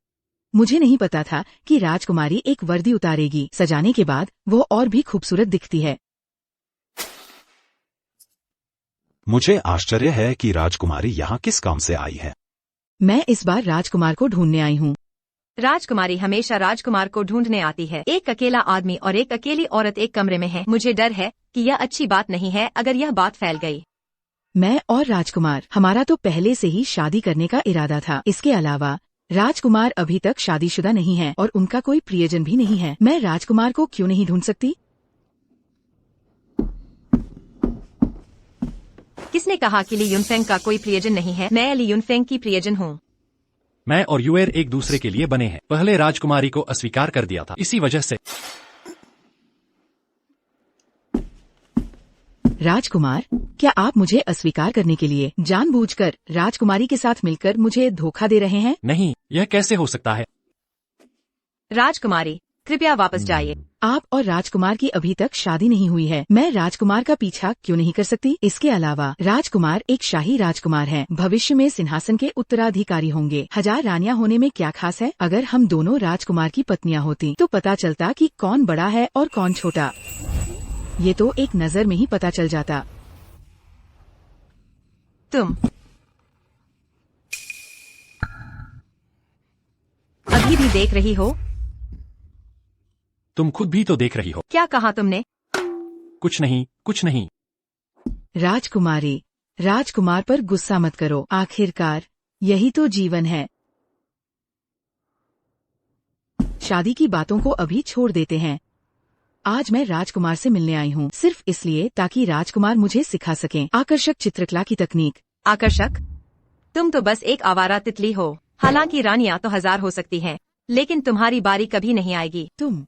मुझे नहीं पता था कि राजकुमारी एक वर्दी उतारेगी। सजाने के बाद वो और भी खूबसूरत दिखती है। मुझे आश्चर्य है कि राजकुमारी यहाँ किस काम से आई है। मैं इस बार राजकुमार को ढूंढने आई हूँ। राजकुमारी हमेशा राजकुमार को ढूंढने आती है। एक अकेला आदमी और एक अकेली औरत एक कमरे में है। मुझे डर है कि यह अच्छी बात नहीं है अगर यह बात फैल गई। मैं और राजकुमार, हमारा तो पहले से ही शादी करने का इरादा था। इसके अलावा राजकुमार अभी तक शादीशुदा नहीं है और उनका कोई प्रियजन भी नहीं है। मैं राजकुमार को क्यों नहीं ढूंढ सकती? किसने कहा कि ली युनफेंग का कोई प्रियजन नहीं है? मैं ली युनफेंग की प्रियजन हूँ। मैं और युएर एक दूसरे के लिए बने हैं। पहले राजकुमारी को अस्वीकार कर दिया था, इसी वजह से। राजकुमार, क्या आप मुझे अस्वीकार करने के लिए जानबूझकर राजकुमारी के साथ मिलकर मुझे धोखा दे रहे हैं? नहीं, यह कैसे हो सकता है? राजकुमारी, कृपया वापस जाइए। आप और राजकुमार की अभी तक शादी नहीं हुई है। मैं राजकुमार का पीछा क्यों नहीं कर सकती? इसके अलावा राजकुमार एक शाही राजकुमार हैं। भविष्य में सिंहासन के उत्तराधिकारी होंगे। 1000 रानियां होने में क्या खास है? अगर हम दोनों राजकुमार की पत्नियां होती तो पता चलता कि कौन बड़ा है और कौन छोटा। ये तो एक नजर में ही पता चल जाता। तुम अभी भी देख रही हो? तुम खुद भी तो देख रही हो। क्या कहा तुमने? कुछ नहीं, कुछ नहीं। राजकुमारी, राजकुमार पर गुस्सा मत करो। आखिरकार यही तो जीवन है। शादी की बातों को अभी छोड़ देते हैं। आज मैं राजकुमार से मिलने आई हूँ, सिर्फ इसलिए ताकि राजकुमार मुझे सिखा सकें आकर्षक चित्रकला की तकनीक। आकर्षक? तुम तो बस एक आवारा तितली हो। हालांकि रानियां तो 1000 हो सकती हैं, लेकिन तुम्हारी बारी कभी नहीं आएगी। तुम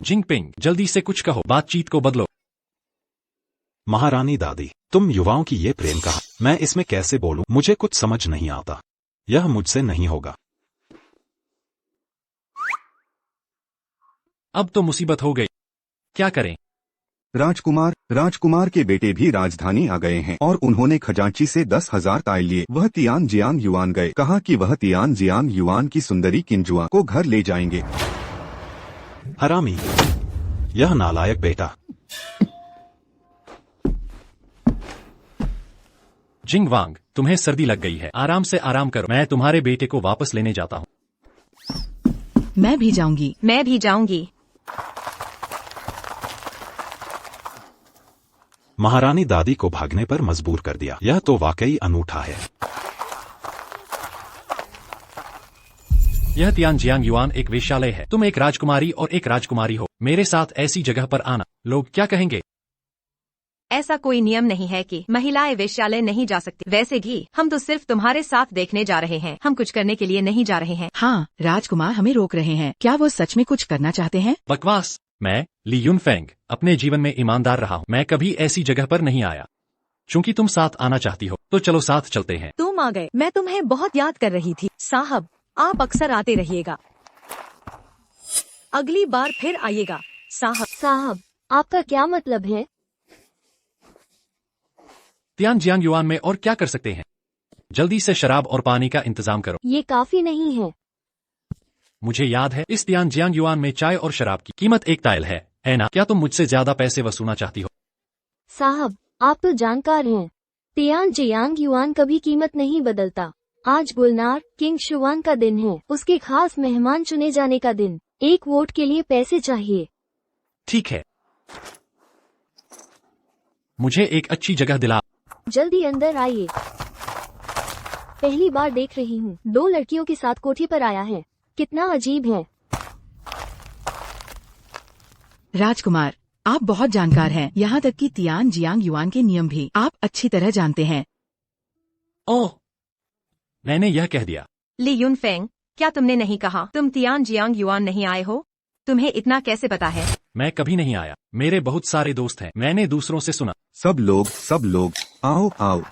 जिंगपिंग, जल्दी से कुछ कहो, बातचीत को बदलो। महारानी दादी, तुम युवाओं की ये प्रेम कहा, मैं इसमें कैसे बोलूं? मुझे कुछ समझ नहीं आता। यह मुझसे नहीं होगा। अब तो मुसीबत हो गई, क्या करें? राजकुमार के बेटे भी राजधानी आ गए हैं और उन्होंने खजांची से 10,000 ताय लिए। वह तियान जियांग युआन गए, कहा कि वह तियान जियांग युआन की सुंदरी किंजुआ को घर ले जाएंगे। हरामी, यह नालायक बेटा। जिंगवांग, तुम्हें सर्दी लग गई है, आराम से आराम करो। मैं तुम्हारे बेटे को वापस लेने जाता हूँ। मैं भी जाऊंगी। मैं भी जाऊंगी। महारानी दादी को भागने पर मजबूर कर दिया। यह तो वाकई अनूठा है। यह तियानजियांग युआन एक वेश्यालय है। तुम एक राजकुमारी और एक राजकुमारी हो। मेरे साथ ऐसी जगह पर आना, लोग क्या कहेंगे? ऐसा कोई नियम नहीं है कि महिलाएं वेश्यालय नहीं जा सकती। वैसे भी हम तो सिर्फ तुम्हारे साथ देखने जा रहे हैं, हम कुछ करने के लिए नहीं जा रहे हैं। हाँ, राजकुमार हमें रोक रहे हैं। क्या वो सच में कुछ करना चाहते हैं? बकवास। मैं ली यूनफेंग अपने जीवन में ईमानदार रहा हूँ। मैं कभी ऐसी जगह पर नहीं आया। चूंकि तुम साथ आना चाहती हो तो चलो साथ चलते हैं। तुम आ गए। मैं तुम्हें बहुत याद कर रही थी साहब। आप अक्सर आते रहिएगा। अगली बार फिर आइएगा साहब। साहब, आपका क्या मतलब है? तियानजियांग युआन में और क्या कर सकते हैं? जल्दी से शराब और पानी का इंतजाम करो। ये काफी नहीं है। मुझे याद है इस तियानजियांग युआन में चाय और शराब की कीमत एक ताइल है ना? क्या तुम मुझसे ज्यादा पैसे वसूलना चाहती हो? साहब, आप तो जानकार हैं। तियानजियांग युआन कभी कीमत नहीं बदलता। आज गुलनार किंग शुआन का दिन है, उसके खास मेहमान चुने जाने का दिन। एक वोट के लिए पैसे चाहिए। ठीक है, मुझे एक अच्छी जगह दिला। जल्दी अंदर आइए। पहली बार देख रही हूँ, 2 लड़कियों के साथ कोठी पर आया है। कितना अजीब है। राजकुमार, आप बहुत जानकार हैं। यहाँ तक कि तियानजियांग युआन के नियम भी आप अच्छी तरह जानते हैं। ओह, मैंने यह कह दिया। ली यूनफेंग, क्या तुमने नहीं कहा तुम तियानजियांग युआन नहीं आए हो? तुम्हें इतना कैसे पता है? मैं कभी नहीं आया। मेरे बहुत सारे दोस्त हैं। मैंने दूसरों से सुना। सब लोग आओ आओ।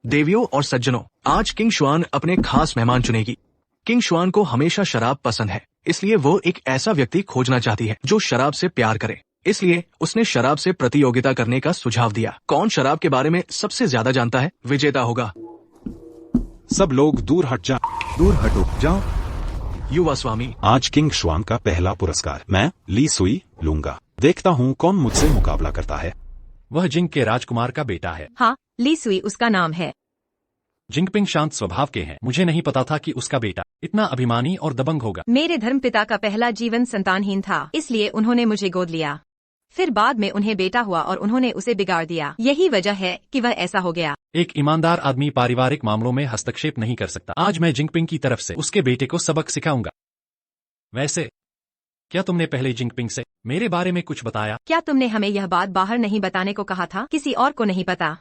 देवियों और सज्जनों, आज किंग शुआन अपने खास मेहमान चुनेगी। किंग शुआन को हमेशा शराब पसंद है, इसलिए वो एक ऐसा व्यक्ति खोजना चाहती है जो शराब से प्यार करे। इसलिए उसने शराब से प्रतियोगिता करने का सुझाव दिया। कौन शराब के बारे में सबसे ज्यादा जानता है, विजेता होगा। सब लोग दूर हटो जाओ। युवा स्वामी, आज किंग शुआन का पहला पुरस्कार मैं ली सुई लूंगा। देखता हूँ कौन मुझसे मुकाबला करता है। वह जिंग के राजकुमार का बेटा है। हाँ, ली सुई उसका नाम है। जिंगपिंग शांत स्वभाव के हैं। मुझे नहीं पता था कि उसका बेटा इतना अभिमानी और दबंग होगा। मेरे धर्मपिता का पहला जीवन संतानहीन था, इसलिए उन्होंने मुझे गोद लिया। फिर बाद में उन्हें बेटा हुआ और उन्होंने उसे बिगाड़ दिया। यही वजह है कि वह ऐसा हो गया। एक ईमानदार आदमी पारिवारिक मामलों में हस्तक्षेप नहीं कर सकता। आज मैं जिंगपिंग की तरफ से उसके बेटे को सबक सिखाऊंगा। वैसे क्या तुमने पहले जिंगपिंग से मेरे बारे में कुछ बताया? क्या तुमने हमें यह बात बाहर नहीं बताने को कहा था? किसी और को नहीं पता।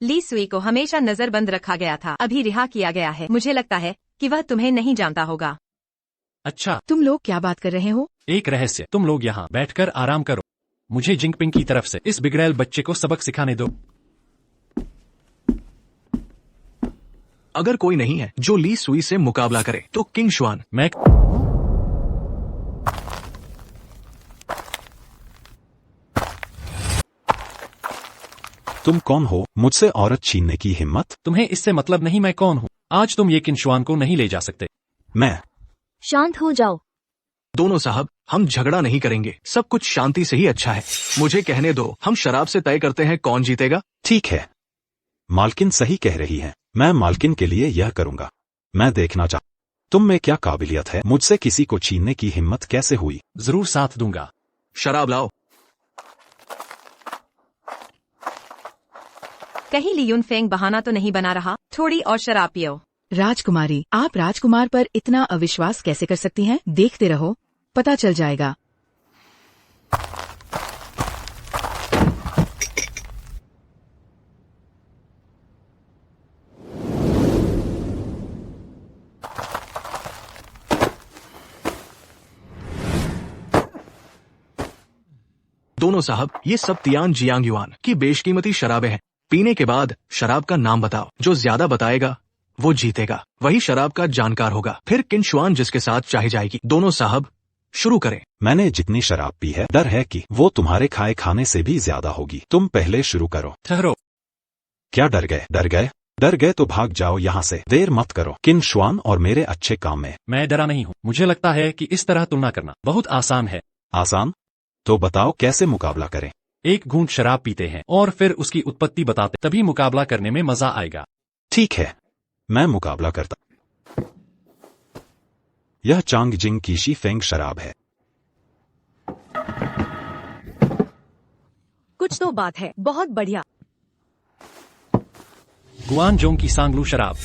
ली सुई को हमेशा नजरबंद रखा गया था, अभी रिहा किया गया है। मुझे लगता है कि वह तुम्हें नहीं जानता होगा। अच्छा, तुम लोग क्या बात कर रहे हो? एक रहस्य। तुम लोग यहाँ बैठकर आराम करो। मुझे जिंगपिंग की तरफ से इस बिगड़ैल बच्चे को सबक सिखाने दो। अगर कोई नहीं है जो ली सुई से मुकाबला करे तो किंग शुआन। मैं तुम कौन हो, मुझसे औरत छीनने की हिम्मत? तुम्हें इससे मतलब नहीं मैं कौन हूँ। आज तुम ये किंग शुआन को नहीं ले जा सकते। मैं शांत हो जाओ। दोनों साहब, हम झगड़ा नहीं करेंगे। सब कुछ शांति से ही अच्छा है। मुझे कहने दो, हम शराब से तय करते हैं कौन जीतेगा। ठीक है, मालकिन सही कह रही है। मैं मालकिन के लिए यह करूंगा। मैं देखना चाहता तुम में क्या काबिलियत है। मुझसे किसी को छीनने की हिम्मत कैसे हुई? जरूर साथ दूंगा। शराब लाओ। कहीं ली यूनफेंग बहाना तो नहीं बना रहा? थोड़ी और शराब पियो। राजकुमारी, आप राजकुमार पर इतना अविश्वास कैसे कर सकती हैं? देखते रहो, पता चल जाएगा। दोनों साहब, ये सब तियानजियांग युआन की बेशकीमती शराबें हैं। पीने के बाद शराब का नाम बताओ। जो ज्यादा बताएगा वो जीतेगा। वही शराब का जानकार होगा। फिर किंग शुआन जिसके साथ चाही जाएगी। दोनों साहब, शुरू करें। मैंने जितनी शराब पी है, डर है कि वो तुम्हारे खाए खाने से भी ज्यादा होगी। तुम पहले शुरू करो। ठहरो। क्या डर गए? डर गए तो भाग जाओ यहाँ से। देर मत करो किंग शुआन और मेरे अच्छे काम में। मैं डरा नहीं हूँ। मुझे लगता है कि इस तरह तुलना करना बहुत आसान है। आसान? तो बताओ कैसे मुकाबला करें। एक घूंट शराब पीते हैं और फिर उसकी उत्पत्ति बताते, तभी मुकाबला करने में मजा आएगा। ठीक है, मैं मुकाबला करता। यह चांग जिंग की शी फेंग शराब है। कुछ तो बात है। बहुत बढ़िया। गुआन जोंग की सांगलू शराब।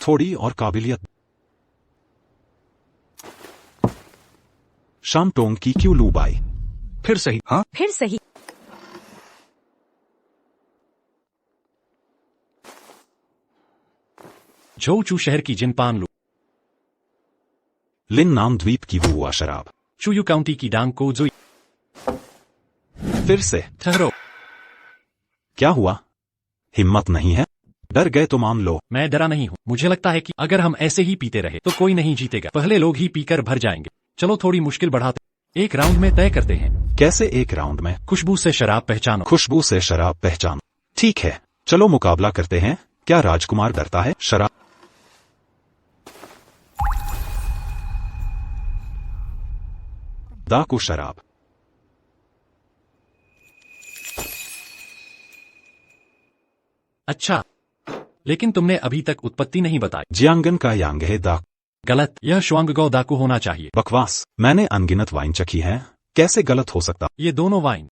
थोड़ी और काबिलियत। शामटोंग की क्यू लूबाई। फिर सही। हाँ, फिर सही। झोचू शहर की जिनपान लू। लिन नाम द्वीप की वुआ शराब। चुयू काउंटी की डांग को जुई। फिर से। ठहरो। क्या हुआ? हिम्मत नहीं है? डर गए तो मान लो। मैं डरा नहीं हूँ। मुझे लगता है कि अगर हम ऐसे ही पीते रहे तो कोई नहीं जीतेगा। पहले लोग ही पीकर भर जाएंगे। चलो थोड़ी मुश्किल बढ़ाते। एक राउंड में तय करते हैं। कैसे एक राउंड में? खुशबू से शराब पहचानो। खुशबू से शराब पहचान। ठीक है, चलो मुकाबला करते हैं। क्या राजकुमार डरता है? शराब। दाकू शराब। अच्छा, लेकिन तुमने अभी तक उत्पत्ति नहीं बताई। जियांगन का यांग है दाक। गलत। यह श्वांगगो दाकू होना चाहिए। बकवास। मैंने अनगिनत वाइन चखी है, कैसे गलत हो सकता? ये दोनों वाइन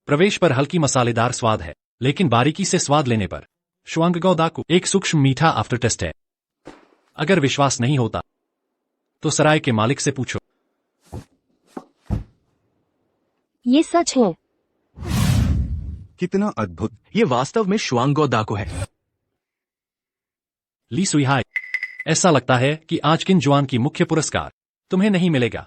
प्रवेश पर हल्की मसालेदार स्वाद है, लेकिन बारीकी से स्वाद लेने पर श्वांगगो दाकू एक सूक्ष्म मीठा आफ्टर टेस्ट है। अगर विश्वास नहीं होता तो सराय के मालिक से पूछो। ये सच है। कितना अद्भुत। ये वास्तव में शुआंगो दाकू है। ली सुइहाई, ऐसा लगता है कि आज किन जुआन की मुख्य पुरस्कार तुम्हें नहीं मिलेगा।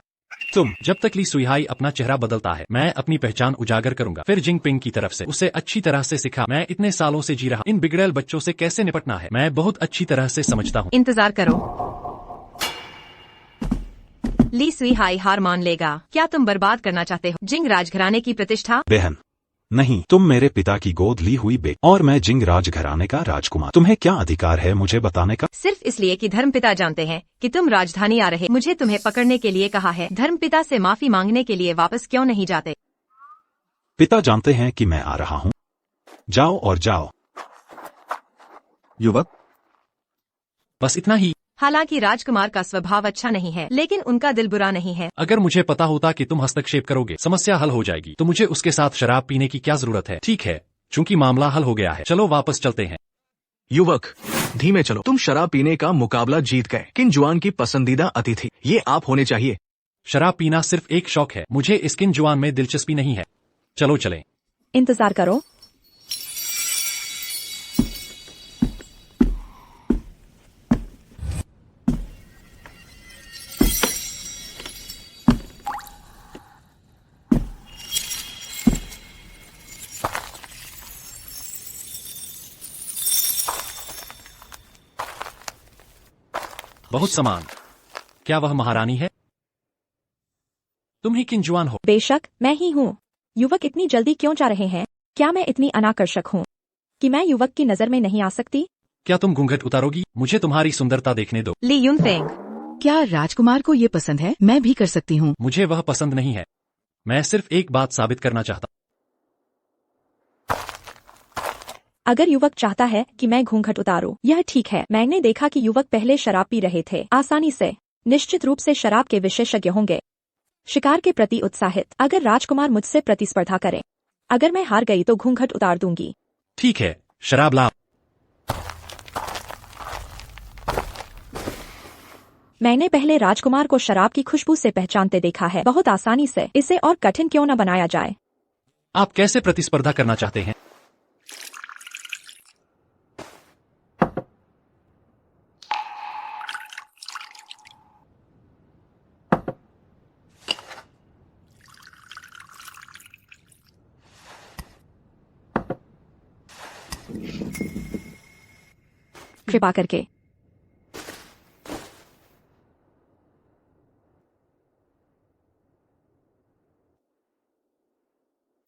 तुम। जब तक ली सुइहाई अपना चेहरा बदलता है, मैं अपनी पहचान उजागर करूंगा। फिर जिंगपिंग की तरफ से उसे अच्छी तरह से सिखा। मैं इतने सालों से जी रहा, इन बिगड़ैल बच्चों से कैसे निपटना है मैं बहुत अच्छी तरह से समझता हूँ। इंतजार करो। ली सुइहाई हार मान लेगा। क्या तुम बर्बाद करना चाहते हो जिंग राजघराने की प्रतिष्ठा? बहन, नहीं, तुम मेरे पिता की गोद ली हुई बेटी और मैं जिंग राजघराने का राजकुमार। तुम्हें क्या अधिकार है मुझे बताने का? सिर्फ इसलिए कि धर्मपिता जानते हैं कि तुम राजधानी आ रहे। मुझे तुम्हें पकड़ने के लिए कहा है। धर्मपिता से माफी मांगने के लिए वापस क्यों नहीं जाते? पिता जानते हैं कि मैं आ रहा हूँ। जाओ और जाओ। युवक, बस इतना ही। हालांकि राजकुमार का स्वभाव अच्छा नहीं है, लेकिन उनका दिल बुरा नहीं है। अगर मुझे पता होता कि तुम हस्तक्षेप करोगे समस्या हल हो जाएगी, तो मुझे उसके साथ शराब पीने की क्या जरूरत है? ठीक है, चूंकि मामला हल हो गया है, चलो वापस चलते हैं। युवक, धीमे चलो। तुम शराब पीने का मुकाबला जीत गए। किन जुआन की पसंदीदा अतिथि ये आप होने चाहिए। शराब पीना सिर्फ एक शौक है, मुझे इस किन जुआन में दिलचस्पी नहीं है। चलो चलें। इंतजार करो। बहुत समान। क्या वह महारानी है? तुम ही किन जुआन हो? बेशक मैं ही हूँ। युवक इतनी जल्दी क्यों जा रहे हैं? क्या मैं इतनी अनाकर्षक हूँ कि मैं युवक की नजर में नहीं आ सकती? क्या तुम घूंघट उतारोगी? मुझे तुम्हारी सुंदरता देखने दो। ली यूनफेंग, क्या राजकुमार को ये पसंद है? मैं भी कर सकती हूँ। मुझे वह पसंद नहीं है। मैं सिर्फ एक बात साबित करना चाहता। अगर युवक चाहता है कि मैं घूंघट उतारूं, यह ठीक है। मैंने देखा कि युवक पहले शराब पी रहे थे। आसानी से, निश्चित रूप से शराब के विशेषज्ञ होंगे। शिकार के प्रति उत्साहित। अगर राजकुमार मुझसे प्रतिस्पर्धा करें, अगर मैं हार गई तो घूंघट उतार दूंगी। ठीक है, शराब लाओ। मैंने पहले राजकुमार को शराब की खुशबू से पहचानते देखा है। बहुत आसानी से। इसे और कठिन क्यों न बनाया जाए? आप कैसे प्रतिस्पर्धा करना चाहते हैं? कृपा करके।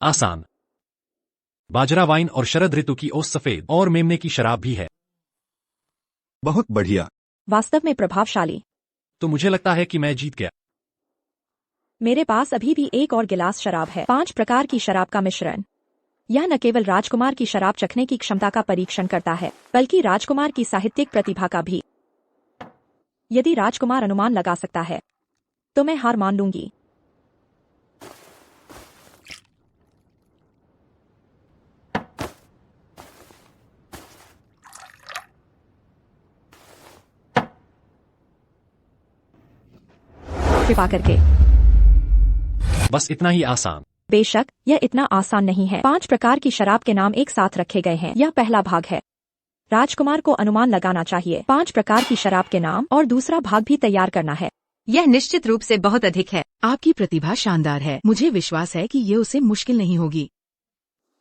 आसान। बाजरा वाइन और शरद ऋतु की ओस सफेद और मेमने की शराब भी है। बहुत बढ़िया। वास्तव में प्रभावशाली। तो मुझे लगता है कि मैं जीत गया। मेरे पास अभी भी एक और गिलास शराब है। 5 प्रकार की शराब का मिश्रण। यह न केवल राजकुमार की शराब चखने की क्षमता का परीक्षण करता है, बल्कि राजकुमार की साहित्यिक प्रतिभा का भी। यदि राजकुमार अनुमान लगा सकता है, तो मैं हार मान लूंगी। कृपा करके। बस इतना ही आसान। बेशक यह इतना आसान नहीं है। 5 प्रकार की शराब के नाम एक साथ रखे गए हैं। यह पहला भाग है। राजकुमार को अनुमान लगाना चाहिए 5 प्रकार की शराब के नाम और दूसरा भाग भी तैयार करना है। यह निश्चित रूप से बहुत अधिक है। आपकी प्रतिभा शानदार है। मुझे विश्वास है कि ये उसे मुश्किल नहीं होगी।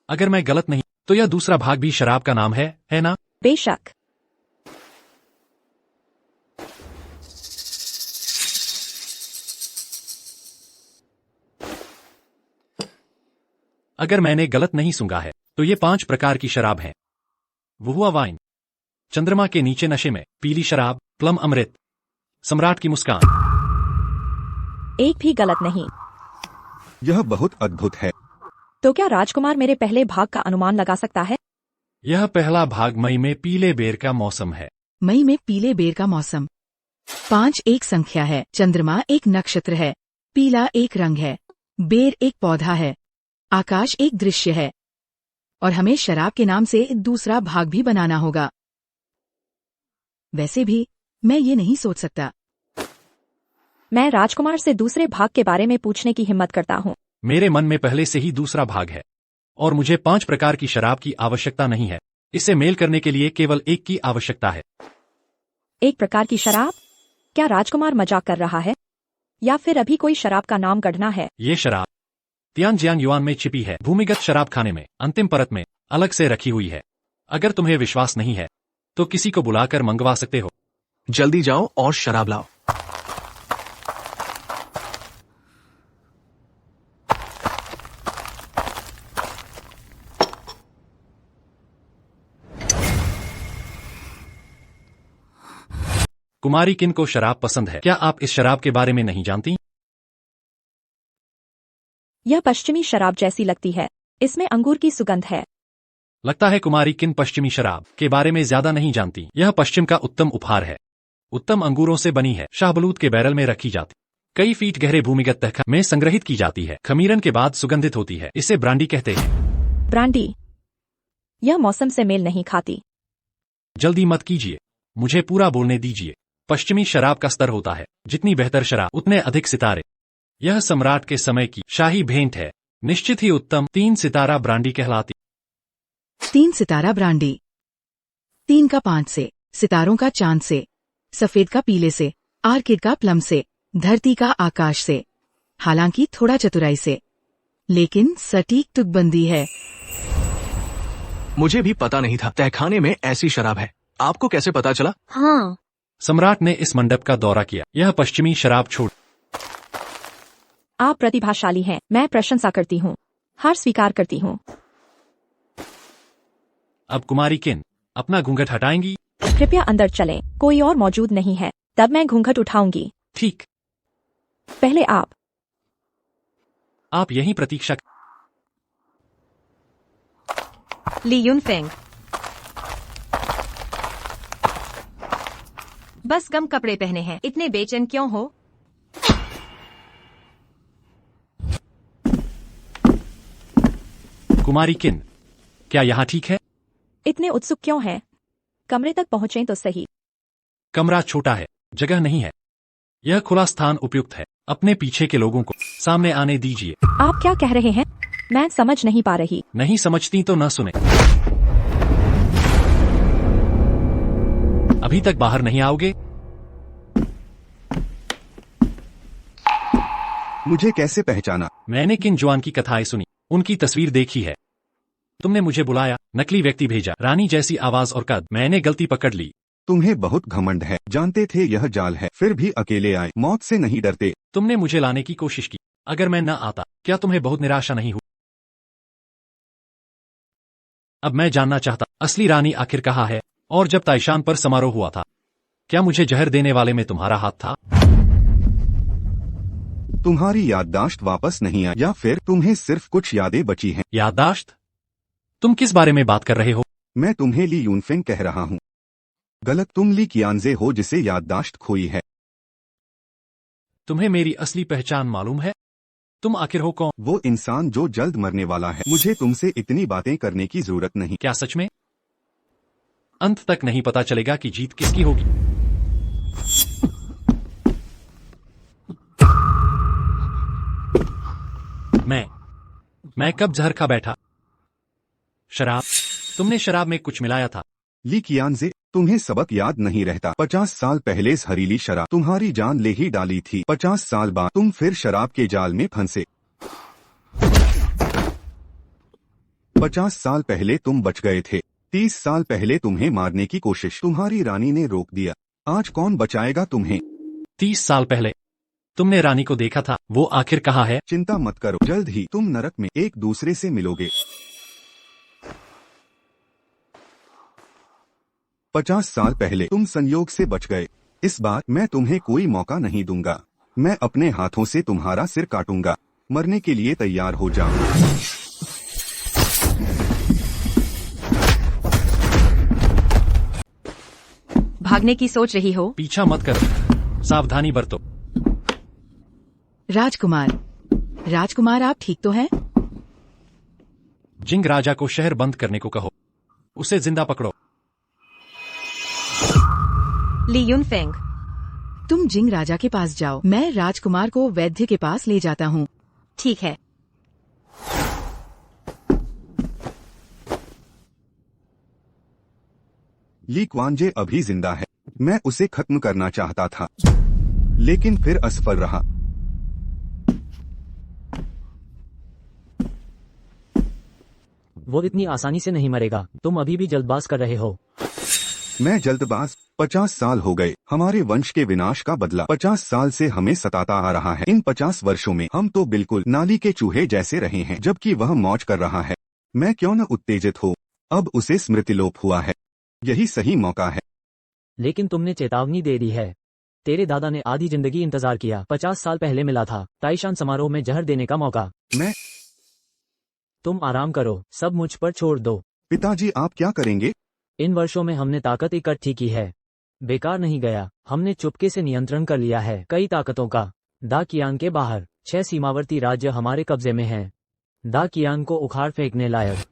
अगर मैं गलत नहीं तो यह दूसरा भाग भी शराब का नाम है ना? बेशक। अगर मैंने गलत नहीं सुना है तो ये 5 प्रकार की शराब हैं। वुहुआ वाइन, चंद्रमा के नीचे नशे में, पीली शराब, प्लम अमृत, सम्राट की मुस्कान। एक भी गलत नहीं। यह बहुत अद्भुत है। तो क्या राजकुमार मेरे पहले भाग का अनुमान लगा सकता है? यह पहला भाग मई में पीले बेर का मौसम है। मई में पीले बेर का मौसम। 5 एक संख्या है। चंद्रमा एक नक्षत्र है। पीला एक रंग है। बेर एक पौधा है। आकाश एक दृश्य है। और हमें शराब के नाम से दूसरा भाग भी बनाना होगा। वैसे भी मैं ये नहीं सोच सकता। मैं राजकुमार से दूसरे भाग के बारे में पूछने की हिम्मत करता हूँ। मेरे मन में पहले से ही दूसरा भाग है और मुझे 5 प्रकार की शराब की आवश्यकता नहीं है। इसे मेल करने के लिए केवल एक की आवश्यकता है। 1 प्रकार की शराब? क्या राजकुमार मजाक कर रहा है या फिर अभी कोई शराब का नाम गढ़ना है? ये शराब तियानजियांग युआन में छिपी है। भूमिगत शराब खाने में अंतिम परत में अलग से रखी हुई है। अगर तुम्हें विश्वास नहीं है तो किसी को बुलाकर मंगवा सकते हो। जल्दी जाओ और शराब लाओ। कुमारी किन को शराब पसंद है? क्या आप इस शराब के बारे में नहीं जानती? यह पश्चिमी शराब जैसी लगती है। इसमें अंगूर की सुगंध है। लगता है कुमारी किन पश्चिमी शराब के बारे में ज्यादा नहीं जानती। यह पश्चिम का उत्तम उपहार है। उत्तम अंगूरों से बनी है। शाहबलूत के बैरल में रखी जाती, कई फीट गहरे भूमिगत तह में संग्रहित की जाती है। खमीरन के बाद सुगंधित होती है। इसे ब्रांडी कहते हैं। ब्रांडी? यह मौसम से मेल नहीं खाती। जल्दी मत कीजिए, मुझे पूरा बोलने दीजिए। पश्चिमी शराब का स्तर होता है। जितनी बेहतर शराब उतने अधिक सितारे। यह सम्राट के समय की शाही भेंट है। निश्चित ही उत्तम 3 सितारा ब्रांडी कहलाती। 3 सितारा ब्रांडी। 3 का 5 से, सितारों का चांद से, सफेद का पीले से, आर्किड का प्लम से, धरती का आकाश से। हालांकि थोड़ा चतुराई से, लेकिन सटीक तुकबंदी है। मुझे भी पता नहीं था तहखाने में ऐसी शराब है। आपको कैसे पता चला? हाँ, सम्राट ने इस मंडप का दौरा किया। यह पश्चिमी शराब छोड़। आप प्रतिभाशाली हैं। मैं प्रशंसा करती हूँ। हार स्वीकार करती हूँ। अब कुमारी किन अपना घूंघट हटाएंगी? कृपया अंदर चलें। कोई और मौजूद नहीं है। तब मैं घूंघट उठाऊंगी। ठीक। पहले आप यहीं प्रतीक्षा। ली यूनफेंग, बस कम कपड़े पहने हैं। इतने बेचैन क्यों हो? कुमारी किन, क्या यहाँ ठीक है? इतने उत्सुक क्यों हैं? कमरे तक पहुँचें तो सही। कमरा छोटा है, जगह नहीं है। यह खुला स्थान उपयुक्त है। अपने पीछे के लोगों को सामने आने दीजिए। आप क्या कह रहे हैं? मैं समझ नहीं पा रही। नहीं समझती तो न सुने। अभी तक बाहर नहीं आओगे? मुझे कैसे पहचाना? मैंने किन जुआन की कथाएं सुनी, उनकी तस्वीर देखी है। तुमने मुझे बुलाया, नकली व्यक्ति भेजा, रानी जैसी आवाज और कद। मैंने गलती पकड़ ली। तुम्हें बहुत घमंड है। जानते थे यह जाल है, फिर भी अकेले आए। मौत से नहीं डरते। तुमने मुझे लाने की कोशिश की। अगर मैं न आता, क्या तुम्हें बहुत निराशा नहीं हुई? अब मैं जानना चाहता, असली रानी आखिर कहाँ है? और जब ताइशान पर समारोह हुआ था, क्या मुझे जहर देने वाले में तुम्हारा हाथ था? तुम्हारी याददाश्त वापस नहीं आई, या फिर तुम्हें सिर्फ कुछ यादें बची हैं? याददाश्त? तुम किस बारे में बात कर रहे हो? मैं तुम्हें ली यूनफेंग कह रहा हूँ। गलत, तुम ली कियानजे हो जिसे याददाश्त खोई है। तुम्हें मेरी असली पहचान मालूम है? तुम आखिर हो कौन? वो इंसान जो जल्द मरने वाला है। मुझे तुमसे इतनी बातें करने की जरूरत नहीं। क्या सच में? अंत तक नहीं पता चलेगा कि जीत किसकी होगी। मैं कब जहर खा बैठा? शराब? तुमने शराब में कुछ मिलाया था। ली कियानजे, तुम्हें सबक याद नहीं रहता? 50 साल पहले इस हरीली शराब तुम्हारी जान ले ही डाली थी। 50 साल बाद तुम फिर शराब के जाल में फंसे। 50 साल पहले तुम बच गए थे। 30 साल पहले तुम्हें मारने की कोशिश तुम्हारी रानी ने रोक दिया। आज कौन बचाएगा तुम्हें? 30 साल पहले तुमने रानी को देखा था, वो आखिर कहाँ है? चिंता मत करो, जल्द ही तुम नरक में एक दूसरे से मिलोगे। 50 साल पहले तुम संयोग से बच गए। इस बार मैं तुम्हें कोई मौका नहीं दूंगा। मैं अपने हाथों से तुम्हारा सिर काटूंगा। मरने के लिए तैयार हो जाओ। भागने की सोच रही हो? पीछा मत करो, सावधानी बरतो। राजकुमार आप ठीक तो हैं? जिंग राजा को शहर बंद करने को कहो। उसे जिंदा पकड़ो। ली यूनफेंग, तुम जिंग राजा के पास जाओ, मैं राजकुमार को वैद्य के पास ले जाता हूँ। ठीक है। ली क्वानजे अभी जिंदा है। मैं उसे खत्म करना चाहता था, लेकिन फिर असफल रहा। वो इतनी आसानी से नहीं मरेगा। तुम अभी भी जल्दबाज कर रहे हो। मैं जल्दबाज? 50 साल हो गए हमारे वंश के विनाश का बदला 50 साल से हमें सताता आ रहा है। इन 50 वर्षों में हम तो बिल्कुल नाली के चूहे जैसे रहे हैं, जबकि वह मौज कर रहा है। मैं क्यों न उत्तेजित हो? अब उसे स्मृतिलोप हुआ है, यही सही मौका है। लेकिन तुमने चेतावनी दे दी है। तेरे दादा ने आधी जिंदगी इंतजार किया। 50 साल पहले मिला था ताइशान समारोह में जहर देने का मौका। तुम आराम करो, सब मुझ पर छोड़ दो। पिताजी आप क्या करेंगे? इन वर्षों में हमने ताकत इकट्ठी की है, बेकार नहीं गया। हमने चुपके से नियंत्रण कर लिया है कई ताकतों का। दा कियान के बाहर 6 सीमावर्ती राज्य हमारे कब्जे में हैं। दा कियान को उखाड़ फेंकने लायक।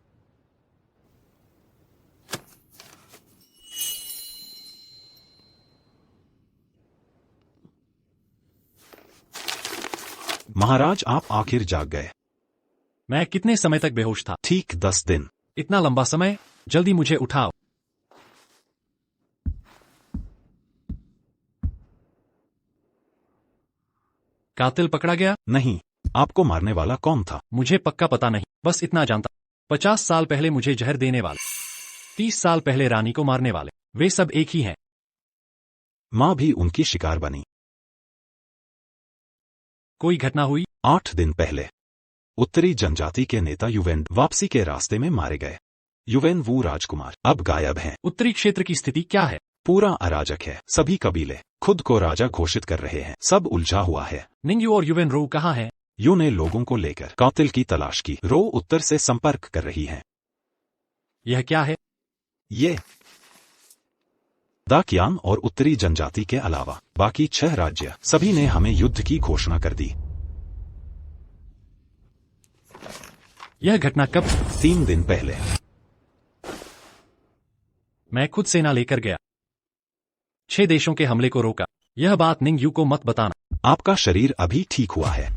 महाराज आप आखिर जाग गए। मैं कितने समय तक बेहोश था? ठीक 10 दिन। इतना लंबा समय? जल्दी मुझे उठाओ। कातिल पकड़ा गया? नहीं। आपको मारने वाला कौन था? मुझे पक्का पता नहीं, बस इतना जानता। 50 साल पहले मुझे जहर देने वाले, 30 साल पहले रानी को मारने वाले, वे सब एक ही हैं। माँ भी उनकी शिकार बनी। कोई घटना हुई? 8 दिन पहले उत्तरी जनजाति के नेता युवेन वापसी के रास्ते में मारे गए। युवेन वू राजकुमार अब गायब हैं। उत्तरी क्षेत्र की स्थिति क्या है? पूरा अराजक है। सभी कबीले खुद को राजा घोषित कर रहे हैं। सब उलझा हुआ है। निंगयू और युवेन रो कहाँ हैं? यू ने लोगों को लेकर कातिल की तलाश की। रो उत्तर से संपर्क कर रही है। यह क्या है? ये दा कियान और उत्तरी जनजाति के अलावा बाकी 6 राज्य सभी ने हमें युद्ध की घोषणा कर दी। यह घटना कब? 3 दिन पहले। मैं खुद सेना लेकर गया, 6 देशों के हमले को रोका। यह बात निंगयू को मत बताना। आपका शरीर अभी ठीक हुआ है।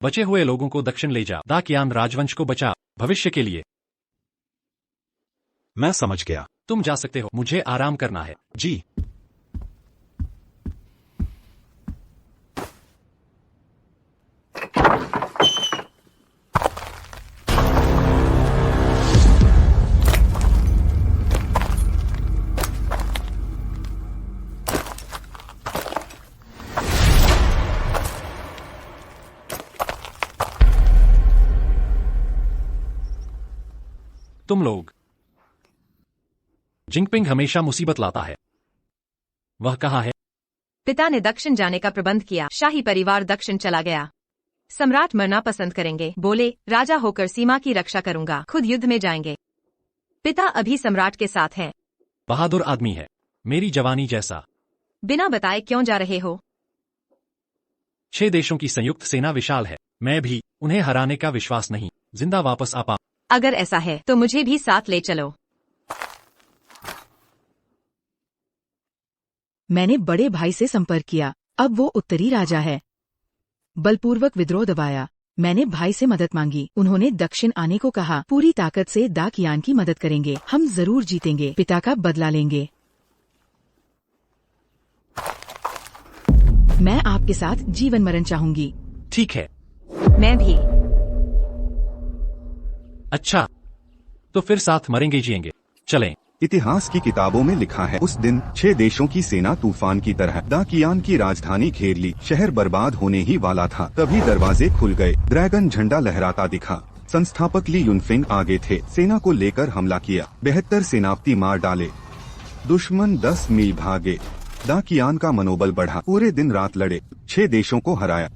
बचे हुए लोगों को दक्षिण ले जाओ। दा कियान राजवंश को बचा, भविष्य के लिए। मैं समझ गया। तुम जा सकते हो, मुझे आराम करना है। जी। तुम लोग। जिंगपिंग हमेशा मुसीबत लाता है। वह कहाँ है? पिता ने दक्षिण जाने का प्रबंध किया। शाही परिवार दक्षिण चला गया। सम्राट मरना पसंद करेंगे। बोले, राजा होकर सीमा की रक्षा करूंगा, खुद युद्ध में जाएंगे। पिता अभी सम्राट के साथ हैं। बहादुर आदमी है, मेरी जवानी जैसा। बिना बताए क्यों जा रहे हो? 6 देशों की संयुक्त सेना विशाल है। मैं भी उन्हें हराने का विश्वास नहीं, जिंदा वापस आ पाऊं। अगर ऐसा है तो मुझे भी साथ ले चलो। मैंने बड़े भाई से संपर्क किया। अब वो उत्तरी राजा है। बलपूर्वक विद्रोह दबाया। मैंने भाई से मदद मांगी। उन्होंने दक्षिण आने को कहा। पूरी ताकत से दा कियान की मदद करेंगे। हम जरूर जीतेंगे। पिता का बदला लेंगे। मैं आपके साथ जीवन मरण चाहूंगी। ठीक है। मैं भी। अच्छा, तो फिर साथ मरेंगे जिएंगे। चलें। इतिहास की किताबों में लिखा है, उस दिन 6 देशों की सेना तूफान की तरह दा कियान की राजधानी घेर ली। शहर बर्बाद होने ही वाला था, तभी दरवाजे खुल गए। ड्रैगन झंडा लहराता दिखा। संस्थापक ली युनफेंग आगे थे। सेना को लेकर हमला किया। 72 सेनापति मार डाले। दुश्मन 10 मील भागे। दा कियान का मनोबल बढ़ा। पूरे दिन रात लड़े। 6 देशों को हराया।